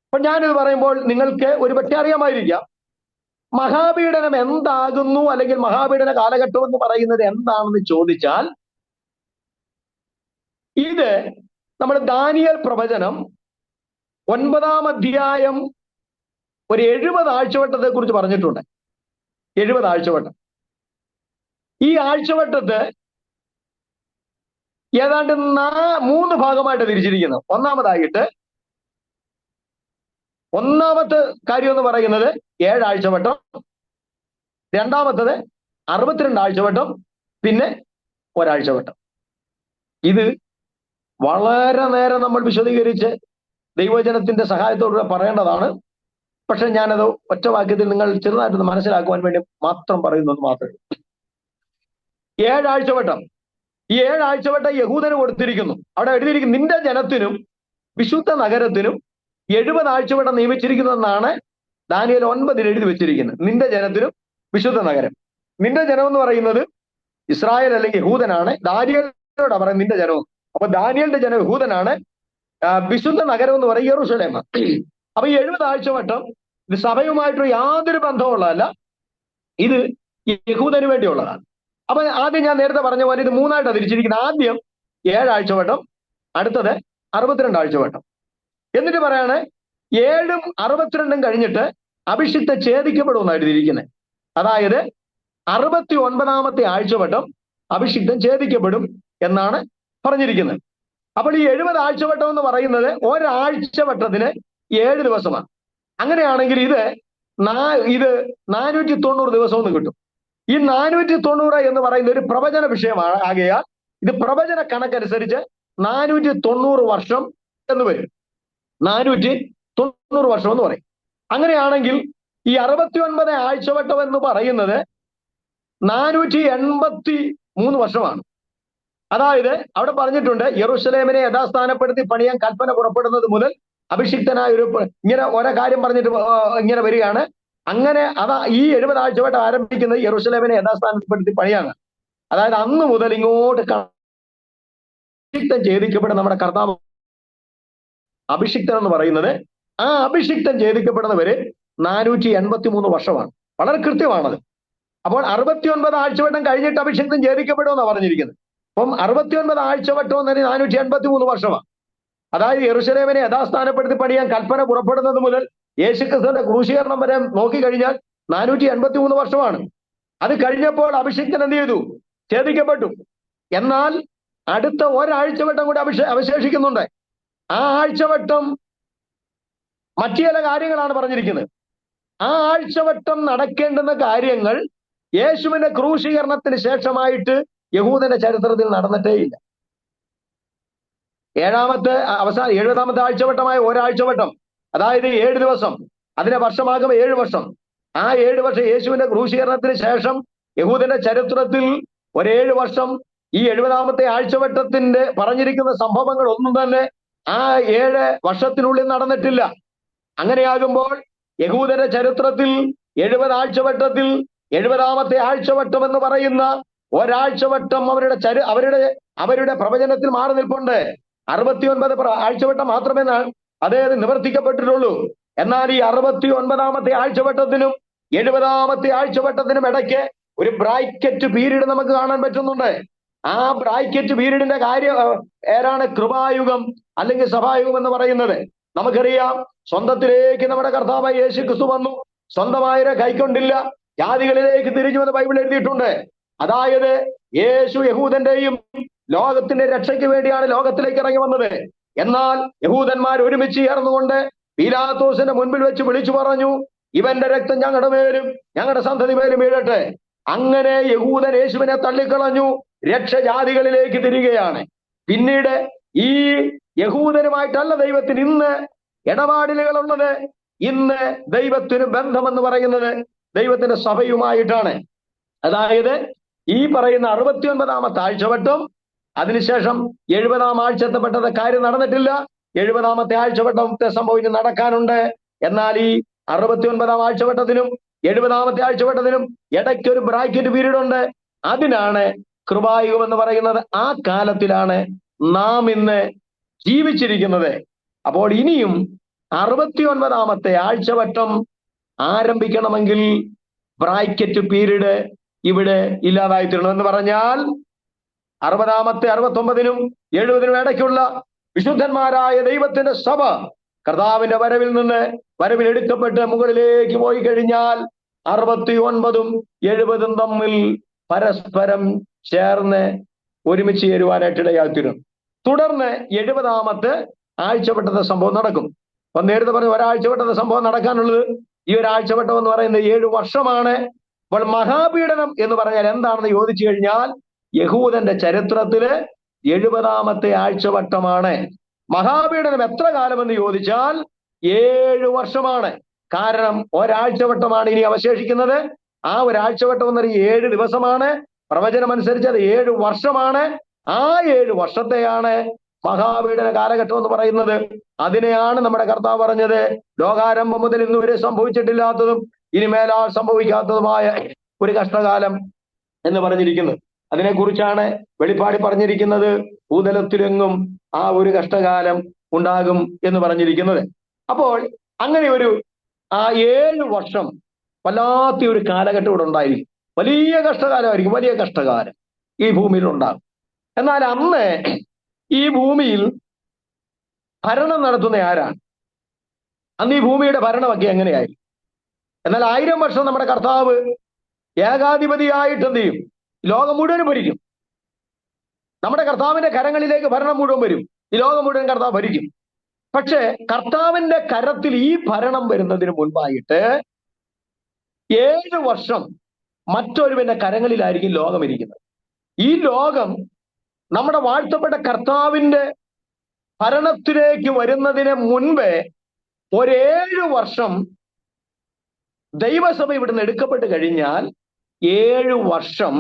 അപ്പൊ ഞാനിത് പറയുമ്പോൾ നിങ്ങൾക്ക് ഒരുപക്ഷെ അറിയാമായിരിക്കാം മഹാപീഡനം എന്താകുന്നു, അല്ലെങ്കിൽ മഹാപീഡന കാലഘട്ടം എന്ന് പറയുന്നത് എന്താണെന്ന് ചോദിച്ചാൽ, ഇത് നമ്മൾ ദാനിയേൽ പ്രവചനം 9-ാം അധ്യായം ഒരു 70 ആഴ്ചവട്ടത്തെ കുറിച്ച് പറഞ്ഞിട്ടുണ്ട്. 70 ആഴ്ചവട്ടം. ഈ ആഴ്ചവട്ടത്ത് ഏതാണ്ട് 3 ഭാഗമായിട്ട് തിരിച്ചിരിക്കുന്നു. ഒന്നാമത്തെ കാര്യം എന്ന് പറയുന്നത് 7 ആഴ്ചവട്ടം, രണ്ടാമത്തത് 62 ആഴ്ചവട്ടം, പിന്നെ 1 ആഴ്ചവട്ടം. ഇത് വളരെ നേരം നമ്മൾ വിശദീകരിച്ച് ദൈവജനത്തിന്റെ സഹായത്തോടെ പറയേണ്ടതാണ്. പക്ഷെ ഞാനത് ഒറ്റ വാക്യത്തിൽ നിങ്ങൾ ചെറുതായിട്ടൊന്ന് മനസ്സിലാക്കുവാൻ വേണ്ടി മാത്രം പറയുന്നത് മാത്രമേ. 7 ആഴ്ചവട്ടം. ഈ 7 ആഴ്ചവട്ടം യഹൂദന് കൊടുത്തിരിക്കുന്നു. അവിടെ എഴുതിയിരിക്കുന്നു, നിന്റെ ജനത്തിനും വിശുദ്ധ നഗരത്തിനും 70 ആഴ്ചവട്ടം നിയമിച്ചിരിക്കുന്നതെന്നാണ് ദാനിയേൽ 9 എഴുതി വെച്ചിരിക്കുന്നത്. നിന്റെ ജനത്തിനും വിശുദ്ധ നഗരം. നിന്റെ ജനം എന്ന് പറയുന്നത് ഇസ്രായേൽ അല്ലെങ്കിൽ യഹൂദനാണ്. ദാനിയേലിനോടാ പറയുന്നത് നിന്റെ ജനവും. അപ്പൊ ദാനിയേലിന്റെ ജനം യഹൂദനാണ്. വിശുദ്ധ നഗരം എന്ന് പറയും യെരൂശലേമാണ്. അപ്പൊ ഈ 70 ആഴ്ചവട്ടം ഇത് സഭയുമായിട്ട് യാതൊരു ബന്ധമുള്ളതല്ല, ഇത് യഹൂദന് വേണ്ടിയുള്ളതാണ്. അപ്പൊ ആദ്യം ഞാൻ നേരത്തെ പറഞ്ഞ പോലെ ഇത് 3ആയിട്ടാണ് തിരിച്ചിരിക്കുന്നത്. ആദ്യം 7 ആഴ്ചവട്ടം, അടുത്തത് 62 ആഴ്ചവട്ടം. എന്നിട്ട് പറയാണ് 7ഉം 62ഉം കഴിഞ്ഞിട്ട് അഭിഷിക്ത ഛേദിക്കപ്പെടുമെന്നാണ് എഴുതിയിരിക്കുന്നത്. അതായത് 69ാമത്തെ ആഴ്ചവട്ടം അഭിഷിക്തം ഛേദിക്കപ്പെടും എന്നാണ് പറഞ്ഞിരിക്കുന്നത്. അപ്പോൾ ഈ 70 ആഴ്ചവട്ടം എന്ന് പറയുന്നത് ഒരാഴ്ചവട്ടത്തിന് 7 ദിവസമാണ്. അങ്ങനെയാണെങ്കിൽ ഇത് 490 ദിവസം എന്ന് കിട്ടും. ഈ 490 എന്ന് പറയുന്ന ഒരു പ്രവചന വിഷയമാണ്. ആകയാൽ ഇത് പ്രവചന കണക്കനുസരിച്ച് 490 വർഷം എന്ന് വരും. 490 വർഷം എന്ന് പറയും. അങ്ങനെയാണെങ്കിൽ ഈ 69 ആഴ്ചവട്ടം എന്ന് പറയുന്നത് 483 വർഷമാണ്. അതായത് അവിടെ പറഞ്ഞിട്ടുണ്ട്, യെരൂശലേമിനെ യഥാസ്ഥാനപ്പെടുത്തി പണിയാൻ കൽപ്പന പുറപ്പെടുന്നത് മുതൽ അഭിഷിക്തനായ ഇങ്ങനെ ഓരോ കാര്യം പറഞ്ഞിട്ട് ഇങ്ങനെ വരികയാണ്. അങ്ങനെ ഈ 70 ആഴ്ചവട്ടം ആരംഭിക്കുന്നത് യെരൂശലേമിനെ യഥാസ്ഥാനപ്പെടുത്തി പണിയാണ്. അതായത് അന്ന് മുതൽ ഇങ്ങോട്ട് അഭിഷിക്തം ഛേദിക്കപ്പെടുന്ന നമ്മുടെ കർത്താവ് അഭിഷിക്തൻ എന്ന് പറയുന്നത്, ആ അഭിഷിക്തം ഛേദിക്കപ്പെടുന്നവര് 483 വർഷമാണ്. വളരെ കൃത്യമാണത്. അപ്പോൾ 69 ആഴ്ചവട്ടം കഴിഞ്ഞിട്ട് അഭിഷിക്തം ഛേദിക്കപ്പെടുമെന്നാണ് പറഞ്ഞിരിക്കുന്നത്. അപ്പം 69 ആഴ്ചവട്ടം എന്ന് പറഞ്ഞാൽ 483 വർഷമാണ്. അതായത് യെരൂശലേമിനെ യഥാസ്ഥാനപ്പെടുത്തി പണിയാൻ കൽപ്പന പുറപ്പെടുന്നത് മുതൽ യേശുക്രിസ്തുവിന്റെ ക്രൂശീകരണം വരെ നോക്കിക്കഴിഞ്ഞാൽ 483 വർഷമാണ്. അത് കഴിഞ്ഞപ്പോൾ അഭിഷിക്തൻ എന്ത് ചെയ്തു? ഛേദിക്കപ്പെട്ടു. എന്നാൽ അടുത്ത ഒരാഴ്ചവട്ടം കൂടി അവശേഷിക്കുന്നുണ്ട്. ആ ആഴ്ചവട്ടം മറ്റു ചില കാര്യങ്ങളാണ് പറഞ്ഞിരിക്കുന്നത്. ആ ആഴ്ചവട്ടം നടക്കേണ്ടുന്ന കാര്യങ്ങൾ യേശുവിന്റെ ക്രൂശീകരണത്തിന് ശേഷമായിട്ട് യഹൂദന്റെ ചരിത്രത്തിൽ നടന്നിട്ടേയില്ല. 70ാമത്തെ ആഴ്ചവട്ടമായ ഒരാഴ്ചവട്ടം, അതായത് 7 ദിവസം, അതിനെ വർഷമാകുമ്പോൾ 7 വർഷം. ആ 7 വർഷം യേശുവിന്റെ ക്രൂശീകരണത്തിന് ശേഷം യഹൂദന്റെ ചരിത്രത്തിൽ 7 വർഷം ഈ 70ാമത്തെ ആഴ്ചവട്ടത്തിന്റെ പറഞ്ഞിരിക്കുന്ന സംഭവങ്ങൾ ഒന്നും തന്നെ ആ 7 വർഷത്തിനുള്ളിൽ നടന്നിട്ടില്ല. അങ്ങനെയാകുമ്പോൾ യഹൂദന്റെ ചരിത്രത്തിൽ 70 ആഴ്ചവട്ടത്തിൽ 70ാമത്തെ ആഴ്ചവട്ടം എന്ന് പറയുന്ന ഒരാഴ്ചവട്ടം അവരുടെ പ്രവചനത്തിൽ മാറി നിൽപ്പുണ്ട്. 69 ആഴ്ചവട്ടം മാത്രമേ അതായത് നിവർത്തിക്കപ്പെട്ടിട്ടുള്ളൂ. എന്നാൽ ഈ 69ാമത്തെ ആഴ്ചവട്ടത്തിനും 70ാമത്തെ ആഴ്ചവട്ടത്തിനും ഇടയ്ക്ക് ഒരു ബ്രാക്കറ്റ് പീരീഡ് നമുക്ക് കാണാൻ പറ്റുന്നുണ്ട്. ആ ബ്രാക്കറ്റ് പീരീഡിന്റെ കാര്യം ഏതാണ്? കൃപായുഗം അല്ലെങ്കിൽ സഭായുഗം എന്ന് പറയുന്നത്. നമുക്കറിയാം, സ്വന്തത്തിലേക്ക് നമ്മുടെ കർത്താവായ യേശു ക്രിസ്തു വന്നു, സ്വന്തമായവരെ കൈക്കൊണ്ടില്ല, ജാതികളിലേക്ക് തിരിഞ്ഞുവെന്ന് ബൈബിൾ എഴുതിയിട്ടുണ്ട്. അതായത് യേശു യഹൂദന്റെയും ലോകത്തിന്റെ രക്ഷയ്ക്ക് വേണ്ടിയാണ് ലോകത്തിലേക്ക് ഇറങ്ങി വന്നത്. എന്നാൽ യഹൂദന്മാർ ഒരുമിച്ച് ചേർന്നുകൊണ്ട് പീലാത്തോസിന്റെ മുൻപിൽ വെച്ച് വിളിച്ചു പറഞ്ഞു, ഇവന്റെ രക്തം ഞങ്ങളുടെ മേലും ഞങ്ങളുടെ സന്തതി മേലും വീഴട്ടെ. അങ്ങനെ യഹൂദൻ യേശുവിനെ തള്ളിക്കളഞ്ഞു. രക്ഷ ജാതികളിലേക്ക് തിരികെയാണ്. പിന്നീട് ഈ യഹൂദനുമായിട്ടല്ല ദൈവത്തിന് ഇന്ന് ഇടപാടിലുകളുള്ളത്. ഇന്ന് ദൈവത്തിന് ബന്ധമെന്ന് പറയുന്നത് ദൈവത്തിന്റെ സഭയുമായിട്ടാണ്. അതായത് ഈ പറയുന്ന 69ാമത്തെ ആഴ്ചവട്ടം, അതിനുശേഷം 70ാം ആഴ്ചത്തെപ്പെട്ടത് കാര്യം നടന്നിട്ടില്ല. 70ാമത്തെ ആഴ്ചവട്ടത്തെ സംഭവിച്ച് നടക്കാനുണ്ട്. എന്നാൽ ഈ 69ാം ആഴ്ചവട്ടത്തിനും 70ാമത്തെ ആഴ്ചവട്ടത്തിനും ഇടയ്ക്ക് ഒരു ബ്രാക്കറ്റ് പീരീഡ് ഉണ്ട്. അതിനാണ് കൃപായുഗം എന്ന് പറയുന്നത്. ആ കാലത്തിലാണ് നാം ഇന്ന് ജീവിച്ചിരിക്കുന്നത്. അപ്പോൾ ഇനിയും 69ാമത്തെ ആഴ്ചവട്ടം ആരംഭിക്കണമെങ്കിൽ ബ്രാക്കറ്റ് പീരീഡ് ഇവിടെ ഇല്ലാതായിത്തീരണം. എന്ന് പറഞ്ഞാൽ 60ാമത്തെ 69നും 70നും ഇടയ്ക്കുള്ള വിശുദ്ധന്മാരായ ദൈവത്തിന്റെ സഭ കർത്താവിന്റെ വരവിൽ എടുക്കപ്പെട്ട് മുകളിലേക്ക് പോയി കഴിഞ്ഞാൽ 69ഉം 70ഉം തമ്മിൽ പരസ്പരം ചേർന്ന് ഒരുമിച്ച് ചേരുവാനായിട്ട് ഇടയായിത്തീരും. തുടർന്ന് 70ാമത്തെ ആഴ്ചവട്ടത്തെ സംഭവം നടക്കും. അപ്പൊ നേരത്തെ പറഞ്ഞ ഒരാഴ്ചവട്ടത്തെ സംഭവം നടക്കാനുള്ളത് ഈ ഒരാഴ്ചവട്ടം എന്ന് പറയുന്നത് 7 വർഷമാണ്. അപ്പോൾ മഹാപീഡനം എന്ന് പറഞ്ഞാൽ എന്താണെന്ന് ചോദിച്ചു കഴിഞ്ഞാൽ യഹൂദന്റെ ചരിത്രത്തില് 70ാമത്തെ ആഴ്ചവട്ടമാണ്. മഹാപീഡനം എത്ര കാലമെന്ന് ചോദിച്ചാൽ 7 വർഷമാണ്. കാരണം ഒരാഴ്ചവട്ടമാണ് ഇനി അവശേഷിക്കുന്നത്. ആ ഒരാഴ്ചവട്ടം എന്ന് പറഞ്ഞാൽ 7 ദിവസമാണ്. പ്രവചനം അനുസരിച്ച് അത് 7 വർഷമാണ്. ആ 7 വർഷത്തെയാണ് മഹാപീഡന കാലഘട്ടം എന്ന് പറയുന്നത്. അതിനെയാണ് നമ്മുടെ കർത്താവ് പറഞ്ഞത്, ലോകാരംഭം മുതൽ ഇന്ന് വരെ സംഭവിച്ചിട്ടില്ലാത്തതും ഇനിമേലാൽ സംഭവിക്കാത്തതുമായ ഒരു കഷ്ടകാലം എന്ന് പറഞ്ഞിരിക്കുന്നത്. അതിനെക്കുറിച്ചാണ് വെളിപ്പാടി പറഞ്ഞിരിക്കുന്നത്, ഭൂതലത്തിലെങ്ങും ആ ഒരു കഷ്ടകാലം ഉണ്ടാകും എന്ന് പറഞ്ഞിരിക്കുന്നത്. അപ്പോൾ അങ്ങനെ ഒരു 7 വർഷം വല്ലാത്ത ഒരു കാലഘട്ടം ഇവിടെ ഉണ്ടായിരിക്കും. വലിയ കഷ്ടകാലമായിരിക്കും, വലിയ കഷ്ടകാലം ഈ ഭൂമിയിൽ ഉണ്ടാകും. എന്നാൽ അന്ന് ഈ ഭൂമിയിൽ ഭരണം നടത്തുന്ന ആരാണ്? അന്ന് ഈ ഭൂമിയുടെ ഭരണമൊക്കെ എങ്ങനെയായിരിക്കും? എന്നാൽ 1000 വർഷം നമ്മുടെ കർത്താവ് ഏകാധിപതിയായിട്ട് എന്ത് ചെയ്യും? ലോകം മുഴുവനും ഭരിക്കും. നമ്മുടെ കർത്താവിന്റെ കരങ്ങളിലേക്ക് ഭരണം മുഴുവൻ വരും. ഈ ലോകം മുഴുവൻ കർത്താവ് ഭരിക്കും. പക്ഷെ കർത്താവിന്റെ കരത്തിൽ ഈ ഭരണം വരുന്നതിന് മുൻപായിട്ട് 7 വർഷം മറ്റൊരുവന്റെ കരങ്ങളിലായിരിക്കും ലോകം ഇരിക്കുന്നത്. ഈ ലോകം നമ്മുടെ വാഴ്ത്തപ്പെട്ട കർത്താവിന്റെ ഭരണത്തിലേക്ക് വരുന്നതിന് മുൻപേ 7 വർഷം ദൈവസഭ ഇവിടുന്ന് എടുക്കപ്പെട്ട് കഴിഞ്ഞാൽ 7 വർഷം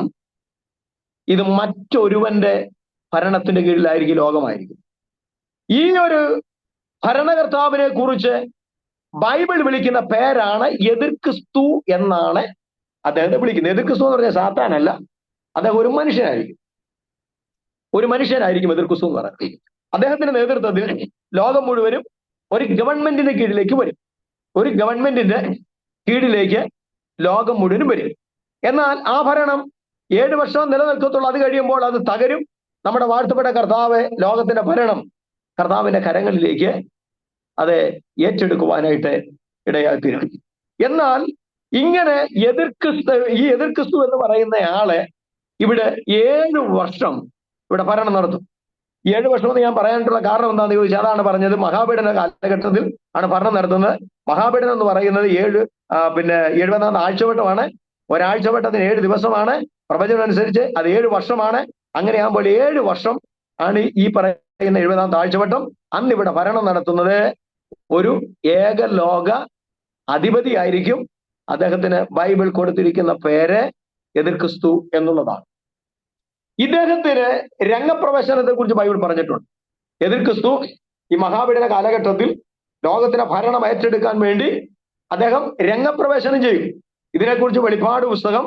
ഇത് മറ്റൊരുവന്റെ ഭരണത്തിന്റെ കീഴിലായിരിക്കും ലോകമായിരിക്കും. ഈ ഒരു ഭരണകർത്താവിനെ കുറിച്ച് ബൈബിൾ വിളിക്കുന്ന പേരാണ് എതിർ ക്രിസ്തു എന്നാണ് അദ്ദേഹത്തെ വിളിക്കുന്നത്. എതിർ ക്രിസ്തു എന്ന് പറഞ്ഞാൽ സാത്താനല്ല, അദ്ദേഹം ഒരു മനുഷ്യനായിരിക്കും. ഒരു മനുഷ്യനായിരിക്കും എതിർ ക്രിസ്തു എന്ന് പറയുന്നത്. അദ്ദേഹത്തിന്റെ നേതൃത്വത്തിൽ ലോകം മുഴുവനും ഒരു ഗവൺമെന്റിന്റെ കീഴിലേക്ക് വരും. ഒരു ഗവൺമെന്റിന്റെ കീഴിലേക്ക് ലോകം മുഴുവനും വരും. എന്നാൽ ആ ഭരണം 7 വർഷം നിലനിൽക്കത്തുള്ളൂ. അത് കഴിയുമ്പോൾ അത് തകരും. നമ്മുടെ വാഴ്ത്തപ്പെട്ട കർത്താവ് ലോകത്തിന്റെ ഭരണം കർത്താവിന്റെ കരങ്ങളിലേക്ക് അത് ഏറ്റെടുക്കുവാനായിട്ട് ഇടയായിത്തീരും. എന്നാൽ ഇങ്ങനെ ഈ എതിർ ക്രിസ്തു എന്ന് പറയുന്ന ആളെ ഇവിടെ 7 വർഷം ഇവിടെ ഭരണം നടത്തും. 7 വർഷം എന്ന് ഞാൻ പറയാനായിട്ടുള്ള കാരണം എന്താണെന്ന് ചോദിച്ചാൽ, അതാണ് പറഞ്ഞത്, മഹാപീഡന കാലഘട്ടത്തിൽ ആണ് ഭരണം നടത്തുന്നത്. മഹാപീഡനം എന്ന് പറയുന്നത് 70 ആഴ്ചവട്ടമാണ്. ഒരാഴ്ചവട്ടത്തിന് 7 ദിവസമാണ്. പ്രവചനം അനുസരിച്ച് അത് 7 വർഷമാണ്. അങ്ങനെയാകുമ്പോൾ 7 വർഷം ആണ് ഈ പറയുന്ന 70 ആഴ്ചവട്ടം. അന്ന് ഇവിടെ ഭരണം നടത്തുന്നത് ഒരു ഏകലോക അധിപതി ആയിരിക്കും. അദ്ദേഹത്തിന് ബൈബിൾ കൊടുത്തിരിക്കുന്ന പേര് എതിർ ക്രിസ്തു എന്നുള്ളതാണ്. ഇദ്ദേഹത്തിന് രംഗപ്രവേശനത്തെ കുറിച്ച് ബൈബിൾ പറഞ്ഞിട്ടുണ്ട്. എതിർ ക്രിസ്തു ഈ മഹാപീഡന കാലഘട്ടത്തിൽ ലോകത്തിന്റെ ഭരണം ഏറ്റെടുക്കാൻ വേണ്ടി അദ്ദേഹം രംഗപ്രവേശനം ചെയ്യും. ഇതിനെക്കുറിച്ച് വെളിപ്പാട് പുസ്തകം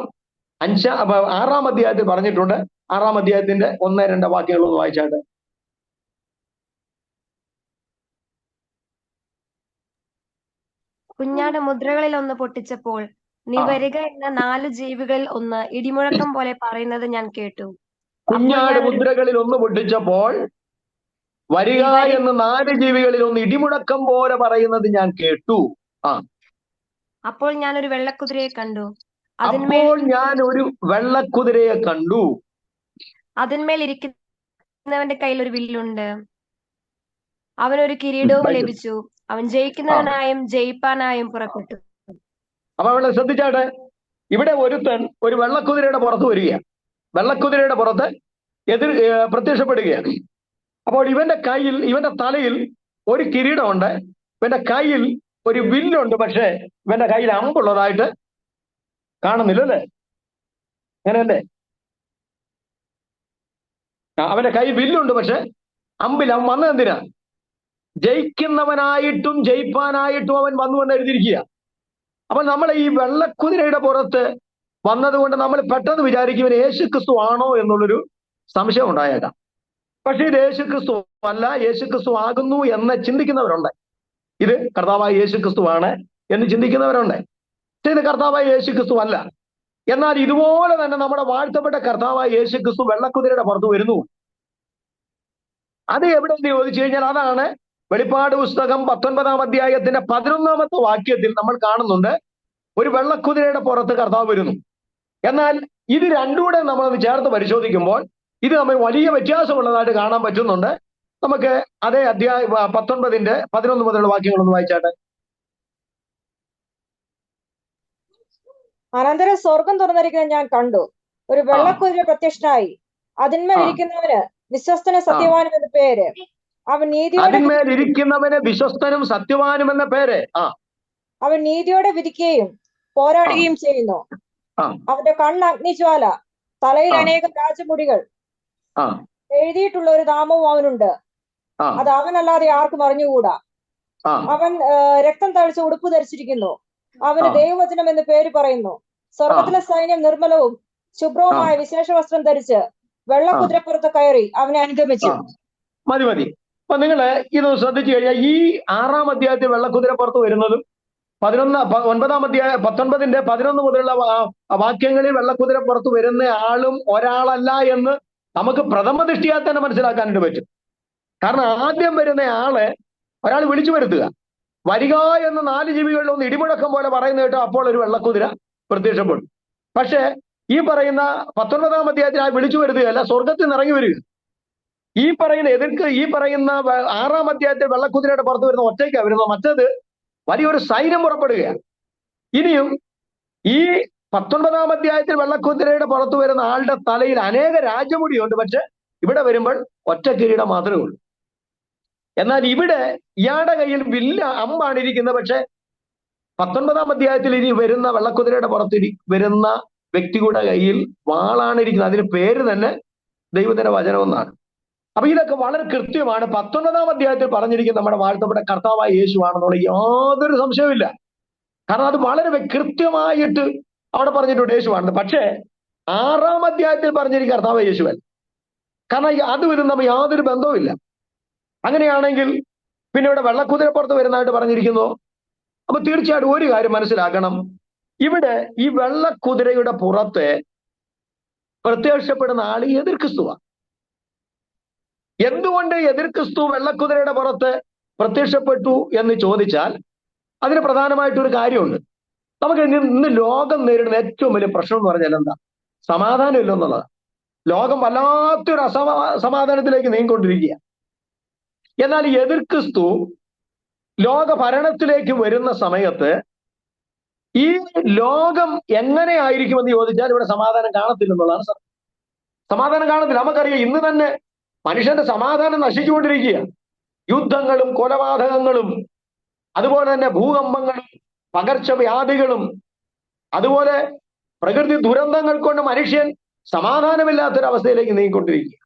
6-ാം അധ്യായത്തിൽ പറഞ്ഞിട്ടുണ്ട്. 6-ാം അധ്യായത്തിന്റെ 1-2 വാക്യങ്ങളൊന്ന് വായിച്ചാട്ട്. കുഞ്ഞാട് മുദ്രകളിൽ ഒന്ന് പൊട്ടിച്ചപ്പോൾ നീ വരിക എന്ന 4 ജീവികളിൽ ഒന്ന് ഇടിമുഴക്കം പോലെ പറയുന്നത് ഞാൻ കേട്ടു. കുഞ്ഞാട് മുദ്രകളിൽ ഒന്ന് പൊട്ടിച്ചപ്പോൾ വരിക എന്ന 4 ജീവികളിൽ ഒന്ന് ഇടിമുഴക്കം പോലെ പറയുന്നത് ഞാൻ കേട്ടു. അപ്പോൾ ഞാൻ ഒരു വെള്ളക്കുതിരയെ കണ്ടു. അതിന്മേൽ ഇരിക്കുന്നവന്റെ കയ്യിൽ ഒരു വില്ലുണ്ട്. അവനൊരു കിരീടവും ലഭിച്ചു. അവൻ ജയിക്കുന്നവനായും ജയിപ്പാനായും പുറപ്പെട്ടു. അപ്പൊ അവളെ ശ്രദ്ധിച്ചാട്ടെ, ഇവിടെ ഒരുത്തൻ ഒരു വെള്ളക്കുതിരയുടെ പുറത്ത് വരിക, വെള്ളക്കുതിരയുടെ പുറത്ത് പ്രത്യക്ഷപ്പെടുകയാണ്. അപ്പോൾ ഇവന്റെ തലയിൽ ഒരു കിരീടമുണ്ട്, ഇവന്റെ കയ്യിൽ ഒരു വില്ലുണ്ട്. പക്ഷെ ഇവന്റെ കയ്യിൽ അമ്പുള്ളതായിട്ട് കാണുന്നില്ല, അല്ലേ? അങ്ങനെയല്ലേ? അവന്റെ കൈ വില്ലുണ്ട്, പക്ഷെ അമ്പിൽ അവൻ വന്നത് എന്തിനാ? ജയിക്കുന്നവനായിട്ടും ജയിപ്പാനായിട്ടും അവൻ വന്നു എന്ന് എഴുതിയിരിക്കുക. അപ്പൊ നമ്മൾ ഈ വെള്ളക്കുതിരയുടെ പുറത്ത് വന്നതുകൊണ്ട് നമ്മൾ പെട്ടെന്ന് വിചാരിക്കും ഇവൻ യേശു ക്രിസ്തു ആണോ എന്നുള്ളൊരു സംശയം ഉണ്ടായേക്കാം. പക്ഷെ ഇത് യേശു ക്രിസ്തു അല്ല, യേശു ക്രിസ്തു ആകുന്നു എന്ന് ചിന്തിക്കുന്നവരുണ്ട്. ഇത് കർത്താവായ യേശു ക്രിസ്തു ആണ് എന്ന് ചിന്തിക്കുന്നവരുണ്ട്. പക്ഷെ ഇത് കർത്താവായ യേശു ക്രിസ്തു അല്ല. എന്നാൽ ഇതുപോലെ തന്നെ നമ്മുടെ വാഴ്ത്തപ്പെട്ട കർത്താവായ യേശു ക്രിസ്തു വെള്ളക്കുതിരയുടെ പുറത്ത് വരുന്നു. അത് എവിടെയെന്ന് ചോദിച്ചു കഴിഞ്ഞാൽ, അതാണ് വെളിപ്പാട് പുസ്തകം 19-ാം അധ്യായത്തിന്റെ 11-ാമത്തെ വാക്യത്തിൽ നമ്മൾ കാണുന്നുണ്ട്, ഒരു വെള്ളക്കുതിരയുടെ പുറത്ത് കർത്താവ് വരുന്നു. എന്നാൽ ഇത് രണ്ടുകൂടെ നമ്മളൊന്ന് ചേർത്ത് പരിശോധിക്കുമ്പോൾ ഇത് നമ്മൾ വലിയ വ്യത്യാസമുള്ളതായിട്ട് കാണാൻ പറ്റുന്നുണ്ട്. നമുക്ക് അതേ അധ്യായം 19-ന്റെ 11 മുതലുള്ള വാക്യങ്ങളൊന്ന് വായിച്ചാട്ടെ. അനന്തരം സ്വർഗം തുറന്നിരിക്കുന്നത് ഞാൻ കണ്ടു. ഒരു വെള്ളക്കുതിര പ്രത്യക്ഷനായി. അതിന്മേൽ ഇരിക്കുന്നവന് വിശ്വസ്തനും സത്യവാനും എന്ന പേര്. അവൻ ഇരിക്കുന്നവന് വിശ്വസ്തനും സത്യവാനും എന്ന പേര്. അവൻ നീതിയോടെ വിധിക്കുകയും പോരാടുകയും ചെയ്യുന്നു. അവന്റെ കണ്ണ് അഗ്നിജ്വാല, തലയിൽ അനേകം രാജമുടികൾ. എഴുതിയിട്ടുള്ള ഒരു നാമവും അവനുണ്ട്, ആ അത് അവനല്ലാതെ ആർക്കും അറിഞ്ഞുകൂടാ. ആ അവൻ രക്തം തളിച്ച ഉടുപ്പ് ധരിച്ചിരിക്കുന്നു. അവന് ആ ദൈവവചനം എന്ന് പേര് പറയുന്നു. ആ സ്വർഗത്തിലെ സൈന്യം നിർമ്മലവും ആ ശുഭ്രവുമായ വിശേഷ വസ്ത്രം ധരിച്ച് ആ വെള്ളക്കുതിരപ്പുറത്ത് കയറി അവനെ ആ അനുഗമിച്ചു. മതി മതി. അപ്പൊ നിങ്ങള് ഇത് ശ്രദ്ധിച്ചു കഴിഞ്ഞാൽ ഈ 6-ാം അധ്യായത്തിൽ വെള്ളക്കുതിര പുറത്ത് വരുന്നതും 9-ാം അധ്യായം 19-ന്റെ 11 മുതലുള്ള വാക്യങ്ങളിൽ വെള്ളക്കുതിര പുറത്ത് വരുന്ന ആളും ഒരാളല്ല എന്ന് നമുക്ക് പ്രഥമ ദൃഷ്ടിയാ തന്നെ മനസ്സിലാക്കാനായിട്ട് പറ്റും. കാരണം ആദ്യം വരുന്ന ആളെ ഒരാൾ വിളിച്ചു വരുത്തുക, വരിക എന്ന് 4 ജീവികളിൽ ഒന്ന് ഇടിമുഴക്കം പോലെ പറയുന്ന കേട്ടോ, അപ്പോൾ ഒരു വെള്ളക്കുതിര പ്രത്യക്ഷപ്പെടും. പക്ഷേ ഈ പറയുന്ന 19-ാം അധ്യായത്തിൽ ആ വിളിച്ചു വരുത്തുകയല്ല, സ്വർഗത്തിൽ നിന്ന് ഇറങ്ങി വരിക. ഈ പറയുന്ന 6-ാം അധ്യായത്തിൽ വെള്ളക്കുതിരയുടെ പുറത്ത് വരുന്ന ഒറ്റയ്ക്കാണ് വരുന്നത്. മറ്റത് വലിയൊരു സൈന്യം പുറപ്പെടുകയാണ്. ഇനിയും ഈ 19-ാം അധ്യായത്തിൽ വെള്ളക്കുതിരയുടെ പുറത്ത് വരുന്ന ആളുടെ തലയിൽ അനേക രാജമുടിയുണ്ട്. പക്ഷെ ഇവിടെ വരുമ്പോൾ ഒറ്റ കിരീടം മാത്രമേ ഉള്ളൂ. എന്നാൽ ഇവിടെ ഇയാളുടെ കയ്യിൽ അമ്പാണ് ഇരിക്കുന്നത്. പക്ഷെ 19-ാം അധ്യായത്തിൽ ഇനി വരുന്ന വെള്ളക്കുതിരയുടെ പുറത്ത് വരുന്ന വ്യക്തിയുടെ കയ്യിൽ വാളാണ് ഇരിക്കുന്നത്. അതിന് പേര് തന്നെ ദൈവത്തിന്റെ വചനം എന്നാണ്. അപ്പൊ ഇതൊക്കെ വളരെ കൃത്യമാണ്. 19-ാം അധ്യായത്തിൽ പറഞ്ഞിരിക്കുന്ന നമ്മുടെ വാഴ്ത്തപ്പെട്ട കർത്താവായ യേശുവാണെന്നുള്ള യാതൊരു സംശയവുമില്ല. കാരണം അത് വളരെ കൃത്യമായിട്ട് അവിടെ പറഞ്ഞിട്ടുണ്ട് യേശുവാണെന്ന്. പക്ഷേ 6-ാം അധ്യായത്തിൽ പറഞ്ഞിരിക്കുന്ന കർത്താവായ യേശുവൻ. കാരണം അതും ഇതും തമ്മിൽ യാതൊരു ബന്ധവുമില്ല. അങ്ങനെയാണെങ്കിൽ പിന്നെ ഇവിടെ വെള്ളക്കുതിരപ്പുറത്ത് വരുന്നതായിട്ട് പറഞ്ഞിരിക്കുന്നു. അപ്പൊ തീർച്ചയായിട്ടും ഒരു കാര്യം മനസ്സിലാക്കണം, ഇവിടെ ഈ വെള്ളക്കുതിരയുടെ പുറത്ത് പ്രത്യക്ഷപ്പെടുന്ന ആൾ എതിർ ക്രിസ്തുവാണ്. എന്തുകൊണ്ട് എതിർ ക്രിസ്തു വെള്ളക്കുതിരയുടെ പുറത്ത് പ്രത്യക്ഷപ്പെട്ടു എന്ന് ചോദിച്ചാൽ അതിന് പ്രധാനമായിട്ടൊരു കാര്യമുണ്ട്. നമുക്ക് ഇന്ന് ലോകം നേരിടുന്ന ഏറ്റവും വലിയ പ്രശ്നം എന്ന് പറഞ്ഞാൽ എന്താ? സമാധാനം ഇല്ലെന്നുള്ളതാണ്. ലോകം വല്ലാത്തൊരു സമാധാനത്തിലേക്ക് നീങ്ങിക്കൊണ്ടിരിക്കുക. എന്നാൽ എതിർ ക്രിസ്തു ലോക ഭരണത്തിലേക്ക് വരുന്ന സമയത്ത് ഈ ലോകം എങ്ങനെയായിരിക്കുമെന്ന് ചോദിച്ചാൽ ഇവിടെ സമാധാനം കാണത്തില്ലെന്നുള്ളതാണ് സത്യം. സമാധാനം കാണത്തില്ല. നമുക്കറിയാം, ഇന്ന് തന്നെ മനുഷ്യന്റെ സമാധാനം നശിച്ചുകൊണ്ടിരിക്കുക. യുദ്ധങ്ങളും കൊലപാതകങ്ങളും അതുപോലെ തന്നെ ഭൂകമ്പങ്ങളും പകർച്ചവ്യാധികളും അതുപോലെ പ്രകൃതി ദുരന്തങ്ങൾ കൊണ്ട് മനുഷ്യൻ സമാധാനമില്ലാത്തൊരവസ്ഥയിലേക്ക് നീങ്ങിക്കൊണ്ടിരിക്കുക.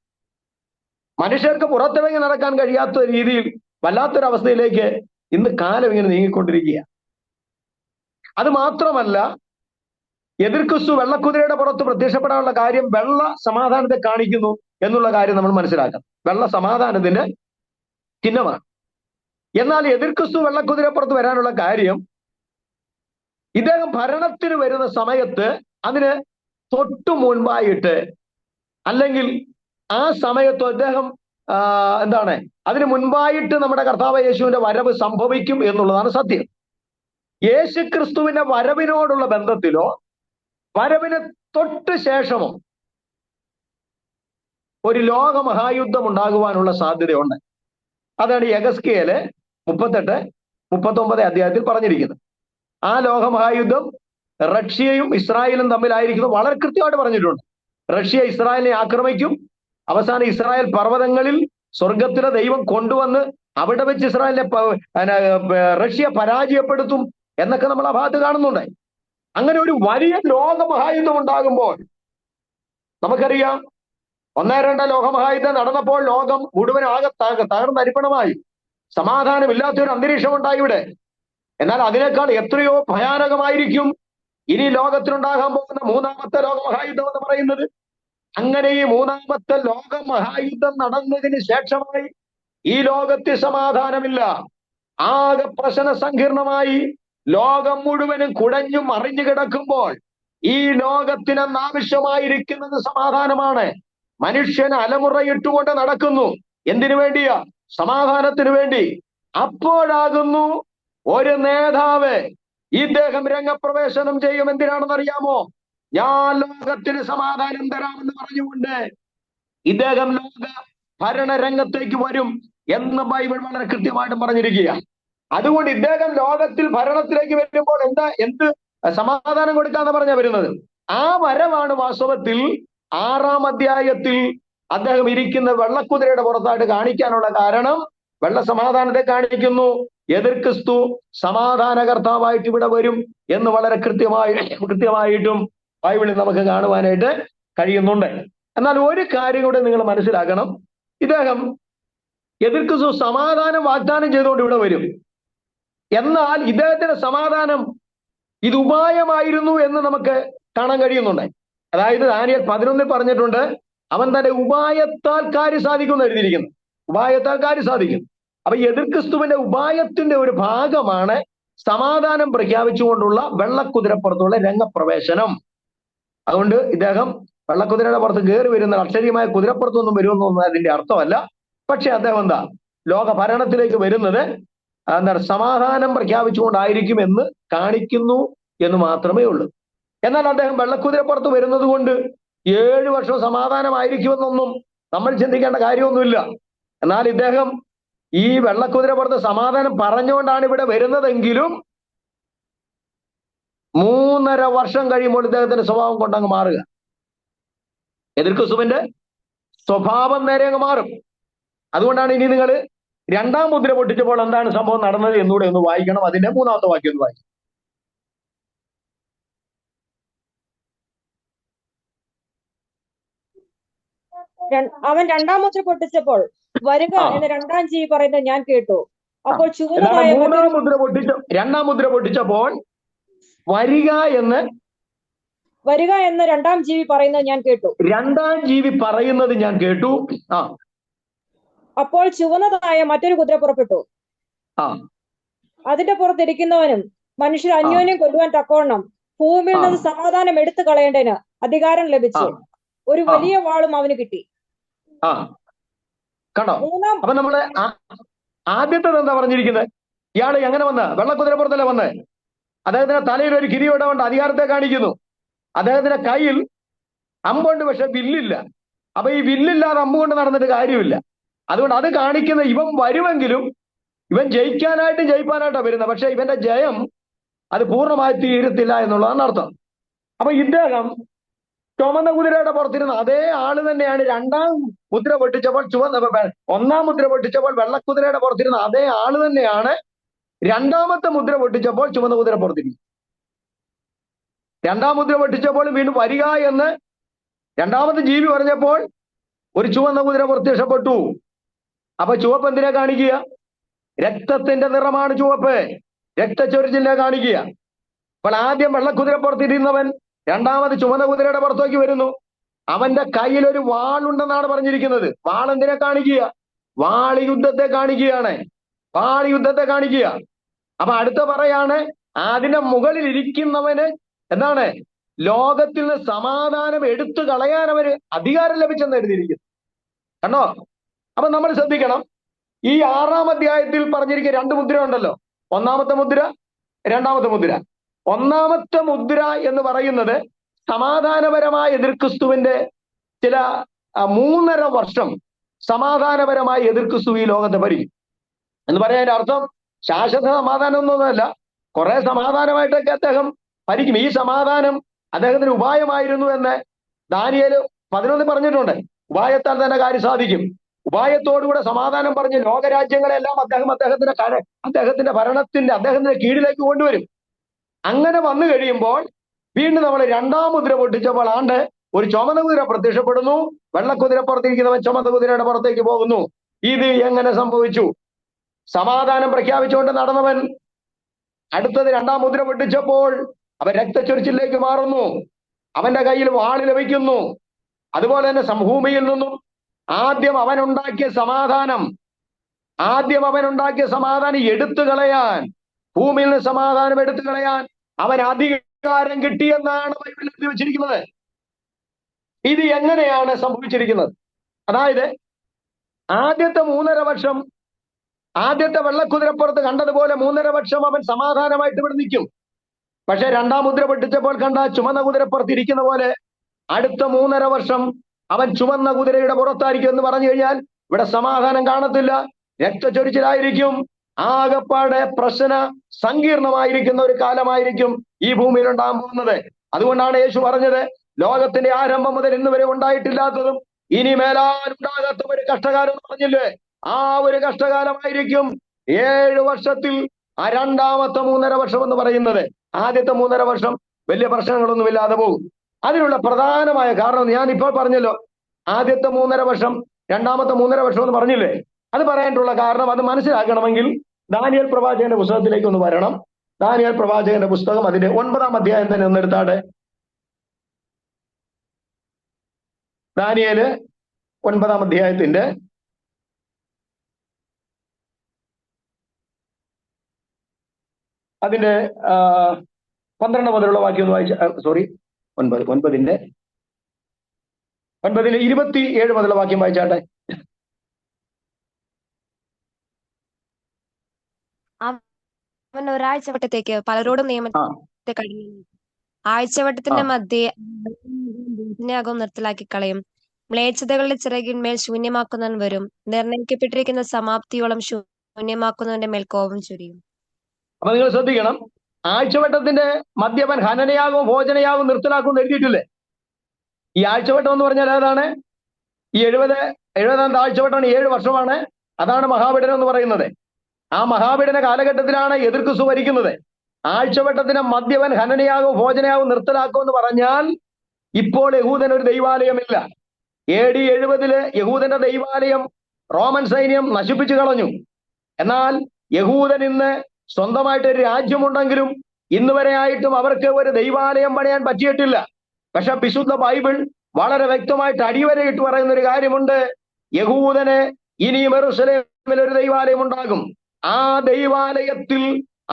മനുഷ്യർക്ക് പുറത്തിറങ്ങി നടക്കാൻ കഴിയാത്ത രീതിയിൽ വല്ലാത്തൊരവസ്ഥയിലേക്ക് ഇന്ന് കാലം ഇങ്ങനെ നീങ്ങിക്കൊണ്ടിരിക്കുക. അത് മാത്രമല്ല, എതിർ ക്രിസ്തു വെള്ളക്കുതിരയുടെ പുറത്ത് പ്രത്യക്ഷപ്പെടാനുള്ള കാര്യം വെള്ള സമാധാനത്തെ കാണിക്കുന്നു എന്നുള്ള കാര്യം നമ്മൾ മനസ്സിലാക്കണം. വെള്ള സമാധാനത്തിന്റെ ചിഹ്നമാണ്. എന്നാൽ എതിർ ക്രിസ്തു വെള്ളക്കുതിരപ്പുറത്ത് വരാനുള്ള കാര്യം, ഇദ്ദേഹം ഭരണത്തിന് വരുന്ന സമയത്ത് അതിന് തൊട്ടു മുൻപായിട്ട്, അല്ലെങ്കിൽ ആ സമയത്ത് അദ്ദേഹം അതിന് മുൻപായിട്ട് നമ്മുടെ കർത്താവ് യേശുവിന്റെ വരവ് സംഭവിക്കും എന്നുള്ളതാണ് സത്യം. യേശു ക്രിസ്തുവിന്റെ വരവിനോടുള്ള ബന്ധത്തിലോ വരവിന് തൊട്ട് ശേഷമോ ഒരു ലോകമഹായുദ്ധം ഉണ്ടാകുവാനുള്ള സാധ്യതയുണ്ട്. അതാണ് യെഹെസ്കേല് 38-39 അധ്യായത്തിൽ പറഞ്ഞിരിക്കുന്നത്. ആ ലോകമഹായുദ്ധം റഷ്യയും ഇസ്രായേലും തമ്മിലായിരിക്കുന്നു. വളരെ കൃത്യമായിട്ട് പറഞ്ഞിട്ടുണ്ട്. റഷ്യ ഇസ്രായേലിനെ ആക്രമിക്കും. അവസാനം ഇസ്രായേൽ പർവ്വതങ്ങളിൽ സ്വർഗത്തിലെ ദൈവം കൊണ്ടുവന്ന് അവിടെ വെച്ച് ഇസ്രായേലിനെ റഷ്യ പരാജയപ്പെടുത്തും എന്നൊക്കെ നമ്മൾ ആ ഭാഗത്ത് കാണുന്നുണ്ട്. അങ്ങനെ ഒരു വലിയ ലോകമഹായുദ്ധം ഉണ്ടാകുമ്പോൾ നമുക്കറിയാം, 1-2 ലോകമഹായുദ്ധം നടന്നപ്പോൾ ലോകം മുഴുവൻ ആകെ തകർന്നരിപ്പണമായി. സമാധാനമില്ലാത്ത ഒരു അന്തരീക്ഷം ഉണ്ടായി ഇവിടെ. എന്നാൽ അതിനേക്കാൾ എത്രയോ ഭയാനകമായിരിക്കും ഇനി ലോകത്തിനുണ്ടാകാൻ പോകുന്ന 3-ാമത്തെ ലോകമഹായുദ്ധം എന്ന് പറയുന്നത്. അങ്ങനെ ഈ 3-ാമത്തെ ലോകമഹായുദ്ധം നടന്നതിന് ശേഷമായി ഈ ലോകത്തിൽ സമാധാനമില്ല. ആകെ പ്രശ്ന സങ്കീർണമായി ലോകം മുഴുവനും കുഴഞ്ഞും മറിഞ്ഞു കിടക്കുമ്പോൾ ഈ ലോകത്തിനെന്ന് ആവശ്യമായിരിക്കുന്നത് സമാധാനമാണ്. മനുഷ്യൻ അലമുറയിട്ടുകൊണ്ട് നടക്കുന്നു. എന്തിനു വേണ്ടിയാ? സമാധാനത്തിന് വേണ്ടി. അപ്പോഴാകുന്നു ഒരു നേതാവ് ഇദ്ദേഹം രംഗപ്രവേശനം ചെയ്യും. എന്തിനാണെന്നറിയാമോ? ഞാൻ ലോകത്തിന് സമാധാനം തരാമെന്ന് പറഞ്ഞുകൊണ്ട് ഇദ്ദേഹം ലോക ഭരണരംഗത്തേക്ക് വരും എന്ന് ബൈബിൾ വളരെ കൃത്യമായിട്ടും പറഞ്ഞിരിക്കുക. അതുകൊണ്ട് ഇദ്ദേഹം ലോകത്തിൽ ഭരണത്തിലേക്ക് വരുമ്പോൾ എന്ത് സമാധാനം കൊടുക്കാന്ന് പറഞ്ഞാ വരുന്നത്? ആ വരവാണ് വാസ്തവത്തിൽ 6-ാം അധ്യായത്തിൽ അദ്ദേഹം ഇരിക്കുന്ന വെള്ളക്കുതിരയുടെ പുറത്തായിട്ട് കാണിക്കാനുള്ള കാരണം. വെള്ള സമാധാനത്തെ കാണിക്കുന്നു. എതിർ ക്രിസ്തു സമാധാനകർത്താവായിട്ട് ഇവിടെ വരും എന്ന് വളരെ കൃത്യമായിട്ടും ബൈബിളിൽ നമുക്ക് കാണുവാനായിട്ട് കഴിയുന്നുണ്ട്. എന്നാൽ ഒരു കാര്യം കൂടെ നിങ്ങൾ മനസ്സിലാക്കണം. ഇദ്ദേഹം എതിർ ക്രിസ്തു സമാധാനം വാഗ്ദാനം ചെയ്തുകൊണ്ട് ഇവിടെ വരും. എന്നാൽ ഇദ്ദേഹത്തിന്റെ സമാധാനം ഇത് ഉപായമായിരുന്നു എന്ന് നമുക്ക് കാണാൻ കഴിയുന്നുണ്ട്. അതായത് ദാനിയേൽ 11 പറഞ്ഞിട്ടുണ്ട്, അവൻ തന്റെ ഉപായത്താൽ കാര്യം സാധിക്കും എന്ന് എഴുതിയിരിക്കുന്നു. ഉപായത്താൽ കാര്യം സാധിക്കും. അപ്പൊ എതിർ ക്രിസ്തുവിന്റെ ഉപായത്തിന്റെ ഒരു ഭാഗമാണ് സമാധാനം പ്രഖ്യാപിച്ചുകൊണ്ടുള്ള വെള്ളക്കുതിരപ്പുറത്തുള്ള രംഗപ്രവേശനം. അതുകൊണ്ട് ഇദ്ദേഹം വെള്ളക്കുതിരയുടെ പുറത്ത് കയറി വരുന്ന അക്ഷരീയമായ കുതിരപ്പുറത്തൊന്നും വരുമെന്നൊന്നും അതിന്റെ അർത്ഥമല്ല. പക്ഷെ അദ്ദേഹം എന്താ ലോക ഭരണത്തിലേക്ക് വരുന്നത് എന്താണ് സമാധാനം പ്രഖ്യാപിച്ചുകൊണ്ടായിരിക്കും എന്ന് കാണിക്കുന്നു എന്ന് മാത്രമേ ഉള്ളൂ. എന്നാൽ അദ്ദേഹം വെള്ളക്കുതിരപ്പുറത്ത് വരുന്നത് കൊണ്ട് 7 വർഷം സമാധാനമായിരിക്കുമെന്നൊന്നും നമ്മൾ ചിന്തിക്കേണ്ട കാര്യമൊന്നുമില്ല. എന്നാൽ ഇദ്ദേഹം ഈ വെള്ളക്കുതിരപ്പുറത്ത് സമാധാനം പറഞ്ഞുകൊണ്ടാണ് ഇവിടെ വരുന്നതെങ്കിലും 3.5 വർഷം കഴിയുമ്പോൾ ഇദ്ദേഹത്തിന്റെ സ്വഭാവം കൊണ്ടങ്ങ് മാറുക. എതിർ ക്രിസ്തുവിന്റെ സ്വഭാവം നേരെ അങ്ങ് മാറും. അതുകൊണ്ടാണ് ഇനി നിങ്ങൾ 2-ാം മുദ്ര പൊട്ടിച്ചപ്പോൾ എന്താണ് സംഭവം നടന്നത് എന്നൂടെ ഒന്ന് വായിക്കണം. അതിന്റെ 3-ാമത്തെ വാക്യം ഒന്ന് വായിക്കും. അവൻ 2-ാം മുദ്ര പൊട്ടിച്ചപ്പോൾ വരുക എന്ന് 2-ാം ജീവി പറയുന്നത് ഞാൻ കേട്ടു. അപ്പോൾ ചുവന്നതായ 3-ാം മുദ്ര 2-ാം മുദ്ര പൊട്ടിച്ചപ്പോൾ വരിക എന്ന് 2-ാം ജീവി പറയുന്നത് ഞാൻ കേട്ടു. 2-ാം ജീവി പറയുന്നത് ഞാൻ കേട്ടു. അപ്പോൾ ചുവന്നതായ മറ്റൊരു കുതിര പുറപ്പെട്ടു. അതിന്റെ പുറത്തിരിക്കുന്നവനും മനുഷ്യർ അന്യോന്യം കൊല്ലുവാൻ തക്കവണ്ണം ഭൂമിയിൽ നിന്ന് സമാധാനം എടുത്തു കളയേണ്ടതിന് അധികാരം ലഭിച്ചു. ഒരു വലിയ വാളും അവന് കിട്ടി. കണ്ടോ? അപ്പൊ നമ്മള് ആദ്യത്തേത് എന്താ പറഞ്ഞിരിക്കുന്നത്? ഇയാള് എങ്ങനെ വന്ന് വെള്ളക്കുതിരപ്പുറത്തല്ലേ വന്ന്? അദ്ദേഹത്തിന്റെ തലയിൽ ഒരു കിരീടം കൊണ്ട് അധികാരത്തെ കാണിക്കുന്നു. അദ്ദേഹത്തിന്റെ കയ്യിൽ അമ്പുണ്ട്, പക്ഷെ വില്ലില്ല. അപ്പൊ ഈ വില്ലില്ലാതെ അമ്പ് കൊണ്ട് നടന്നിട്ട് കാര്യമില്ല. അതുകൊണ്ട് അത് കാണിക്കുന്ന ഇവൻ വരുമെങ്കിലും ഇവൻ ജയിക്കാനായിട്ടും ജയിപ്പാനായിട്ടാണ് വരുന്നത്. പക്ഷെ ഇവന്റെ ജയം അത് പൂർണ്ണമായി തീരത്തില്ല എന്നുള്ളതാണ് അർത്ഥം. അപ്പൊ ഇദ്ദേഹം ചുമന്ന കുതിരയുടെ പുറത്തിരുന്ന അതേ ആള് തന്നെയാണ് 2-ാം മുദ്ര പൊട്ടിച്ചപ്പോൾ 1-ാം മുദ്ര പൊട്ടിച്ചപ്പോൾ വെള്ളക്കുതിരയുടെ പുറത്തിരുന്ന അതേ ആള് തന്നെയാണ് 2-ാമത്തെ മുദ്ര പൊട്ടിച്ചപ്പോൾ ചുമന്ന കുതിര പുറത്തിരിക്കും. 2-ാം മുദ്ര പൊട്ടിച്ചപ്പോൾ വീണ്ടും വരിക എന്ന് 2-ാമത്തെ ജീവി പറഞ്ഞപ്പോൾ ഒരു ചുവന്ന കുതിര പ്രത്യക്ഷപ്പെട്ടു. അപ്പൊ ചുവപ്പ് എന്തിനെ കാണിക്കുക? രക്തത്തിന്റെ നിറമാണ് ചുവപ്പ്, രക്തച്ചൊരിച്ചിലിനെ കാണിക്കുക. അപ്പോൾ ആദ്യം വെള്ളക്കുതിര പുറത്തിരുന്നവൻ 2-ാമത് ചുവന്ന കുതിരയുടെ പുറത്തേക്ക് വരുന്നു. അവന്റെ കയ്യിൽ ഒരു വാളുണ്ടെന്നാണ് പറഞ്ഞിരിക്കുന്നത്. വാൾ എന്തിനെ കാണിക്കുക? വാള് യുദ്ധത്തെ കാണിക്കുകയാണ്. വാള് യുദ്ധത്തെ കാണിക്കുക. അപ്പൊ അടുത്ത പറയാണ് അതിന്റെ മുകളിൽ ഇരിക്കുന്നവന് എന്താണ് ലോകത്തിൽ നിന്ന് സമാധാനം എടുത്തു കളയാൻ അവര് അധികാരം ലഭിച്ചെന്ന് എഴുതിയിരിക്കുന്നു. കണ്ടോ? അപ്പൊ നമ്മൾ ശ്രദ്ധിക്കണം. ഈ 6-ാം അധ്യായത്തിൽ പറഞ്ഞിരിക്കുന്ന 2 മുദ്ര ഉണ്ടല്ലോ. 1-ാമത്തെ മുദ്ര, 2-ാമത്തെ മുദ്ര. 1-ാമത്തെ മുദ്ര എന്ന് പറയുന്നത് സമാധാനപരമായ എതിർ ക്രിസ്തുവിന്റെ ചില 3.5 വർഷം സമാധാനപരമായ എതിർ ക്രിസ്തു ഈ ലോകത്തെ ഭരിക്കും എന്ന് പറയാൻ അർത്ഥം ശാശ്വത സമാധാനം ഒന്നുമല്ല. കുറെ സമാധാനമായിട്ടൊക്കെ അദ്ദേഹം ഭരിക്കും. ഈ സമാധാനം അദ്ദേഹത്തിന് ഉപായമായിരുന്നു എന്ന് ദാനിയേൽ 11 പറഞ്ഞിട്ടുണ്ട്. ഉപായത്താൽ തന്നെ കാര്യം സാധിക്കും. ഉപായത്തോടുകൂടെ സമാധാനം പറഞ്ഞ് ലോകരാജ്യങ്ങളെല്ലാം അദ്ദേഹത്തിന്റെ അദ്ദേഹത്തിന്റെ കീഴിലേക്ക് കൊണ്ടുവരും. അങ്ങനെ വന്നു കഴിയുമ്പോൾ വീണ്ടും നമ്മൾ 2-ാം മുദ്ര പൊട്ടിച്ചപ്പോൾ ഒരു ചുമന്ന കുതിര പ്രത്യക്ഷപ്പെടുന്നു. വെള്ളക്കുതിര പുറത്തിരിക്കുന്നവൻ ചുമന്ന കുതിരയുടെ പുറത്തേക്ക് പോകുന്നു. ഇത് എങ്ങനെ സംഭവിച്ചു? സമാധാനം പ്രഖ്യാപിച്ചുകൊണ്ട് നടന്നവൻ അടുത്തത് 2-ാം മുദ്ര പൊട്ടിച്ചപ്പോൾ അവൻ രക്തച്ചൊരിച്ചിലേക്ക് മാറുന്നു. അവന്റെ കയ്യിൽ വാള് ലഭിക്കുന്നു. അതുപോലെ തന്നെ ഭൂമിയിൽ നിന്നും ആദ്യം അവനുണ്ടാക്കിയ സമാധാനം എടുത്തു കളയാൻ, ഭൂമിയിൽ നിന്ന് സമാധാനം എടുത്തു കളയാൻ അവൻ അധികാരം കിട്ടിയെന്നാണ് ബൈബിളിൽ എഴുതി വെച്ചിരിക്കുന്നത്. ഇത് എങ്ങനെയാണ് സംഭവിച്ചിരിക്കുന്നത്? അതായത് ആദ്യത്തെ 3.5 വർഷം ആദ്യത്തെ വെള്ളക്കുതിരപ്പുറത്ത് കണ്ടതുപോലെ 3.5 വർഷം അവൻ സമാധാനമായിട്ട് ഇവിടെ നിൽക്കും. പക്ഷെ 2-ാം മുദ്ര പൊട്ടിച്ചപ്പോൾ കണ്ട ചുമന്ന കുതിരപ്പുറത്ത് ഇരിക്കുന്ന പോലെ അടുത്ത 3.5 വർഷം അവൻ ചുവന്ന കുതിരയുടെ പുറത്തായിരിക്കും എന്ന് പറഞ്ഞു കഴിഞ്ഞാൽ ഇവിടെ സമാധാനം കാണത്തില്ല, രക്തച്ചൊരിച്ചിലായിരിക്കും. ആകപ്പാടെ പ്രശ്ന സങ്കീർണമായിരിക്കുന്ന ഒരു കാലമായിരിക്കും ഈ ഭൂമിയിൽ ഉണ്ടാകാൻ പോകുന്നത്. അതുകൊണ്ടാണ് യേശു പറഞ്ഞത്, ലോകത്തിന്റെ ആരംഭം മുതൽ ഇന്ന് വരെ ഉണ്ടായിട്ടില്ലാത്തതും ഇനി മേലാൽ ഉണ്ടാകാത്ത ഒരു കഷ്ടകാലം പറഞ്ഞില്ലേ? ആ ഒരു കഷ്ടകാലമായിരിക്കും 7 വർഷത്തിൽ 2-ാമത്തെ 3.5 വർഷം എന്ന് പറയുന്നത്. ആദ്യത്തെ 3.5 വർഷം വലിയ പ്രശ്നങ്ങളൊന്നും ഇല്ലാതെ പോകും. അതിനുള്ള പ്രധാനമായ കാരണം ഞാൻ ഇപ്പോൾ പറഞ്ഞല്ലോ. ആദ്യത്തെ 3.5 വർഷം 2-ാമത്തെ 3.5 വർഷം എന്ന് പറഞ്ഞില്ലേ? അത് പറയാനുള്ള കാരണം അത് മനസ്സിലാക്കണമെങ്കിൽ ദാനിയേൽ പ്രവാചകന്റെ പുസ്തകത്തിലേക്ക് ഒന്ന് വരണം. ദാനിയേൽ പ്രവാചകന്റെ പുസ്തകം അതിന്റെ 9-ാം അധ്യായം തന്നെ ഒന്നെടുത്താട്ടെ. ദാനിയേല് 9-ാം അധ്യായത്തിന്റെ അതിന്റെ 12 മുതലുള്ള വാക്യം ഒന്ന് വായിച്ച 9-ന്റെ 27 മുതലുള്ള വാക്യം വായിച്ചാട്ടെ. അവൻ ഒരാഴ്ചവട്ടത്തേക്ക് പലരോടും നിയമത്തെ കഴിഞ്ഞു. ആഴ്ചവട്ടത്തിന്റെ മധ്യേ അകം നിർത്തലാക്കി കളയും. മ്ലേച്ഛതകളുടെ ചിറകിന്മേൽ ശൂന്യമാക്കുന്നവൻ വരും. നിർണയിക്കപ്പെട്ടിരിക്കുന്ന സമാപ്തിയോളം ശൂന്യമാക്കുന്നവന്റെ മേൽ കോപം ചൊരിയും. അപ്പൊ നിങ്ങൾ ശ്രദ്ധിക്കണം, ആഴ്ചവട്ടത്തിന്റെ മദ്യപൻ ഹനനയാകും ഭോജനയാകും നിർത്തലാക്കും എഴുതിയിട്ടില്ലേ? ഈ ആഴ്ചവട്ടം എന്ന് പറഞ്ഞാൽ ഏതാണ്? ഈ 70-ാമത്തെ ആഴ്ചവട്ടമാണ്, 7 വർഷമാണ്. അതാണ് മഹാപീഡനം എന്ന് പറയുന്നത്. ആ മഹാപീഡന കാലഘട്ടത്തിലാണ് എതിർ ക്രിസ്തു ഭരിക്കുന്നത്. ആഴ്ചവട്ടത്തിന് മദ്യപൻ ഹനനയാകും ഭോജനയാകും നിർത്തലാക്കും എന്ന് പറഞ്ഞാൽ ഇപ്പോൾ യഹൂദൻ ഒരു ദൈവാലയമില്ല. AD 70 യഹൂദന്റെ ദൈവാലയം റോമൻ സൈന്യം നശിപ്പിച്ചു കളഞ്ഞു. എന്നാൽ യഹൂദൻ ഇന്ന് സ്വന്തമായിട്ട് ഒരു രാജ്യമുണ്ടെങ്കിലും ഇന്ന് വരെ ആയിട്ടും അവർക്ക് ഒരു ദൈവാലയം പണിയാൻ പറ്റിയിട്ടില്ല. പക്ഷെ വിശുദ്ധ ബൈബിൾ വളരെ വ്യക്തമായിട്ട് അടിവരയിട്ട് പറയുന്ന ഒരു കാര്യമുണ്ട്. യഹൂദന് ഇനിയും യെരൂശലേമിൽ ഒരു ദൈവാലയം ഉണ്ടാകും. ആ ദൈവാലയത്തിൽ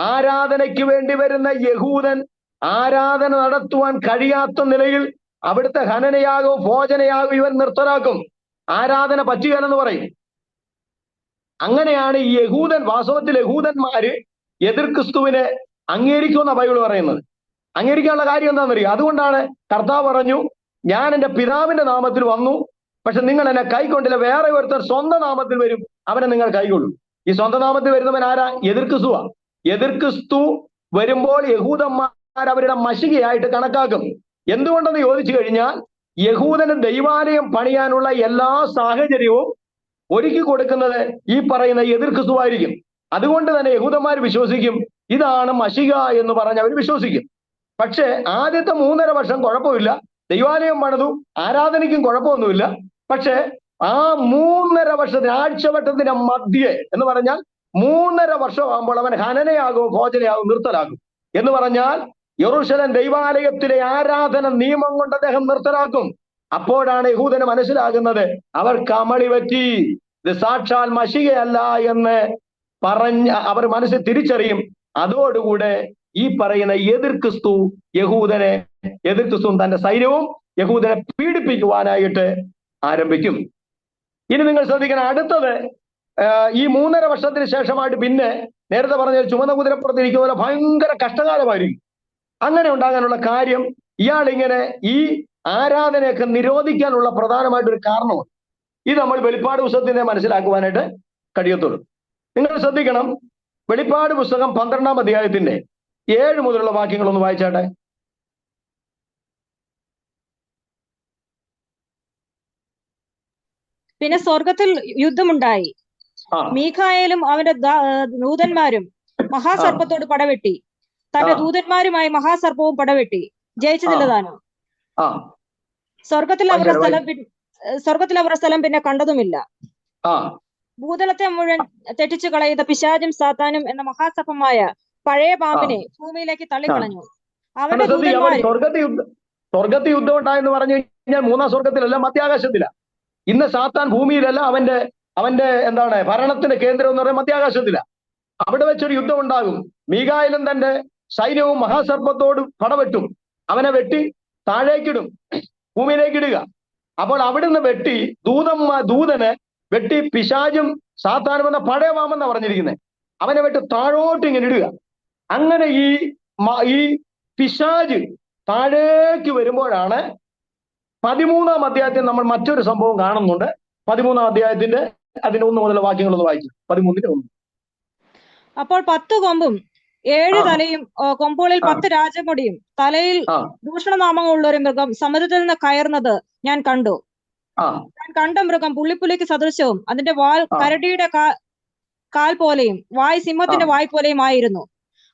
ആരാധനയ്ക്ക് വേണ്ടി വരുന്ന യഹൂദൻ ആരാധന നടത്തുവാൻ കഴിയാത്ത നിലയിൽ അവിടുത്തെ ഹനനയാകും ഭോജനയാകും ഇവൻ നിർത്തലാക്കും. ആരാധന പറ്റുകയെന്ന് പറയും. അങ്ങനെയാണ് ഈ യഹൂദൻ, വാസ്തവത്തിൽ യഹൂദന്മാര് എതിർ ക്രിസ്തുവിനെ അംഗീകരിക്കുമെന്ന ബൈബിൾ പറയുന്നത്. അംഗീകരിക്കാനുള്ള കാര്യം എന്താണെന്നറിയോ? അതുകൊണ്ടാണ് കർത്താവ് പറഞ്ഞു, ഞാൻ എൻ്റെ പിതാവിന്റെ നാമത്തിൽ വന്നു, പക്ഷെ നിങ്ങൾ എന്നെ കൈക്കൊണ്ടില്ല. വേറെ ഒരുത്തർ സ്വന്തം നാമത്തിൽ വരും, അവനെ നിങ്ങൾ കൈകൊള്ളും. ഈ സ്വന്തം നാമത്തിൽ വരുന്നവൻ ആരാ? എതിർ ക്രിസ്തുവാ. എതിർ ക്രിസ്തു വരുമ്പോൾ യഹൂദന്മാർ അവരുടെ മശികയായിട്ട് കണക്കാക്കും. എന്തുകൊണ്ടെന്ന് ചോദിച്ചു കഴിഞ്ഞാൽ യഹൂദന് ദൈവാലയം പണിയാനുള്ള എല്ലാ സാഹചര്യവും ഒരുക്കി കൊടുക്കുന്നത് ഈ പറയുന്ന എതിർ ക്രിസ്തുവായിരിക്കും. അതുകൊണ്ട് തന്നെ യഹൂദന്മാർ വിശ്വസിക്കും ഇതാണ് മശിക എന്ന് പറഞ്ഞ് അവർ വിശ്വസിക്കും. പക്ഷെ ആദ്യത്തെ 3.5 വർഷം കുഴപ്പമില്ല, ദൈവാലയം പണിതു, ആരാധനയ്ക്കും കുഴപ്പമൊന്നുമില്ല. പക്ഷെ ആ 3.5 വർഷത്തിന് ആഴ്ചവട്ടത്തിന്റെ മധ്യേ എന്ന് പറഞ്ഞാൽ 3.5 വർഷമാകുമ്പോൾ അവൻ ഹനനയാകും ഭോജനയാകും നിർത്തലാക്കും. എന്ന് പറഞ്ഞാൽ യെരൂശലേം ദൈവാലയത്തിലെ ആരാധന നിയമം കൊണ്ട് അദ്ദേഹം നിർത്തലാക്കും. അപ്പോഴാണ് യഹൂദന് മനസ്സിലാകുന്നത് അവർക്ക് അമളി പറ്റി, ഇത് സാക്ഷാൽ മശികയല്ല എന്ന് പറഞ്ഞ് അവർ മനസ്സിൽ തിരിച്ചറിയും. അതോടുകൂടെ ഈ പറയുന്ന എതിർ ക്രിസ്തു എതിർ ക്രിസ്തുവും തന്റെ സൈന്യവും യഹൂദനെ പീഡിപ്പിക്കുവാനായിട്ട് ആരംഭിക്കും. ഇനി നിങ്ങൾ ശ്രദ്ധിക്കണം, അടുത്തത് ഈ 3.5 വർഷത്തിന് ശേഷമായിട്ട് പിന്നെ നേരത്തെ പറഞ്ഞ ചുമന്ന കുതിരപ്പുറത്ത് ഇരിക്കുന്ന പോലെ ഭയങ്കര കഷ്ടകാലമായിരിക്കും. അങ്ങനെ ഉണ്ടാകാനുള്ള കാര്യം ഇയാൾ ഇങ്ങനെ ഈ ആരാധനയൊക്കെ നിരോധിക്കാനുള്ള പ്രധാനമായിട്ടൊരു കാരണമാണ്. ഇത് നമ്മൾ വെളിപ്പാട് പുസ്തകത്തിനെ മനസ്സിലാക്കുവാനായിട്ട് കഴിയത്തുള്ളൂ. നിങ്ങൾ ശ്രദ്ധിക്കണം, വെളിപ്പാട് പുസ്തകം 12-ാം അധ്യായത്തിന്റെ 7 മുതലുള്ള വാക്യങ്ങളൊന്ന് വായിച്ചാട്ടെ. പിന്നെ സ്വർഗത്തിൽ യുദ്ധമുണ്ടായി. മീഖായേലും അവന്റെ ദൂതന്മാരും മഹാസർപ്പത്തോട് പടവെട്ടി. തന്റെ ദൂതന്മാരുമായി മഹാസർപ്പവും പടവെട്ടി ജയിച്ചതില്ല താനും. സ്വർഗത്തിൽ അവരുടെ സ്ഥലം പിന്നെ കണ്ടതുമില്ല. ഭൂതലത്തെ മുഴുവൻ തെറ്റിച്ചു കളയുന്ന പിശാചും സാത്താനും എന്ന മഹാസർപ്പമായ പഴയ പാമ്പിനെ ഭൂമിയിലേക്ക് തള്ളിക്കളഞ്ഞു. അവന്റെ ദൂതന്മാരും സ്വർഗത്തിൽ യുദ്ധം ഉണ്ടായെന്ന് പറഞ്ഞു കഴിഞ്ഞാൽ 3-ാം സ്വർഗത്തിലല്ല, മധ്യാകാശത്തില. ഇന്ന് സാത്താൻ ഭൂമിയിലല്ല, അവന്റെ എന്താണ് ഭരണത്തിന്റെ കേന്ദ്രം എന്ന് പറയുന്നത് മധ്യാകാശത്തില. അവിടെ വെച്ചൊരു യുദ്ധം ഉണ്ടാകും. മീഖായേലും തന്റെ സൈന്യവും മഹാസർപ്പത്തോട് പടവെട്ടും. അവനെ വെട്ടി താഴേക്കിടും, ഭൂമിയിലേക്ക് ഇടുക. അപ്പോൾ അവിടുന്ന് വെട്ടി ദൂതനെ വെട്ടി പിശാചും സാത്താനും എന്ന പഴയ പാമ്പെന്നാ പറഞ്ഞിരിക്കുന്നത്. അവനെ വെട്ടി താഴോട്ട് ഇങ്ങനെ ഇടുക. അങ്ങനെ ഈ പിശാച് താഴേക്ക് വരുമ്പോഴാണ് 13-ാം അധ്യായത്തിൽ നമ്മൾ മറ്റൊരു സംഭവം കാണുന്നുണ്ട്. 13-ാം അധ്യായത്തിന്റെ അതിന്റെ 1 മുതലുള്ള വാക്യങ്ങളൊന്ന് വായിച്ചു. 13-ന്റെ 1. അപ്പോൾ 10 കൊമ്പും 7 തലയും കൊമ്പുകളിൽ 10 രാജമുടിയും തലയിൽ ദൂഷണനാമങ്ങളുള്ള ഒരു മൃഗം സമുദ്രത്തിൽ നിന്ന് കയറുന്നത് ഞാൻ കണ്ടു. ഞാൻ കണ്ട മൃഗം പുള്ളിപ്പുലിക്ക് സദൃശവും അതിന്റെ വാൽ കരടിയുടെ കാൽ പോലെയും വായ് സിംഹത്തിന്റെ വായ് പോലെയും ആയിരുന്നു.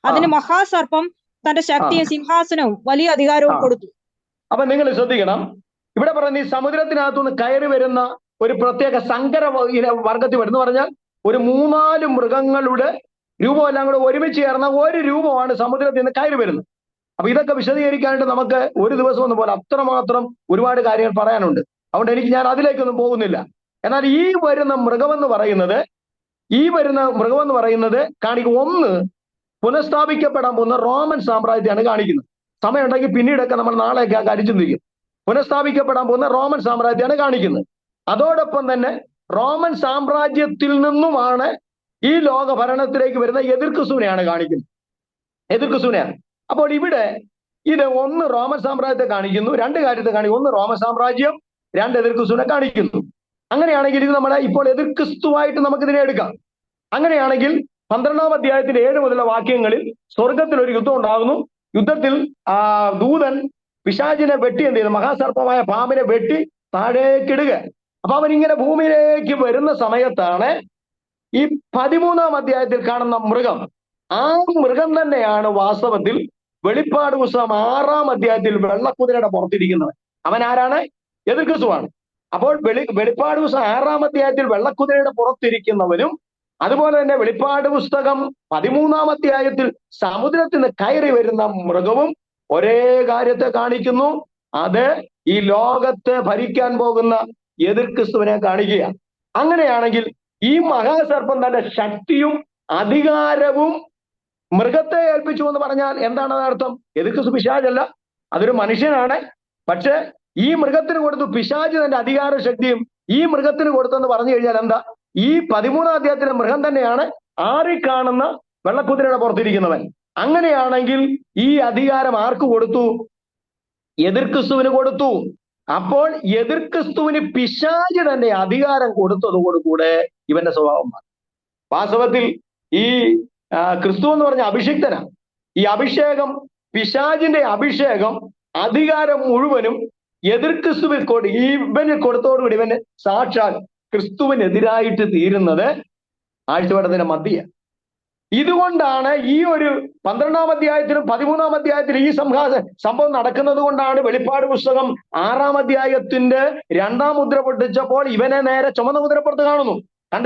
അതിന് മഹാസർപ്പം തന്റെ ശക്തിയും സിംഹാസനവും വലിയ അധികാരവും കൊടുത്തു. അപ്പൊ നിങ്ങൾ ശ്രദ്ധിക്കണം, ഇവിടെ പറയുന്ന ഈ സമുദ്രത്തിനകത്തുനിന്ന് കയറി വരുന്ന ഒരു പ്രത്യേക സങ്കര വർഗത്തിൽ വരുന്ന പറഞ്ഞാൽ ഒരു 3-4 മൃഗങ്ങളുടെ രൂപം എല്ലാം കൂടെ ഒരുമിച്ച് ചേർന്ന ഒരു രൂപമാണ് സമുദ്രത്തിൽ നിന്ന് കയറി വരുന്നത്. അപ്പൊ ഇതൊക്കെ വിശദീകരിക്കാനായിട്ട് നമുക്ക് ഒരു ദിവസം ഒന്നും പോലെ അത്രമാത്രം ഒരുപാട് കാര്യങ്ങൾ പറയാനുണ്ട്. അതുകൊണ്ട് ഞാൻ അതിലേക്കൊന്നും പോകുന്നില്ല. എന്നാൽ ഈ വരുന്ന മൃഗമെന്ന് പറയുന്നത് ഒന്ന് പുനഃസ്ഥാപിക്കപ്പെടാൻ പോകുന്ന റോമൻ സാമ്രാജ്യത്തെയാണ് കാണിക്കുന്നത്. സമയമുണ്ടെങ്കിൽ പിന്നീടൊക്കെ നമ്മൾ നാളെയൊക്കെ ആ കാര്യം ചിന്തിക്കും. പുനഃസ്ഥാപിക്കപ്പെടാൻ പോകുന്ന റോമൻ സാമ്രാജ്യത്തെയാണ് കാണിക്കുന്നത്. അതോടൊപ്പം തന്നെ റോമൻ സാമ്രാജ്യത്തിൽ നിന്നുമാണ് ഈ ലോക ഭരണത്തിലേക്ക് വരുന്ന എതിർ ക്രിസ്തുവിനെയാണ് കാണിക്കുന്നത്. എതിർ ക്രിസ്തുവിനെയാണ്. അപ്പോൾ ഇവിടെ ഇത് ഒന്ന് റോമൻ സാമ്രാജ്യത്തെ കാണിക്കുന്നു, 2 കാര്യത്തെ കാണിക്കുന്നു. ഒന്ന് റോമൻ സാമ്രാജ്യം, 2 എതിർ ക്രിസ്തുവിനെ കാണിക്കുന്നു. അങ്ങനെയാണെങ്കിൽ ഇത് നമ്മളെ ഇപ്പോൾ എതിർ ക്രിസ്തുവായിട്ട് നമുക്കിതിനെ എടുക്കാം. അങ്ങനെയാണെങ്കിൽ 12-ാം അധ്യായത്തിന്റെ 7 മുതലുള്ള വാക്യങ്ങളിൽ സ്വർഗത്തിൽ ഒരു യുദ്ധം ഉണ്ടാകുന്നു. യുദ്ധത്തിൽ ദൂതൻ പിശാചിനെ വെട്ടി എന്ത് ചെയ്തു? മഹാസർപ്പമായ പാമ്പിനെ വെട്ടി താഴേക്കിടുക. അപ്പൊ അവൻ ഇങ്ങനെ ഭൂമിയിലേക്ക് വരുന്ന സമയത്താണ് ഈ 13-ാം അധ്യായത്തിൽ കാണുന്ന മൃഗം. ആ മൃഗം തന്നെയാണ് വാസ്തവത്തിൽ വെളിപ്പാട് പുസ്തകം 6-ാം അധ്യായത്തിൽ വെള്ളക്കുതിരയുടെ പുറത്തിരിക്കുന്നത്. അവൻ ആരാണ്? എതിർ ക്രിസ്തുവാണ്. അപ്പോൾ വെളിപ്പാട് പുസ്തകം 6-ാം അധ്യായത്തിൽ വെള്ളക്കുതിരയുടെ പുറത്തിരിക്കുന്നവനും അതുപോലെ തന്നെ വെളിപ്പാട് പുസ്തകം 13-ാം അധ്യായത്തിൽ സമുദ്രത്തിൽ നിന്ന് കയറി വരുന്ന മൃഗവും ഒരേ കാര്യത്തെ കാണിക്കുന്നു. അത് ഈ ലോകത്തെ ഭരിക്കാൻ പോകുന്ന എതിർ ക്രിസ്തുവിനെ കാണിക്കുക. അങ്ങനെയാണെങ്കിൽ ഈ മഹാസർപ്പം തന്റെ ശക്തിയും അധികാരവും മൃഗത്തെ ഏൽപ്പിച്ചു എന്ന് പറഞ്ഞാൽ എന്താണ് അർത്ഥം? എതിർ ക്രിസ്തു പിശാചല്ല, അതൊരു മനുഷ്യനാണ്. പക്ഷെ ഈ മൃഗത്തിന് കൊടുത്തു. പിശാച് തന്റെ അധികാര ശക്തിയും ഈ മൃഗത്തിന് കൊടുത്തെന്ന് പറഞ്ഞു കഴിഞ്ഞാൽ എന്താ? ഈ 13-ാം അധ്യായത്തിലെ മൃഗം തന്നെയാണ് കാണുന്ന വെള്ളക്കുതിരയുടെ പുറത്തിരിക്കുന്നവൻ. അങ്ങനെയാണെങ്കിൽ ഈ അധികാരം ആർക്ക് കൊടുത്തു? എതിർ ക്രിസ്തുവിന് കൊടുത്തു. അപ്പോൾ എതിർ ക്രിസ്തുവിന് പിശാച് തന്നെ അധികാരം കൊടുത്തതോടുകൂടെ ഇവന്റെ സ്വഭാവം മാറി. വാസ്തവത്തിൽ ഈ ക്രിസ്തു എന്ന് പറഞ്ഞ അഭിഷിക്തനാണ്. ഈ അഭിഷേകം, പിശാചിന്റെ അഭിഷേകം, അധികാരം മുഴുവനും എതിർ ക്രിസ്തുവിൽ ഇവന് കൊടുത്തോടുകൂടി ഇവന് സാക്ഷാൽ ക്രിസ്തുവിനെതിരായിട്ട് തീരുന്നത് ആഴ്ചവട്ടത്തിന്റെ മധ്യ. ഇതുകൊണ്ടാണ് ഈ ഒരു 12-ാം അധ്യായത്തിലും 13-ാം അധ്യായത്തിലും ഈ സംഭവം നടക്കുന്നത് കൊണ്ടാണ് വെളിപ്പാട് പുസ്തകം 6-ാം അധ്യായത്തിന്റെ 2-ാം മുദ്ര പൊട്ടിച്ചപ്പോൾ ഇവനെ നേരെ ചുമന്ന മുദ്രപ്പുറത്ത് കാണുന്നു.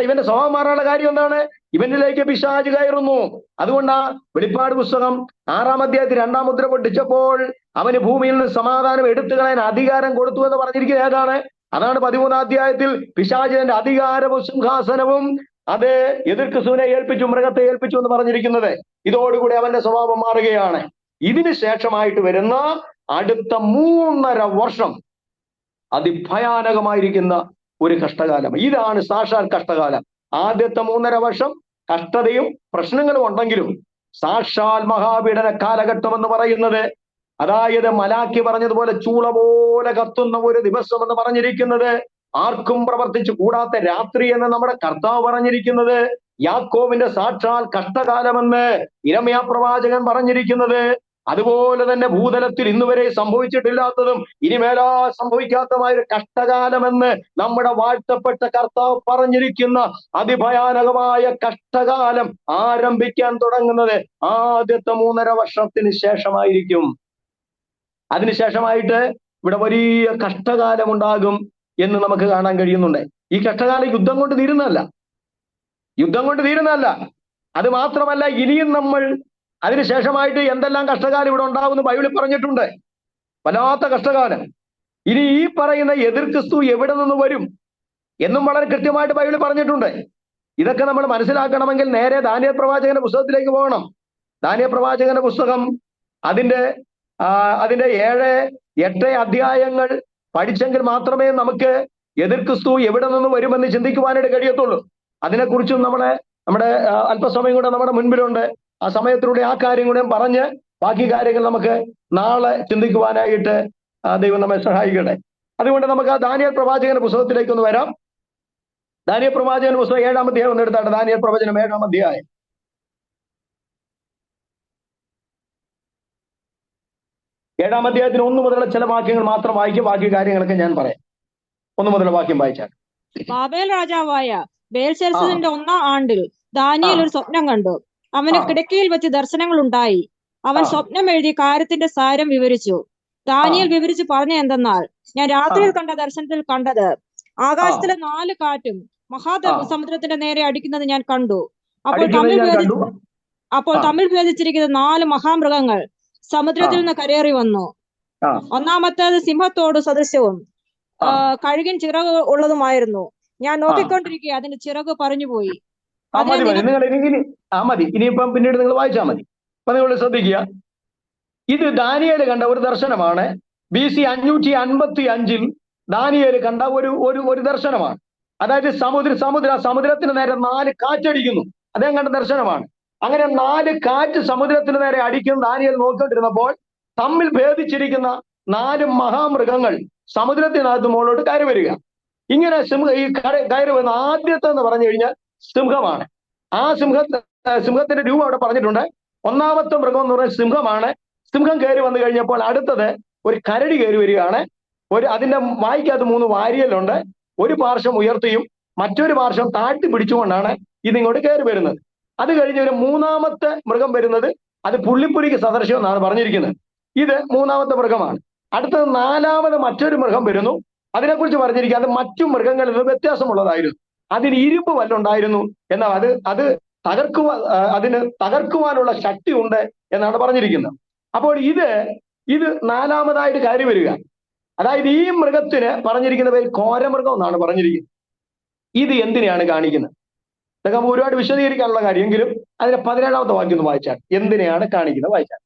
ഇവന്റെ സ്വഭാവം മാറാനുള്ള കാര്യം എന്താണ്? ഇവനിലേക്ക് പിശാച് കയറുന്നു. അതുകൊണ്ടാ വെളിപ്പാട് പുസ്തകം 6-ാം അധ്യായത്തിൽ 2-ാം മുദ്ര പൊട്ടിച്ചപ്പോൾ അവന് ഭൂമിയിൽ നിന്ന് സമാധാനം എടുത്തു കളയാൻ അധികാരം കൊടുത്തു എന്ന് പറഞ്ഞിരിക്കുന്നത് ഏതാണ്? അതാണ് 13-ാം അധ്യായത്തിൽ പിശാചിന്റെ അധികാരവും സിംഹാസനവും അത് എതിർ ക്രിസ്തുവിനെ ഏൽപ്പിച്ചു, മൃഗത്തെ ഏൽപ്പിച്ചു എന്ന് പറഞ്ഞിരിക്കുന്നത്. ഇതോടുകൂടി അവന്റെ സ്വഭാവം മാറുകയാണ്. ഇതിന് ശേഷമായിട്ട് വരുന്ന അടുത്ത 3.5 വർഷം അതിഭയാനകമായിരിക്കുന്ന ഒരു കഷ്ടകാലം. ഇതാണ് സാക്ഷാൽ കഷ്ടകാലം. ആദ്യത്തെ 3.5 വർഷം കഷ്ടതയും പ്രശ്നങ്ങളും ഉണ്ടെങ്കിലും സാക്ഷാൽ മഹാപീഡന കാലഘട്ടം എന്ന് പറയുന്നത്, അതായത് മലാക്കി പറഞ്ഞതുപോലെ ചൂള പോലെ കത്തുന്ന ഒരു ദിവസം എന്ന് പറഞ്ഞിരിക്കുന്നത്, ആർക്കും പ്രവർത്തിച്ചു കൂടാത്ത രാത്രി എന്ന് നമ്മുടെ കർത്താവ് പറഞ്ഞിരിക്കുന്നത്, യാക്കോബിന്റെ സാക്ഷാൽ കഷ്ടകാലമെന്ന് ഇരമ്യാ പ്രവാചകൻ പറഞ്ഞിരിക്കുന്നത്, അതുപോലെ തന്നെ ഭൂതലത്തിൽ ഇന്നുവരെ സംഭവിച്ചിട്ടില്ലാത്തതും ഇനി മേലാ സംഭവിക്കാത്തമായ ഒരു കഷ്ടകാലമെന്ന് നമ്മുടെ വാഴ്ത്തപ്പെട്ട കർത്താവ് പറഞ്ഞിരിക്കുന്ന അതിഭയാനകമായ കഷ്ടകാലം ആരംഭിക്കാൻ തുടങ്ങുന്നത് ആദ്യത്തെ 3.5 വർഷത്തിന് ശേഷമായിരിക്കും. അതിനുശേഷമായിട്ട് ഇവിടെ വലിയ കഷ്ടകാലം ഉണ്ടാകും എന്ന് നമുക്ക് കാണാൻ കഴിയുന്നുണ്ട്. ഈ കഷ്ടകാലം യുദ്ധം കൊണ്ട് തീരുന്നതല്ല. അത് മാത്രമല്ല, ഇനിയും നമ്മൾ അതിനുശേഷമായിട്ട് എന്തെല്ലാം കഷ്ടകാലം ഇവിടെ ഉണ്ടാവുമെന്ന് ബൈബിളിൽ പറഞ്ഞിട്ടുണ്ട്. വല്ലാത്ത കഷ്ടകാലം. ഇനി ഈ പറയുന്ന എതിർ ക്രിസ്തു എവിടെ നിന്ന് വരും എന്നും വളരെ കൃത്യമായിട്ട് ബൈബിളിൽ പറഞ്ഞിട്ടുണ്ട്. ഇതൊക്കെ നമ്മൾ മനസ്സിലാക്കണമെങ്കിൽ നേരെ ദാനിയേൽ പ്രവാചകന്റെ പുസ്തകത്തിലേക്ക് പോകണം. ദാനിയേൽ പ്രവാചകന്റെ പുസ്തകം അതിന്റെ 7-8 അധ്യായങ്ങൾ പഠിച്ചെങ്കിൽ മാത്രമേ നമുക്ക് എതിർ ക്രിസ്തു എവിടെ നിന്ന് വരുമെന്ന് ചിന്തിക്കുവാനായിട്ട് കഴിയത്തുള്ളൂ. അതിനെക്കുറിച്ചും നമ്മുടെ അല്പസമയം കൂടെ നമ്മുടെ മുൻപിലുണ്ട്. ആ സമയത്തിലൂടെ ആ കാര്യം കൂടെ പറഞ്ഞ് ബാക്കി കാര്യങ്ങൾ നമുക്ക് നാളെ ചിന്തിക്കുവാനായിട്ട് ദൈവം നമ്മെ സഹായിക്കട്ടെ. അതുകൊണ്ട് നമുക്ക് ആ ദാനിയേൽ പ്രവാചകന്റെ പുസ്തകത്തിലേക്ക് ഒന്ന് വരാം. ദാനിയേൽ പ്രവാചകന്റെ പുസ്തകം 7-ാം അധ്യായം ഒന്ന് എടുത്താട്ടെ. ദാനിയേൽ പ്രവചനം 7-ാം അധ്യായം. 7-ാം അധ്യായത്തിന് 1 മുതലുള്ള ചില വാക്യങ്ങൾ മാത്രം വായിക്കും. ബാക്കി കാര്യങ്ങളൊക്കെ ഞാൻ പറയാം. 1 മുതലുള്ള വാക്യം വായിച്ചാൽ. ബാബേൽ രാജാവായ ബേൽശസ്സറിന്റെ 1-ാം ആണ്ടിൽ ദാനിയേൽ ഒരു സ്വപ്നം കണ്ടു. അവന് കിടക്കയിൽ വെച്ച് ദർശനങ്ങൾ ഉണ്ടായി. അവൻ സ്വപ്നം എഴുതി കാര്യത്തിന്റെ സാരം വിവരിച്ചു. ദാനിയേൽ വിവരിച്ച് പറഞ്ഞ എന്തെന്നാൽ, ഞാൻ രാത്രിയിൽ കണ്ട ദർശനത്തിൽ കണ്ടത് ആകാശത്തിലെ 4 കാറ്റും സമുദ്രത്തിന്റെ നേരെ അടിക്കുന്നത് ഞാൻ കണ്ടു. അപ്പോൾ അടിക്കുന്നത് ഞാൻ കണ്ടു. തമ്മിൽ ഭേദിച്ചിരിക്കുന്ന 4 മഹാമൃഗങ്ങൾ സമുദ്രത്തിൽ നിന്ന് കരയേറി വന്നു. ഒന്നാമത്തേത് സിംഹത്തോട് സദൃശവും കഴുകിൻ ചിറക് ഉള്ളതുമായിരുന്നു. ഞാൻ നോക്കിക്കൊണ്ടിരിക്കുക, അതിന്റെ ചിറക് പറഞ്ഞുപോയി. മതി, ഇനിയിപ്പം പിന്നീട് നിങ്ങൾ വായിച്ചാൽ മതി. അപ്പൊ നിങ്ങൾ ശ്രദ്ധിക്കുക, ഇത് ദാനിയേൽ കണ്ട ഒരു ദർശനമാണ്. BC 555 ദാനിയേൽ കണ്ട ഒരു ദർശനമാണ്. അതായത് സമുദ്രത്തിന് നേരെ 4 കാറ്റടിക്കുന്നു. അദ്ദേഹം കണ്ട ദർശനമാണ്. അങ്ങനെ 4 കാറ്റ് സമുദ്രത്തിന് നേരെ അടിക്കും. ദാനിയേൽ നോക്കിക്കൊണ്ടിരുന്നപ്പോൾ തമ്മിൽ ഭേദിച്ചിരിക്കുന്ന 4 മഹാമൃഗങ്ങൾ സമുദ്രത്തിനകത്ത് മുകളിലോട്ട് കയറി വരിക. ഇങ്ങനെ ഈ കയറി വന്ന ആദ്യത്തെ എന്ന് പറഞ്ഞു കഴിഞ്ഞാൽ സിംഹമാണ്. ആ സിംഹത്തിന്റെ രൂപം അവിടെ പറഞ്ഞിട്ടുണ്ട്. ഒന്നാമത്തെ മൃഗം എന്ന് പറയുന്നത് സിംഹമാണ്. സിംഹം കയറി വന്നു കഴിഞ്ഞപ്പോൾ അടുത്തത് ഒരു കരടി കയറി വരികയാണ്. അതിന്റെ വായ്ക്കകത്ത് 3 വാരിയലുണ്ട്. ഒരു പാർശ്വം ഉയർത്തിയും മറ്റൊരു പാർശ്വം താഴ്ത്തി പിടിച്ചുകൊണ്ടാണ് ഇതിങ്ങോട്ട് കയറി വരുന്നത്. അത് കഴിഞ്ഞ് ഒരു 3ാമത്തെ മൃഗം വരുന്നത്, അത് പുള്ളിപ്പുലിക്ക് സദൃശം എന്നാണ് പറഞ്ഞിരിക്കുന്നത്. ഇത് 3ാമത്തെ മൃഗമാണ്. അടുത്തത് 4ാമത് മറ്റൊരു മൃഗം വരുന്നു. അതിനെക്കുറിച്ച് പറഞ്ഞിരിക്കുക, അത് മറ്റു മൃഗങ്ങളിൽ നിന്ന് വ്യത്യാസമുള്ളതായിരുന്നു. അതിന് ഇരുമ്പ് വല്ലുണ്ടായിരുന്നു, എന്നാൽ അത് അതിന് തകർക്കുവാനുള്ള ശക്തി ഉണ്ട് എന്നാണ് പറഞ്ഞിരിക്കുന്നത്. അപ്പോൾ ഇത് 4ാമതായിട്ട് കയറി വരിക. അതായത് ഈ മൃഗത്തിന് പറഞ്ഞിരിക്കുന്ന പേര് ഘോരമൃഗം എന്നാണ് പറഞ്ഞിരിക്കുന്നത്. ഇത് എന്തിനെയാണ് കാണിക്കുന്നത്? ഇതൊക്കെ നമുക്ക് ഒരുപാട് വിശദീകരിക്കാനുള്ള കാര്യമെങ്കിലും അതിന്റെ 17ാമത്തെ വാക്യം ഒന്ന് വായിച്ചാൽ എന്തിനെയാണ് കാണിക്കുന്നത്? വായിച്ചാൽ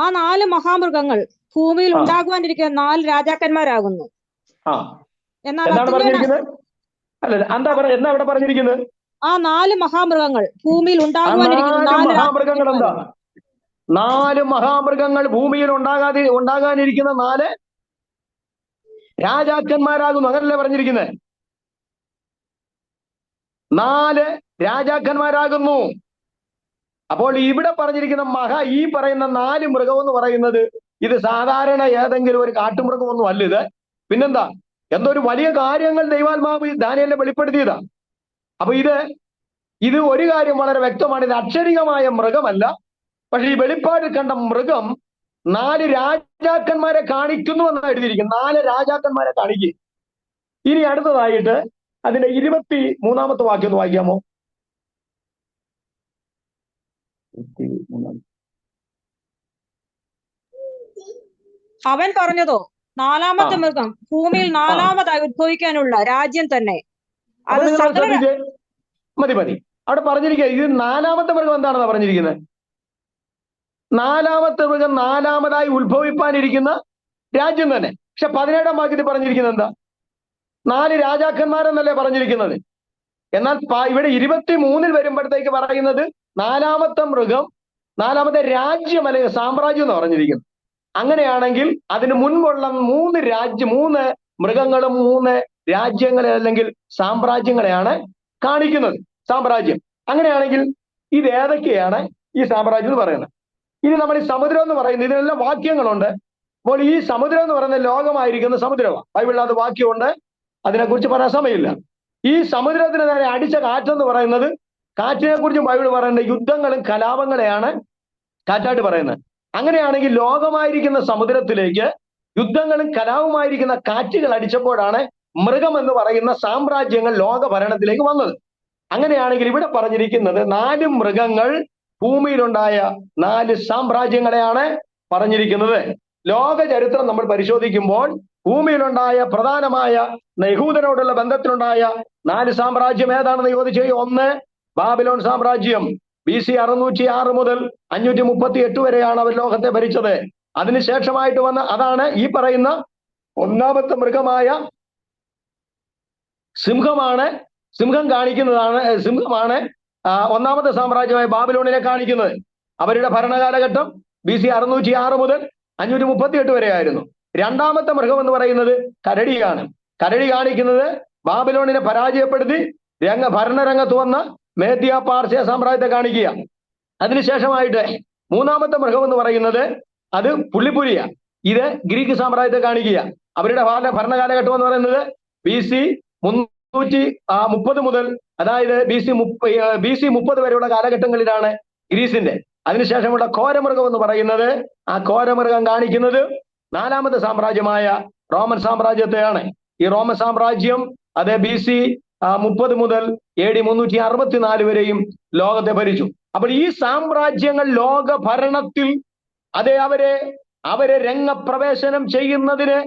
ആ 4 മഹാമൃഗങ്ങൾ ഭൂമിയിൽ ഉണ്ടാകുവാനിരിക്കുന്ന 4 രാജാക്കന്മാരാകുന്നു. എന്താണ് പറഞ്ഞിരിക്കുന്നത്? എന്താ അവിടെ പറഞ്ഞിരിക്കുന്നത്? ആ 4 മഹാമൃഗങ്ങൾ ഭൂമിയിൽ ഉണ്ടാകുവാനിരിക്കുന്ന 4 മഹാമൃഗങ്ങൾ എന്താ? 4 മഹാമൃഗങ്ങൾ ഭൂമിയിൽ ഉണ്ടാകാനിരിക്കുന്ന 4 രാജാക്കന്മാരാകുന്നു. അങ്ങനല്ലേ പറഞ്ഞിരിക്കുന്നത്? 4 രാജാക്കന്മാരാകുന്നു. അപ്പോൾ ഇവിടെ പറഞ്ഞിരിക്കുന്ന ഈ പറയുന്ന 4 മൃഗം എന്ന് പറയുന്നത് ഇത് സാധാരണ ഏതെങ്കിലും ഒരു കാട്ടുമൃഗമൊന്നും അല്ല. ഇത് പിന്നെന്താ? എന്തോ ഒരു വലിയ കാര്യങ്ങൾ ദൈവാത്മാവ് ദാനിയേലിനെ വെളിപ്പെടുത്തിയതാ. അപ്പൊ ഇത് ഒരു കാര്യം വളരെ വ്യക്തമാണ്. ഇത് അക്ഷരികമായ മൃഗമല്ല. പക്ഷെ ഈ വെളിപ്പാടിൽ കണ്ട മൃഗം 4 രാജാക്കന്മാരെ കാണിക്കുന്നു എന്നാണ് എഴുതിയിരിക്കും. 4 രാജാക്കന്മാരെ കാണിക്കുക. ഇനി അടുത്തതായിട്ട് അതിന്റെ 23ാമത്തെ വാക്യം ഒന്ന് വായിക്കാമോ? അവൻ പറഞ്ഞതോ, 4ാമത്തെ മൃഗം ഭൂമിയിൽ 4ാമതായി ഉദ്ഭവിക്കാനുള്ള രാജ്യം തന്നെ. അത് മതി. അവിടെ പറഞ്ഞിരിക്കുക, ഇത് 4ാമത്തെ മൃഗം എന്താണെന്നാ പറഞ്ഞിരിക്കുന്നത്? 4ാമത്തെ മൃഗം 4ാമതായി ഉത്ഭവിപ്പാനിരിക്കുന്ന രാജ്യം തന്നെ. പക്ഷെ 17ാം വാക്യത്തിൽ പറഞ്ഞിരിക്കുന്നത് എന്താ? 4 രാജാക്കന്മാരെന്നല്ലേ പറഞ്ഞിരിക്കുന്നത്. എന്നാൽ ഇവിടെ 23 വരുമ്പോഴത്തേക്ക് പറയുന്നത് 4ാമത്തെ മൃഗം 4ാമത്തെ രാജ്യം അല്ലെങ്കിൽ സാമ്രാജ്യം എന്ന് പറഞ്ഞിരിക്കുന്നത്. അങ്ങനെയാണെങ്കിൽ അതിന് മുൻപുള്ള 3 മൃഗങ്ങളും 3 രാജ്യങ്ങളെ അല്ലെങ്കിൽ സാമ്രാജ്യങ്ങളെയാണ് കാണിക്കുന്നത്. സാമ്രാജ്യം. അങ്ങനെയാണെങ്കിൽ ഇത് ഏതൊക്കെയാണ് ഈ സാമ്രാജ്യം എന്ന് പറയുന്നത്? ഇനി നമ്മൾ ഈ സമുദ്രം എന്ന് പറയുന്നത്, ഇതിനെല്ലാം വാക്യങ്ങളുണ്ട്. അപ്പോൾ ഈ സമുദ്രം എന്ന് പറയുന്നത് ലോകമായിരിക്കുന്ന സമുദ്രമാണ്. ബൈബിളിനകത്ത് വാക്യമുണ്ട്, അതിനെക്കുറിച്ച് പറയാൻ സമയമില്ല. ഈ സമുദ്രത്തിന് നേരെ അടിച്ച കാറ്റെന്ന് പറയുന്നത്, കാറ്റിനെ കുറിച്ചും ബൈബിൾ പറയുന്നത് യുദ്ധങ്ങളും കലാപങ്ങളെയാണ് കാറ്റായിട്ട് പറയുന്നത്. അങ്ങനെയാണെങ്കിൽ ലോകമായിരിക്കുന്ന സമുദ്രത്തിലേക്ക് യുദ്ധങ്ങളും കലാപമായിരിക്കുന്ന കാറ്റുകൾ അടിച്ചപ്പോഴാണ് മൃഗം എന്ന് പറയുന്ന സാമ്രാജ്യങ്ങൾ ലോക ഭരണത്തിലേക്ക് വന്നത്. അങ്ങനെയാണെങ്കിൽ ഇവിടെ പറഞ്ഞിരിക്കുന്നത് 4 മൃഗങ്ങൾ ഭൂമിയിലുണ്ടായ 4 സാമ്രാജ്യങ്ങളെയാണ് പറഞ്ഞിരിക്കുന്നത്. ലോക ചരിത്രം നമ്മൾ പരിശോധിക്കുമ്പോൾ ഭൂമിയിലുണ്ടായ പ്രധാനമായ യഹൂദനോടുള്ള ബന്ധത്തിലുണ്ടായ 4 സാമ്രാജ്യം ഏതാണെന്ന് ചോദിച്ചു. 1 ബാബിലോൺ സാമ്രാജ്യം. BC 606 മുതൽ 538 വരെയാണ് അവർ ലോകത്തെ ഭരിച്ചത്. അതിനുശേഷമായിട്ട് വന്ന അതാണ് ഈ പറയുന്ന 1ാമത്തെ മൃഗമായ സിംഹമാണ്. സിംഹം സിംഹമാണ് 1ാമത്തെ സാമ്രാജ്യമായ ബാബിലോണിനെ കാണിക്കുന്നത്. അവരുടെ ഭരണകാലഘട്ടം BC 606 മുതൽ 538 വരെയായിരുന്നു. 2ാമത്തെ മൃഗം എന്ന് പറയുന്നത് കരടിയാണ്. കരടി കാണിക്കുന്നത് ബാബിലോണിനെ പരാജയപ്പെടുത്തി ഭരണരംഗത്ത് വന്ന മേദ്യ പാർസ്യ സാമ്രാജ്യത്തെ കാണിക്കുക. അതിനുശേഷമായിട്ട് 3ാമത്തെ മൃഗം എന്ന് പറയുന്നത് അത് പുള്ളിപ്പുലിയ. ഇത് ഗ്രീക്ക് സാമ്രാജ്യത്തെ കാണിക്കുക. അവരുടെ ഭരണകാലഘട്ടം എന്ന് പറയുന്നത് BC 330 മുതൽ, അതായത് BC 30 വരെയുള്ള കാലഘട്ടങ്ങളിലാണ് ഗ്രീസിന്റെ. അതിനുശേഷമുള്ള ഘോരമൃഗം എന്ന് പറയുന്നത്, ആ ഘോരമൃഗം കാണിക്കുന്നത് 4ാമത്തെ സാമ്രാജ്യമായ റോമൻ സാമ്രാജ്യത്തെയാണ്. ഈ റോമൻ സാമ്രാജ്യം അത് BC 30 മുതൽ AD 364 വരെയും ലോകത്തെ ഭരിച്ചു. അപ്പോൾ ഈ സാമ്രാജ്യങ്ങൾ ലോക ഭരണത്തിൽ അതെ അവരെ രംഗപ്രവേശനം ചെയ്യുന്നതിന്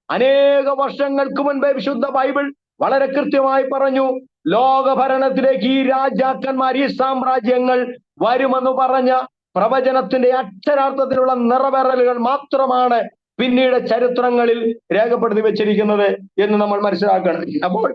അനേക വർഷങ്ങൾക്ക് മുൻപേ വിശുദ്ധ ബൈബിൾ വളരെ കൃത്യമായി പറഞ്ഞു, ലോക ഭരണത്തിലേക്ക് ഈ രാജാക്കന്മാർ, ഈ സാമ്രാജ്യങ്ങൾ വരുമെന്ന് പറഞ്ഞ പ്രവചനത്തിന്റെ അക്ഷരാർത്ഥത്തിലുള്ള നിറവേറലുകൾ മാത്രമാണ് പിന്നീട് ചരിത്രങ്ങളിൽ രേഖപ്പെടുത്തി വെച്ചിരിക്കുന്നത് എന്ന് നമ്മൾ മനസ്സിലാക്കണം. അപ്പോൾ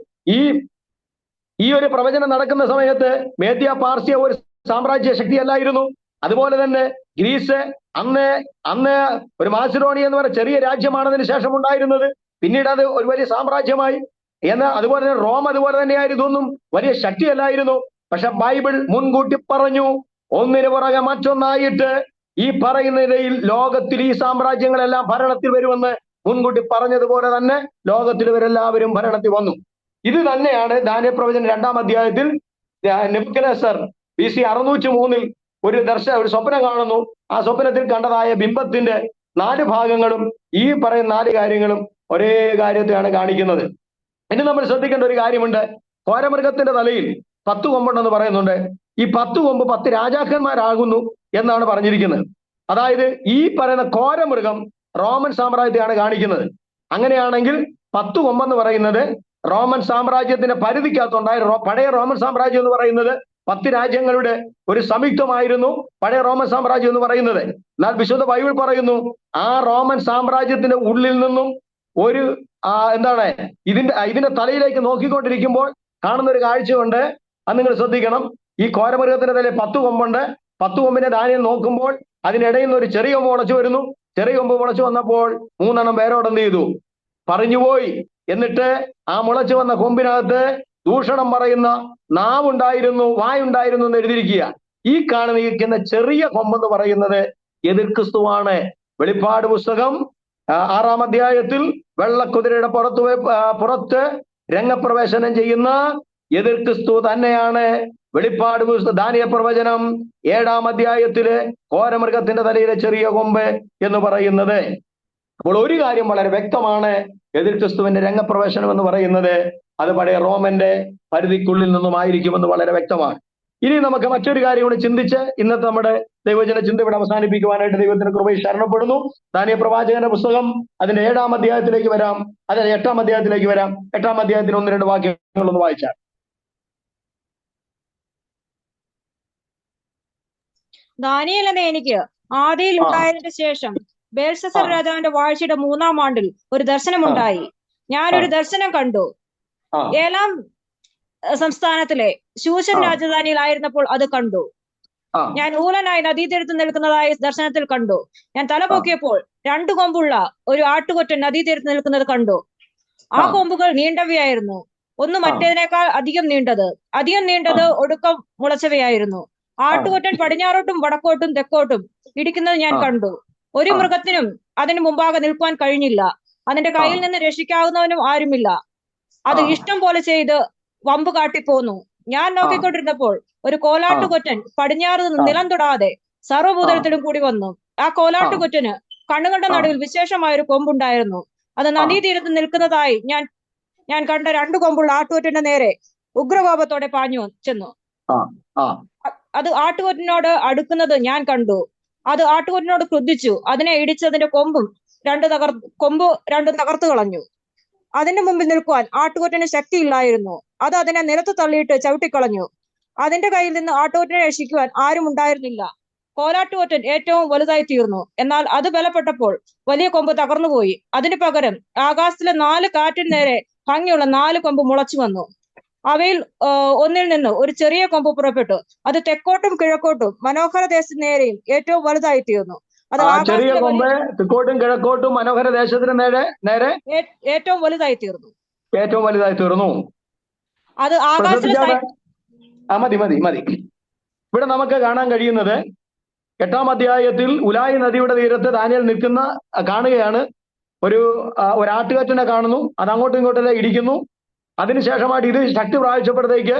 ഈ ഒരു പ്രവചനം നടക്കുന്ന സമയത്ത് മേദ്യ പാർസ്യ ഒരു സാമ്രാജ്യ ശക്തിയല്ലായിരുന്നു. അതുപോലെ തന്നെ ഗ്രീസ് അന്ന് ഒരു മാസിഡോണിയ എന്ന് പറയുന്ന ചെറിയ രാജ്യമാണതിന് ശേഷം ഉണ്ടായിരുന്നത്. പിന്നീട് അത് ഒരു വലിയ സാമ്രാജ്യമായി. എന്നാൽ അതുപോലെ തന്നെ റോം അതുപോലെ തന്നെയായിരുന്നു. ഇതൊന്നും വലിയ ശക്തിയല്ലായിരുന്നു. പക്ഷെ ബൈബിൾ മുൻകൂട്ടി പറഞ്ഞു, ഒന്നിനു പുറകെ മറ്റൊന്നായിട്ട് ഈ പറയുന്നതിൽ ലോകത്തിൽ ഈ സാമ്രാജ്യങ്ങളെല്ലാം ഭരണത്തിൽ വരുമെന്ന് മുൻകൂട്ടി പറഞ്ഞതുപോലെ തന്നെ ലോകത്തിൽ ഇവരെല്ലാവരും ഭരണത്തിൽ വന്നു. ഇത് തന്നെയാണ് ദാനിയേൽ പ്രവചനം 2-ാം അധ്യായത്തിൽ നെബൂഖദ്നേസർ BC 603 ഒരു സ്വപ്നം കാണുന്നു. ആ സ്വപ്നത്തിൽ കണ്ടതായ ബിംബത്തിന്റെ 4 ഭാഗങ്ങളും ഈ പറയുന്ന 4 കാര്യങ്ങളും ഒരേ കാര്യത്തെയാണ് കാണിക്കുന്നത്. ഇനി നമ്മൾ ശ്രദ്ധിക്കേണ്ട ഒരു കാര്യമുണ്ട്. ഘോരമൃഗത്തിന്റെ തലയിൽ 10 കൊമ്പുണ്ടെന്ന് പറയുന്നുണ്ട്. ഈ 10 കൊമ്പ് 10 രാജാക്കന്മാരാകുന്നു എന്നാണ് പറഞ്ഞിരിക്കുന്നത്. അതായത് ഈ പറയുന്ന ഘോരമൃഗം റോമൻ സാമ്രാജ്യത്തെയാണ് കാണിക്കുന്നത്. അങ്ങനെയാണെങ്കിൽ 10 കൊമ്പെന്ന് പറയുന്നത് റോമൻ സാമ്രാജ്യത്തിന്റെ പരിധിക്കകത്തുണ്ടായ പഴയ റോമൻ സാമ്രാജ്യം എന്ന് പറയുന്നത് 10 രാജ്യങ്ങളുടെ ഒരു സംയുക്തമായിരുന്നു പഴയ റോമൻ സാമ്രാജ്യം എന്ന് പറയുന്നത്. എന്നാൽ വിശുദ്ധ ബൈബിൾ പറയുന്നു, ആ റോമൻ സാമ്രാജ്യത്തിന്റെ ഉള്ളിൽ നിന്നും ഒരു എന്താണ് ഇതിന്റെ തലയിലേക്ക് നോക്കിക്കൊണ്ടിരിക്കുമ്പോൾ കാണുന്ന ഒരു കാഴ്ചയുണ്ട്. അത് നിങ്ങൾ ശ്രദ്ധിക്കണം. ഈ ഘോരമൃഗത്തിന്റെ തലയിൽ 10 കൊമ്പുണ്ട്. 10 കൊമ്പിനെ ദാനിയേൽ നോക്കുമ്പോൾ അതിനിടയിൽ നിന്ന് ഒരു ചെറിയ കൊമ്പ് മുളച്ചു വരുന്നു. ചെറിയ കൊമ്പ് മുളച്ചു വന്നപ്പോൾ 3 എണ്ണം പേരോട് എന്ത് ചെയ്തു? പറഞ്ഞുപോയി. എന്നിട്ട് ആ മുളച്ചു വന്ന കൊമ്പിനകത്ത് ദൂഷണം പറയുന്ന നാവുണ്ടായിരുന്നു, വായുണ്ടായിരുന്നു എന്ന് എഴുതിയിരിക്കുക. ഈ കാണുന്ന ചെറിയ കൊമ്പെന്ന് പറയുന്നത് എതിർ ക്രിസ്തുവാണ്. വെളിപ്പാട് പുസ്തകം 6-ാം അധ്യായത്തിൽ വെള്ളക്കുതിരയുടെ പുറത്ത് രംഗപ്രവേശനം ചെയ്യുന്ന എതിർ ക്രിസ്തു തന്നെയാണ് വെളിപ്പാട് ദാനിയേൽ പ്രവചനം 7-ാം അധ്യായത്തില് ഘോരമൃഗത്തിന്റെ തലയിലെ ചെറിയ കൊമ്പ് എന്ന് പറയുന്നത്. അപ്പോൾ ഒരു കാര്യം വളരെ വ്യക്തമാണ്, എതിർ ക്രിസ്തുവിന്റെ രംഗപ്രവേശനം എന്ന് പറയുന്നത് അത് പഴയ റോമന്റെ പരിധിക്കുള്ളിൽ നിന്നുമായിരിക്കുമെന്ന് വളരെ വ്യക്തമാണ്. ഇനി നമുക്ക് മറ്റൊരു കാര്യം കൂടി ചിന്തിച്ച് ഇന്നത്തെ നമ്മുടെ ദൈവജന ചിന്ത ഇവിടെ അവസാനിപ്പിക്കുവാനായിട്ട് ദൈവത്തിന്റെ കൃപയിൽ ശരണപ്പെടുന്നു. ദാനിയേൽ പ്രവാചകന്റെ പുസ്തകം അതിന്റെ 7-ാം അധ്യായത്തിലേക്ക് വരാം. അതിന് 8-ാം അധ്യായത്തിലേക്ക് വരാം. 8-ാം അധ്യായത്തിന് 1-2 വാക്യങ്ങളൊന്ന് വായിച്ചാൽ. ദാനിയേൽ എന്ന എനിക്ക് ആദിയിൽ ഉണ്ടായതിന്റെ ശേഷം ബേൽശസ്സർ രാജാവിന്റെ വാഴ്ചയുടെ 3-ാം ആണ്ടിൽ ഒരു ദർശനമുണ്ടായി. ഞാനൊരു ദർശനം കണ്ടു. ഏലാം സംസ്ഥാനത്തിലെ ശൂശൻ രാജധാനിയിലായിരുന്നപ്പോൾ അത് കണ്ടു. ഞാൻ ഊലനായി നദീതീരത്ത് നിൽക്കുന്നതായി ദർശനത്തിൽ കണ്ടു. ഞാൻ തല പൊക്കിയപ്പോൾ 2 കൊമ്പുള്ള ഒരു ആട്ടുകൊറ്റൻ നദീതീരത്ത് നിൽക്കുന്നത് കണ്ടു. ആ കൊമ്പുകൾ നീണ്ടവയായിരുന്നു. ഒന്ന് മറ്റേതിനേക്കാൾ അധികം നീണ്ടത് ഒടുക്കം മുളച്ചവയായിരുന്നു. ആട്ടുകൊറ്റൻ പടിഞ്ഞാറോട്ടും വടക്കോട്ടും തെക്കോട്ടും ഇടിക്കുന്നത് ഞാൻ കണ്ടു. ഒരു മൃഗത്തിനും അതിന് മുമ്പാകെ നിൽക്കുവാൻ കഴിഞ്ഞില്ല. അതിന്റെ കയ്യിൽ നിന്ന് രക്ഷിക്കാവുന്നവനും ആരുമില്ല. അത് ഇഷ്ടം പോലെ ചെയ്ത് വമ്പ് കാട്ടിപ്പോന്നു. ഞാൻ നോക്കിക്കൊണ്ടിരുന്നപ്പോൾ ഒരു കോലാട്ടുകൊറ്റൻ പടിഞ്ഞാറ് നിലം തൊടാതെ സർവ്വഭൂതലത്തിലും കൂടി വന്നു. ആ കോലാട്ടുകൊറ്റന് കണ്ണുകണ്ട നടുവിൽ വിശേഷമായ ഒരു കൊമ്പുണ്ടായിരുന്നു. അത് നദീതീരത്ത് നിൽക്കുന്നതായി ഞാൻ കണ്ട 2 കൊമ്പുള്ള ആട്ടുകൊറ്റന്റെ നേരെ ഉഗ്രകോപത്തോടെ പാഞ്ഞു ചെന്നു. അത് ആട്ടുകൊറ്റനോട് അടുക്കുന്നത് ഞാൻ കണ്ടു. അത് ആട്ടുകൊറ്റനോട് ക്രുദ്ധിച്ചു. അതിനെ ഇടിച്ചതിന്റെ കൊമ്പും രണ്ടും തകർത്തു കളഞ്ഞു. അതിന്റെ മുമ്പിൽ നിൽക്കുവാൻ ആട്ടുകൊറ്റന് ശക്തിയില്ലായിരുന്നു. അത് അതിനെ നിലത്ത് തള്ളിയിട്ട് ചവിട്ടിക്കളഞ്ഞു. അതിന്റെ കയ്യിൽ നിന്ന് ആട്ടുകൊറ്റനെ രക്ഷിക്കുവാൻ ആരും ഉണ്ടായിരുന്നില്ല. കോലാട്ടുകൊറ്റൻ ഏറ്റവും വലുതായി തീർന്നു. എന്നാൽ അത് ബലപ്പെട്ടപ്പോൾ വലിയ കൊമ്പ് തകർന്നുപോയി. അതിനു പകരം ആകാശത്തിലെ 4 കാറ്റിന് നേരെ ഭംഗിയുള്ള 4 കൊമ്പ് മുളച്ചു വന്നു. അവയിൽ ഒന്നിൽ നിന്ന് ഒരു ചെറിയ കൊമ്പ് പുറപ്പെട്ടു. അത് തെക്കോട്ടും കിഴക്കോട്ടും മനോഹര ദേശത്തിന് നേരെയും ഏറ്റവും വലുതായി തീർന്നു. അത് ചെറിയ കൊമ്പ് തെക്കോട്ടും കിഴക്കോട്ടും മനോഹര ദേശത്തിന് നേരെ ഏറ്റവും വലുതായി തീർന്നു. അത് മതി. ഇവിടെ നമുക്ക് കാണാൻ കഴിയുന്നത് 8-ാം അധ്യായത്തിൽ ഉലായി നദിയുടെ തീരത്ത് ദാനിയേൽ കാണുകയാണ്. ഒരു ആട്ടുകാറ്റിനെ കാണുന്നു. അത് അങ്ങോട്ടും ഇങ്ങോട്ടും ഇടിക്കുന്നു. അതിനുശേഷമായിട്ട് ഇത് ശക്തി പ്രാപിച്ചപ്പോഴത്തേക്ക്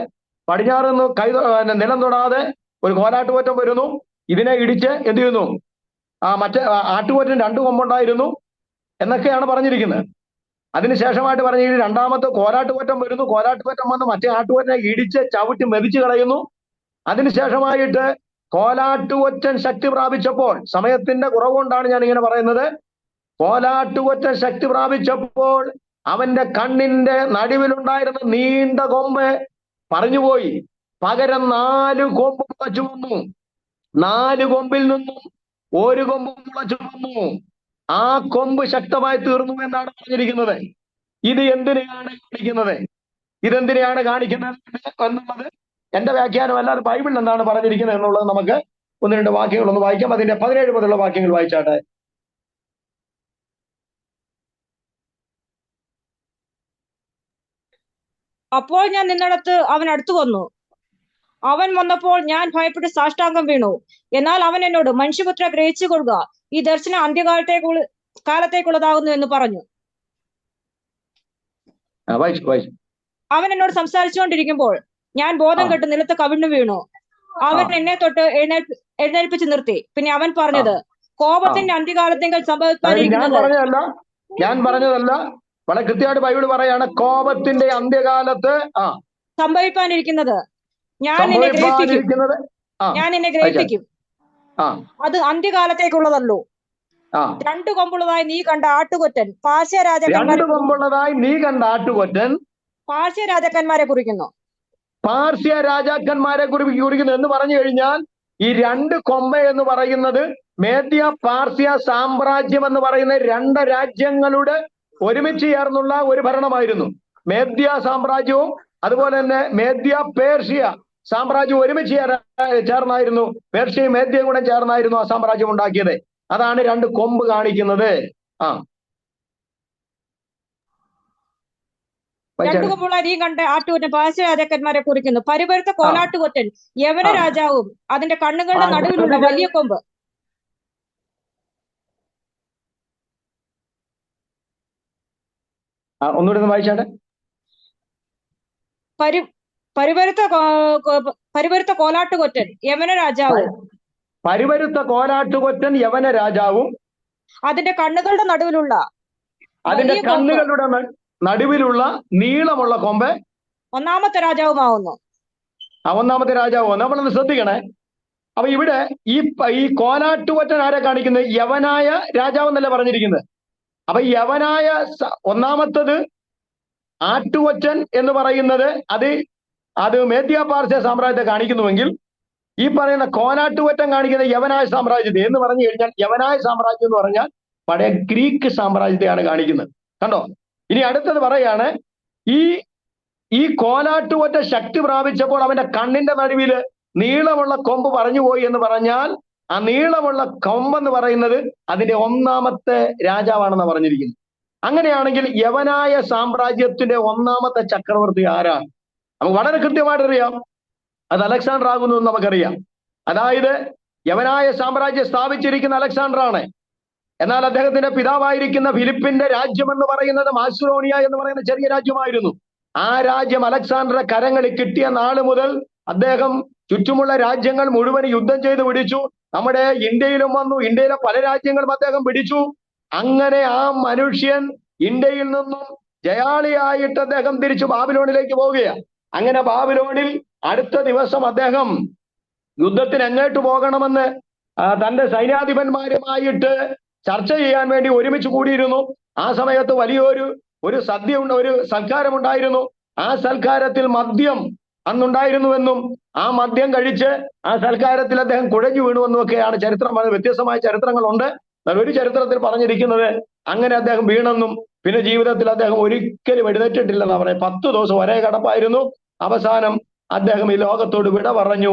പടിഞ്ഞാറ് നിന്ന് നിലം തൊടാതെ ഒരു കോലാട്ടുകൊറ്റം വരുന്നു. ഇതിനെ ഇടിച്ച് എന്ത് ചെയ്യുന്നു? മറ്റേ ആട്ടുകൊറ്റൻ 2 കൊമ്പുണ്ടായിരുന്നു എന്നൊക്കെയാണ് പറഞ്ഞിരിക്കുന്നത്. അതിനുശേഷമായിട്ട് പറഞ്ഞ ഈ രണ്ടാമത്തെ കോലാട്ടുകൊറ്റൻ വരുന്നു. കോലാട്ടുകൊറ്റൻ വന്ന് മറ്റേ ആട്ടുകൊറ്റനെ ഇടിച്ച് ചവിട്ടി മെതിച്ച് കളയുന്നു. അതിനുശേഷമായിട്ട് കോലാട്ടുകൊറ്റൻ ശക്തി പ്രാപിച്ചപ്പോൾ, സമയത്തിന്റെ കുറവ് കൊണ്ടാണ് ഞാൻ ഇങ്ങനെ പറയുന്നത്, കോലാട്ടുകൊറ്റൻ ശക്തി പ്രാപിച്ചപ്പോൾ അവന്റെ കണ്ണിന്റെ നടുവിലുണ്ടായിരുന്ന നീണ്ട കൊമ്പ് പറഞ്ഞുപോയി. പകരം 4 കൊമ്പ് മുളച്ചു വന്നു. 4 കൊമ്പിൽ നിന്നും ഒരു കൊമ്പ് മുളച്ചു വന്നു. ആ കൊമ്പ് ശക്തമായി തീർന്നു എന്നാണ് പറഞ്ഞിരിക്കുന്നത്. ഇത് എന്തിനെയാണ് കാണിക്കുന്നത്? ഇതെന്തിനെയാണ് കാണിക്കുന്നത് എന്നുള്ളത് എന്റെ വ്യാഖ്യാനമല്ല, അത് ബൈബിളിൽ എന്താണ് പറഞ്ഞിരിക്കുന്നത് എന്നുള്ളത് നമുക്ക് 1-2 വാക്യങ്ങളൊന്ന് വായിക്കാം. അതിന്റെ 17 മുതലുള്ള വാക്യങ്ങൾ വായിച്ചാട്ടെ. അപ്പോൾ ഞാൻ നിന്നിടത്ത് അവൻ അടുത്തു വന്നു. അവൻ വന്നപ്പോൾ ഞാൻ ഭയപ്പെട്ട് സാഷ്ടാംഗം വീണു. എന്നാൽ അവൻ എന്നോട്, മനുഷ്യപുത്ര, ഗ്രഹിച്ചു കൊള്ളുക, ഈ ദർശനം കാലത്തേക്കുള്ളതാകുന്നു എന്ന് പറഞ്ഞു. അവൻ എന്നോട് സംസാരിച്ചുകൊണ്ടിരിക്കുമ്പോൾ ഞാൻ ബോധം കെട്ട് നിലത്ത് കവിണ്ണു വീണു. അവൻ എന്നെ തൊട്ട് എഴുന്നേൽപ്പിച്ച് നിർത്തി. പിന്നെ അവൻ പറഞ്ഞത്, കോപത്തിന്റെ അന്ത്യകാലത്തെങ്കിൽ സംഭവിക്കാനിരിക്കുന്നത്. ഞാൻ പറഞ്ഞതല്ല, വളരെ കൃത്യമായിട്ട് ബൈബിൾ പറയാണ്, കോപത്തിന്റെ അന്ത്യകാലത്ത് സംഭവിക്കാനിരിക്കുന്നത് ഞാൻ നിന്നെ ഗ്രഹിപ്പിക്കും. അത് അന്ത്യകാലത്തേക്കുള്ളതല്ലോ. 2 കൊമ്പുള്ളതായി നീ കണ്ട ആട്ടുകൊറ്റൻ പാർശ്യ രാജാക്കന്മാരെ കുറിക്കുന്നു. പാർശ്യ രാജാക്കന്മാരെ കുറിക്കുന്നു എന്ന് പറഞ്ഞു കഴിഞ്ഞാൽ, ഈ 2 കൊമ്പ എന്ന് പറയുന്നത് മേദ്യ പാർശ്യ സാമ്രാജ്യം എന്ന് പറയുന്ന 2 രാജ്യങ്ങളുടെ ഒരുമിച്ച് ചേർന്നുള്ള ഒരു ഭരണമായിരുന്നു. മേദ്യ സാമ്രാജ്യവും അതുപോലെ തന്നെ മേദ്യ പേർഷ്യ സാമ്രാജ്യം ഒരുമിച്ച് ചേർന്നായിരുന്നു. പേർഷ്യയും മേദ്യയും കൂടെ ചേർന്നായിരുന്നു ആ സാമ്രാജ്യം ഉണ്ടാക്കിയത്. അതാണ് 2 കൊമ്പ് കാണിക്കുന്നത്. 2 കൊമ്പുള്ള നീ കണ്ട ആട്ടുകൊറ്റൻ പാർശ്യ രാജാക്കന്മാരെ കുറിക്കുന്നു. പരിപരുത്ത കോലാട്ടുകൊറ്റൻ യവന രാജാവും അതിന്റെ കണ്ണുകളുടെ നടുവിലുള്ള വലിയ കൊമ്പ്. ഒന്നുകൂടെ വായിച്ചാട്ടെ. പരിപരുത്ത കോലാട്ടുകൊറ്റൻ യവന രാജാവും. പരിപരുത്ത കോലാട്ടുകൊറ്റൻ യവന രാജാവും അതിന്റെ കണ്ണുകളുടെ നടുവിലുള്ള നീളമുള്ള കൊമ്പ് ഒന്നാമത്തെ രാജാവുമാവുന്നു. ഒന്നാമത്തെ രാജാവ്. നമ്മളൊന്ന് ശ്രദ്ധിക്കണേ. അപ്പൊ ഇവിടെ ഈ കോലാട്ടുകൊറ്റൻ ആരെ കാണിക്കുന്നത്? യവനായ രാജാവ് എന്നല്ല പറഞ്ഞിരിക്കുന്നത്. അപ്പൊ യവനായ ഒന്നാമത്തത് ആട്ടുകൊറ്റൻ എന്ന് പറയുന്നത് അത് മേദ്യ പാർശ്യ സാമ്രാജ്യത്തെ കാണിക്കുന്നുവെങ്കിൽ, ഈ പറയുന്ന കോലാട്ടുകൊറ്റൻ കാണിക്കുന്ന യവനായ സാമ്രാജ്യത്തെ എന്ന് പറഞ്ഞു കഴിഞ്ഞാൽ, യവനായ സാമ്രാജ്യം എന്ന് പറഞ്ഞാൽ പഴയ ഗ്രീക്ക് സാമ്രാജ്യത്തെയാണ് കാണിക്കുന്നത്. കണ്ടോ? ഇനി അടുത്തത് പറയാണ്, ഈ കോലാട്ടുകൊറ്റ ശക്തി പ്രാപിച്ചപ്പോൾ അവന്റെ കണ്ണിന്റെ നടുവില് നീളമുള്ള കൊമ്പ് പറഞ്ഞുപോയി എന്ന് പറഞ്ഞാൽ, ആ നീളമുള്ള കൊമ്പെന്ന് പറയുന്നത് അതിന്റെ ഒന്നാമത്തെ രാജാവാണെന്ന് പറഞ്ഞിരിക്കുന്നത്. അങ്ങനെയാണെങ്കിൽ യവനായ സാമ്രാജ്യത്തിന്റെ ഒന്നാമത്തെ ചക്രവർത്തി ആരാണ്? നമുക്ക് വളരെ കൃത്യമായിട്ട് അറിയാം. അത് അലക്സാണ്ടർ ആകുന്നു എന്ന് നമുക്കറിയാം. അതായത് യവനായ സാമ്രാജ്യം സ്ഥാപിച്ചിരിക്കുന്ന അലക്സാണ്ടർ ആണ്. എന്നാൽ അദ്ദേഹത്തിന്റെ പിതാവായിരിക്കുന്ന ഫിലിപ്പിന്റെ രാജ്യം എന്ന് പറയുന്നത് മാസിഡോണിയ എന്ന് പറയുന്ന ചെറിയ രാജ്യമായിരുന്നു. ആ രാജ്യം അലക്സാണ്ടറുടെ കരങ്ങളിൽ കിട്ടിയ നാള് മുതൽ അദ്ദേഹം ചുറ്റുമുള്ള രാജ്യങ്ങൾ മുഴുവൻ യുദ്ധം ചെയ്ത് പിടിച്ചു. നമ്മുടെ ഇന്ത്യയിലും വന്നു. ഇന്ത്യയിലെ പല രാജ്യങ്ങളും അദ്ദേഹം പിടിച്ചു. അങ്ങനെ ആ മനുഷ്യൻ ഇന്ത്യയിൽ നിന്നും ജയാളിയായിട്ട് അദ്ദേഹം തിരിച്ചു ബാബിലോണിലേക്ക് പോവുകയാണ്. അങ്ങനെ ബാബിലോണിൽ അടുത്ത ദിവസം അദ്ദേഹം യുദ്ധത്തിന് എങ്ങോട്ട് പോകണമെന്ന് തന്റെ സൈന്യാധിപന്മാരുമായിട്ട് ചർച്ച ചെയ്യാൻ വേണ്ടി ഒരുമിച്ച് കൂടിയിരുന്നു. ആ സമയത്ത് വലിയൊരു സൽക്കാരമുണ്ടായിരുന്നു. ആ സൽക്കാരത്തിൽ മദ്യം അന്നുണ്ടായിരുന്നുവെന്നും ആ മദ്യം കഴിച്ച് ആ സൽക്കാരത്തിൽ അദ്ദേഹം കുഴഞ്ഞു വീണുവെന്നും ഒക്കെയാണ് ചരിത്രം. വ്യത്യസ്തമായ ചരിത്രങ്ങളുണ്ട്. ഒരു ചരിത്രത്തിൽ പറഞ്ഞിരിക്കുന്നത് അങ്ങനെ അദ്ദേഹം വീണെന്നും പിന്നെ ജീവിതത്തിൽ അദ്ദേഹം ഒരിക്കലും എഴുന്നേറ്റിട്ടില്ലെന്നാ പറയുന്നത്. 10 ദിവസം ഒരേ കിടപ്പായിരുന്നു. അവസാനം അദ്ദേഹം ഈ ലോകത്തോട് വിട പറഞ്ഞു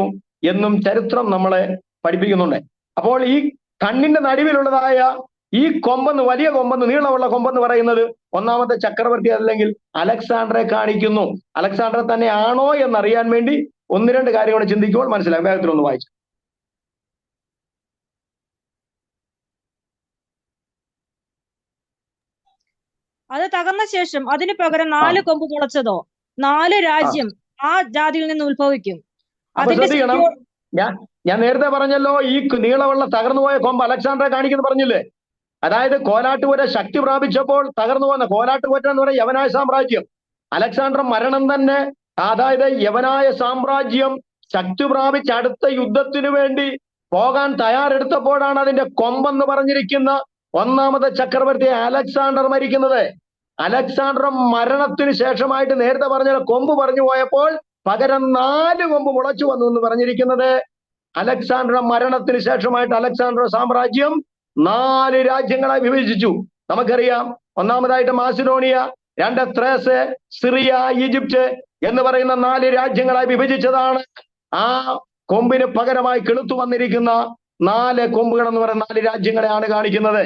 എന്നും ചരിത്രം നമ്മളെ പഠിപ്പിക്കുന്നുണ്ട്. അപ്പോൾ ഈ കണ്ണിന്റെ നടുവിലുള്ളതായ ഈ കൊമ്പെന്ന്, വലിയ കൊമ്പെന്ന്, നീളമുള്ള കൊമ്പെന്ന് പറയുന്നത് ഒന്നാമത്തെ ചക്രവർത്തി അല്ലെങ്കിൽ അലക്സാണ്ടറെ കാണിക്കുന്നു. അലക്സാണ്ടർ തന്നെ ആണോ എന്നറിയാൻ വേണ്ടി 1-2 കാര്യങ്ങൾ ചിന്തിക്കുമ്പോൾ മനസ്സിലാവും. വേഗത്തിലൊന്ന് വായിച്ചു. അത് തകർന്ന ശേഷം അതിനു പകരം 4 കൊമ്പ് മുളച്ചതോ 4 രാജ്യം ആ ജാതിയിൽ നിന്ന് ഉത്ഭവിക്കും. ഞാൻ നേരത്തെ പറഞ്ഞല്ലോ, ഈ നീളമുള്ള തകർന്നുപോയ കൊമ്പ് അലക്സാണ്ടറെ കാണിക്കുന്നു പറഞ്ഞില്ലേ? അതായത് കോലാട്ടുപുര ശക്തി പ്രാപിച്ചപ്പോൾ തകർന്നു വന്ന കോലാട്ടുപുര എന്ന് പറയുന്ന യവനായ സാമ്രാജ്യം, അലക്സാണ്ടർ മരണം തന്നെ, അതായത് യവനായ സാമ്രാജ്യം ശക്തി പ്രാപിച്ച് അടുത്ത യുദ്ധത്തിന് വേണ്ടി പോകാൻ തയ്യാറെടുത്തപ്പോഴാണ് അതിന്റെ കൊമ്പെന്ന് പറഞ്ഞിരിക്കുന്ന ഒന്നാമത്തെ ചക്രവർത്തി അലക്സാണ്ടർ മരിക്കുന്നത്. അലക്സാണ്ടർ മരണത്തിന് ശേഷമായിട്ട് നേരത്തെ പറഞ്ഞ കൊമ്പ് പറഞ്ഞു പോയപ്പോൾ പകരം 4 കൊമ്പ് മുളച്ചു വന്നു എന്ന് പറഞ്ഞിരിക്കുന്നത്. അലക്സാണ്ടർ മരണത്തിന് ശേഷമായിട്ട് അലക്സാണ്ടർ സാമ്രാജ്യം 4 രാജ്യങ്ങളായി വിഭജിച്ചു. നമുക്കറിയാം, ഒന്നാമതായിട്ട് മാസിഡോണിയ, 2 ത്രേസ്, സിറിയ, ഈജിപ്റ്റ് എന്ന് പറയുന്ന 4 രാജ്യങ്ങളായി വിഭജിച്ചതാണ്. ആ കൊമ്പിന് പകരമായി കിളുത്തു വന്നിരിക്കുന്ന 4 കൊമ്പുകൾ എന്ന് പറയുന്ന 4 രാജ്യങ്ങളെയാണ് കാണിക്കുന്നത്.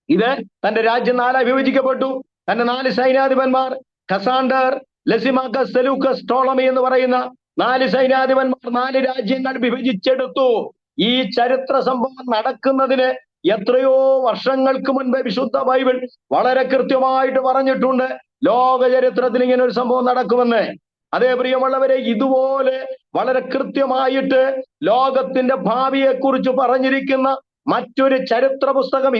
ഇത് തന്റെ രാജ്യം 4ആയി വിഭജിക്കപ്പെട്ടു. തന്റെ 4 സൈന്യാധിപന്മാർ കസാണ്ടർ, ലെസിമാക്കസ്, സെലൂക്കസ്, ടോളമി എന്ന് പറയുന്ന 4 സൈന്യാധിപന്മാർ 4 രാജ്യങ്ങൾ വിഭജിച്ചെടുത്തു. ഈ ചരിത്ര സംഭവം നടക്കുന്നതിന് എത്രയോ വർഷങ്ങൾക്ക് മുൻപേ വിശുദ്ധ ബൈബിൾ വളരെ കൃത്യമായിട്ട് പറഞ്ഞിട്ടുണ്ട് ലോക ചരിത്രത്തിൽ ഇങ്ങനെ ഒരു സംഭവം നടക്കുമെന്ന്. അതേ പ്രിയമുള്ളവരെ, ഇതുപോലെ വളരെ കൃത്യമായിട്ട് ലോകത്തിന്റെ ഭാവിയെ കുറിച്ച് പറഞ്ഞിരിക്കുന്ന മറ്റൊരു ചരിത്ര പുസ്തകം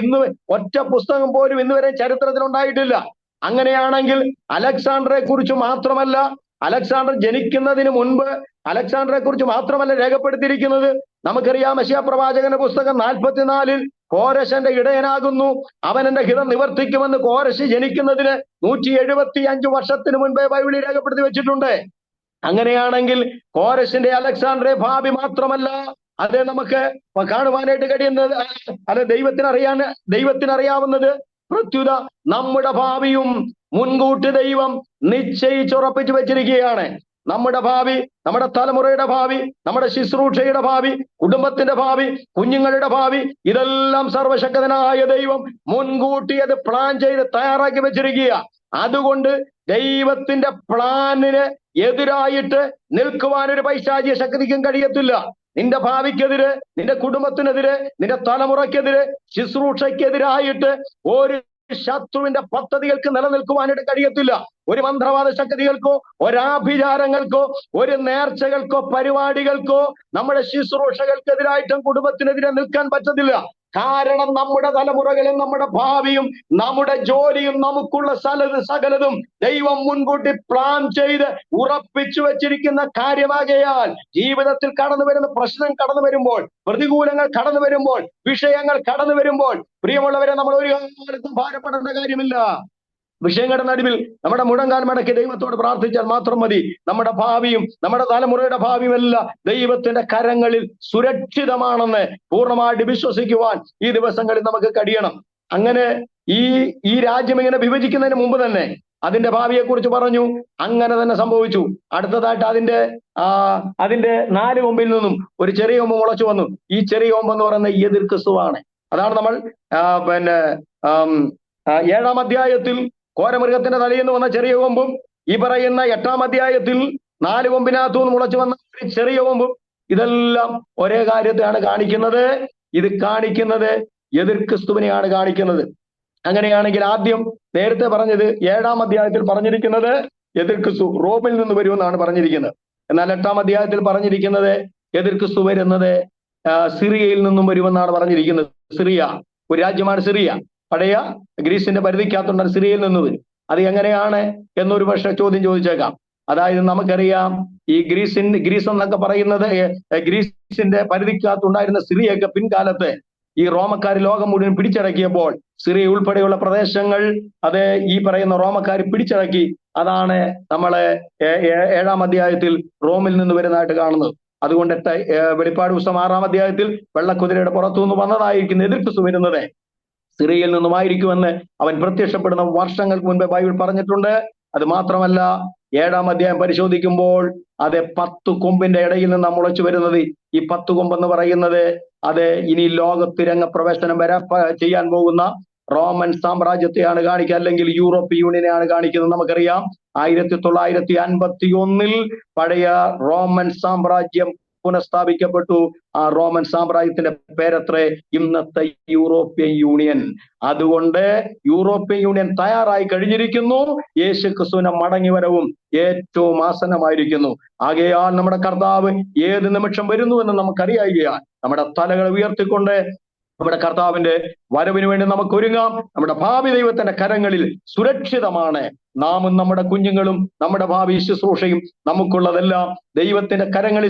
ഒറ്റ പുസ്തകം പോലും ഇന്നുവരെ ചരിത്രത്തിൽ ഉണ്ടായിട്ടില്ല. അങ്ങനെയാണെങ്കിൽ അലക്സാണ്ടറെ കുറിച്ച് മാത്രമല്ല, അലക്സാണ്ടർ ജനിക്കുന്നതിന് മുൻപ് അലക്സാണ്ടറെ കുറിച്ച് മാത്രമല്ല രേഖപ്പെടുത്തിയിരിക്കുന്നത്. നമുക്കറിയാം, യെശയ്യാ പ്രവാചകന്റെ പുസ്തകം 44-ൽ കോരശന്റെ ഇടയനാകുന്നു, അവൻ എന്റെ ഹിതം നിവർത്തിക്കുമെന്ന് കോരശ് ജനിക്കുന്നതിന് 175 വർഷത്തിന് മുൻപേ ബൈബിളിൽ രേഖപ്പെടുത്തി വെച്ചിട്ടുണ്ട്. അങ്ങനെയാണെങ്കിൽ കോരശിന്റെ അലക്സാണ്ടറെ ഭാവി മാത്രമല്ല, അത് നമുക്ക് കാണുവാനായിട്ട് കഴിയുന്നത്, അത് ദൈവത്തിനറിയാവുന്നത് പ്രത്യുത നമ്മുടെ ഭാവിയും മുൻകൂട്ടി ദൈവം നിശ്ചയിച്ചുറപ്പിച്ചു വെച്ചിരിക്കുകയാണ്. നമ്മുടെ ഭാവി, നമ്മുടെ തലമുറയുടെ ഭാവി, നമ്മുടെ ശുശ്രൂഷയുടെ ഭാവി, കുടുംബത്തിന്റെ ഭാവി, കുഞ്ഞുങ്ങളുടെ ഭാവി, ഇതെല്ലാം സർവശക്തനായ ദൈവം മുൻകൂട്ടി അത് പ്ലാൻ ചെയ്ത് തയ്യാറാക്കി വെച്ചിരിക്കുക. അതുകൊണ്ട് ദൈവത്തിന്റെ പ്ലാനിന് എതിരായിട്ട് നിൽക്കുവാൻ ഒരു പൈശാചിക ശക്തിക്കും കഴിയത്തില്ല. നിന്റെ ഭാവിക്കെതിരെ, നിന്റെ കുടുംബത്തിനെതിരെ, നിന്റെ തലമുറയ്ക്കെതിരെ, ശുശ്രൂഷയ്ക്കെതിരായിട്ട് ഒരു ശത്രുവിന്റെ പദ്ധതികൾക്ക് നിലനിൽക്കുവാനായിട്ട് കഴിയത്തില്ല. ഒരു മന്ത്രവാദ ശക്തികൾക്കോ, ഒരാഭിചാരങ്ങൾക്കോ, ഒരു നേർച്ചകൾക്കോ, പരിപാടികൾക്കോ നമ്മുടെ ശുശ്രൂഷകൾക്കെതിരായിട്ടും കുടുംബത്തിനെതിരെ നിൽക്കാൻ പറ്റത്തില്ല. കാരണം നമ്മുടെ തലമുറകളും നമ്മുടെ ഭാവിയും നമ്മുടെ ജോലിയും നമുക്കുള്ള സകലതും ദൈവം മുൻകൂട്ടി പ്ലാൻ ചെയ്ത് ഉറപ്പിച്ചു വെച്ചിരിക്കുന്ന കാര്യമാകയാൽ ജീവിതത്തിൽ കടന്നു വരുന്ന പ്രശ്നം കടന്നു വരുമ്പോൾ, പ്രതികൂലങ്ങൾ കടന്നു വരുമ്പോൾ, വിഷയങ്ങൾ കടന്നു വരുമ്പോൾ, പ്രിയമുള്ളവരെ, നമ്മൾ ഒരു കാലത്തും ഭാരപ്പെടേണ്ട കാര്യമില്ല. വിഷയങ്ങളുടെ നടുവിൽ നമ്മുടെ മുഴങ്കാൽ മടക്കി ദൈവത്തോട് പ്രാർത്ഥിച്ചാൽ മാത്രം മതി. നമ്മുടെ ഭാവിയും നമ്മുടെ തലമുറയുടെ ഭാവിയും എല്ലാം ദൈവത്തിന്റെ കരങ്ങളിൽ സുരക്ഷിതമാണെന്ന് പൂർണ്ണമായിട്ട് വിശ്വസിക്കുവാൻ ഈ ദിവസങ്ങളിൽ നമുക്ക് കഴിയണം. അങ്ങനെ ഈ രാജ്യം ഇങ്ങനെ വിഭജിക്കുന്നതിന് മുമ്പ് തന്നെ അതിന്റെ ഭാവിയെ കുറിച്ച് പറഞ്ഞു. അങ്ങനെ തന്നെ സംഭവിച്ചു. അടുത്തതായിട്ട് അതിന്റെ 4 കൊമ്പിൽ നിന്നും ഒരു ചെറിയ കൊമ്പ് മുളച്ചു വന്നു. ഈ ചെറിയ കൊമ്പ് എന്ന് പറയുന്ന എതിർ ക്രിസ്തുവാണ്. അതാണ് നമ്മൾ 7-ാം അധ്യായത്തിൽ കോരമൃഗത്തിന്റെ തലയിൽ നിന്ന് വന്ന ചെറിയ കൊമ്പും, ഈ പറയുന്ന 8-ാം അധ്യായത്തിൽ 4 കൊമ്പിനകത്തു നിന്ന് മുളച്ചു വന്ന ഒരു ചെറിയ കൊമ്പും, ഇതെല്ലാം ഒരേ കാര്യത്തെയാണ് കാണിക്കുന്നത്. ഇത് കാണിക്കുന്നത് എതിർ ക്രിസ്തുവിനെയാണ് കാണിക്കുന്നത്. അങ്ങനെയാണെങ്കിൽ ആദ്യം നേരത്തെ പറഞ്ഞത് 7-ാം അധ്യായത്തിൽ പറഞ്ഞിരിക്കുന്നത് എതിർ ക്രിസ്തു റോമിൽ നിന്ന് വരുമെന്നാണ് പറഞ്ഞിരിക്കുന്നത്. എന്നാൽ 8-ാം അധ്യായത്തിൽ പറഞ്ഞിരിക്കുന്നത് എതിർ ക്രിസ്തു വരുന്നത് സിറിയയിൽ നിന്നും വരുമെന്നാണ് പറഞ്ഞിരിക്കുന്നത്. സിറിയ ഒരു രാജ്യമാണ്. സിറിയ പഴയ ഗ്രീസിന്റെ പരിധിക്കകത്തുണ്ട്. സിറിയയിൽ നിന്ന് വരും. അത് എങ്ങനെയാണ് എന്നൊരു പക്ഷെ ചോദ്യം ചോദിച്ചേക്കാം. അതായത് നമുക്കറിയാം, ഈ ഗ്രീസ് എന്നൊക്കെ പറയുന്നത് ഗ്രീസിന്റെ പരിധിക്കകത്തുണ്ടായിരുന്ന സിറിയൊക്കെ പിൻകാലത്ത് ഈ റോമക്കാർ ലോകം മുഴുവൻ പിടിച്ചടക്കിയപ്പോൾ സിറിയ ഉൾപ്പെടെയുള്ള പ്രദേശങ്ങൾ അത് ഈ പറയുന്ന റോമക്കാർ പിടിച്ചടക്കി. അതാണ് നമ്മളെ 7-ാം അധ്യായത്തിൽ റോമിൽ നിന്ന് വരുന്നതായിട്ട് കാണുന്നത്. അതുകൊണ്ട് വെളിപ്പാട് പുസ്തകം 6-ാം അധ്യായത്തിൽ വെള്ളക്കുതിരയുടെ പുറത്തുനിന്ന് വന്നതായിരിക്കും എതിർ ക്രിസ്തു വരുന്നത് സിറിയയിൽ നിന്നുമായിരിക്കുമെന്ന് അവൻ പ്രത്യക്ഷപ്പെടുന്ന വർഷങ്ങൾക്ക് മുൻപേ ബൈബിൾ പറഞ്ഞിട്ടുണ്ട്. അത് മാത്രമല്ല, 7-ാം അധ്യായം പരിശോധിക്കുമ്പോൾ അത് 10 കൊമ്പിന്റെ ഇടയിൽ നിന്ന് മുളച്ചു വരുന്നത്, ഈ 10 കൊമ്പെന്ന് പറയുന്നത് അത് ഇനി ലോകത്തിരംഗ പ്രവേശനം ചെയ്യാൻ പോകുന്ന റോമൻ സാമ്രാജ്യത്തെയാണ് കാണിക്കുക, അല്ലെങ്കിൽ യൂറോപ്യൻ യൂണിയനെയാണ് കാണിക്കുന്നത്. നമുക്കറിയാം 1951 പഴയ റോമൻ സാമ്രാജ്യം പുനഃസ്ഥാപിക്കപ്പെട്ടു. ആ റോമൻ സാമ്രാജ്യത്തിന്റെ പേരത്രേ ഇന്നത്തെ യൂറോപ്യൻ യൂണിയൻ. അതുകൊണ്ട് യൂറോപ്യൻ യൂണിയൻ തയ്യാറായി കഴിഞ്ഞിരിക്കുന്നു. യേശു ക്രിസ്തുവിന്റെ മടങ്ങിവരവും ഏറ്റവും ആസന്നമായിരിക്കുന്നു. ആകയാൽ നമ്മുടെ കർത്താവ് ഏത് നിമിഷം വരുന്നു എന്ന് നമുക്കറിയാവുകയാൽ നമ്മുടെ തലകൾ ഉയർത്തിക്കൊണ്ട് നമ്മുടെ കർത്താവിന്റെ വരവിന് വേണ്ടി നമുക്ക് ഒരുങ്ങാം. നമ്മുടെ ഭാവി ദൈവത്തിന്റെ കരങ്ങളിൽ സുരക്ഷിതമാണ്. നാമും നമ്മുടെ കുഞ്ഞുങ്ങളും നമ്മുടെ ഭാവി ശുശ്രൂഷയും നമുക്കുള്ളതെല്ലാം ദൈവത്തിന്റെ കരങ്ങളിൽ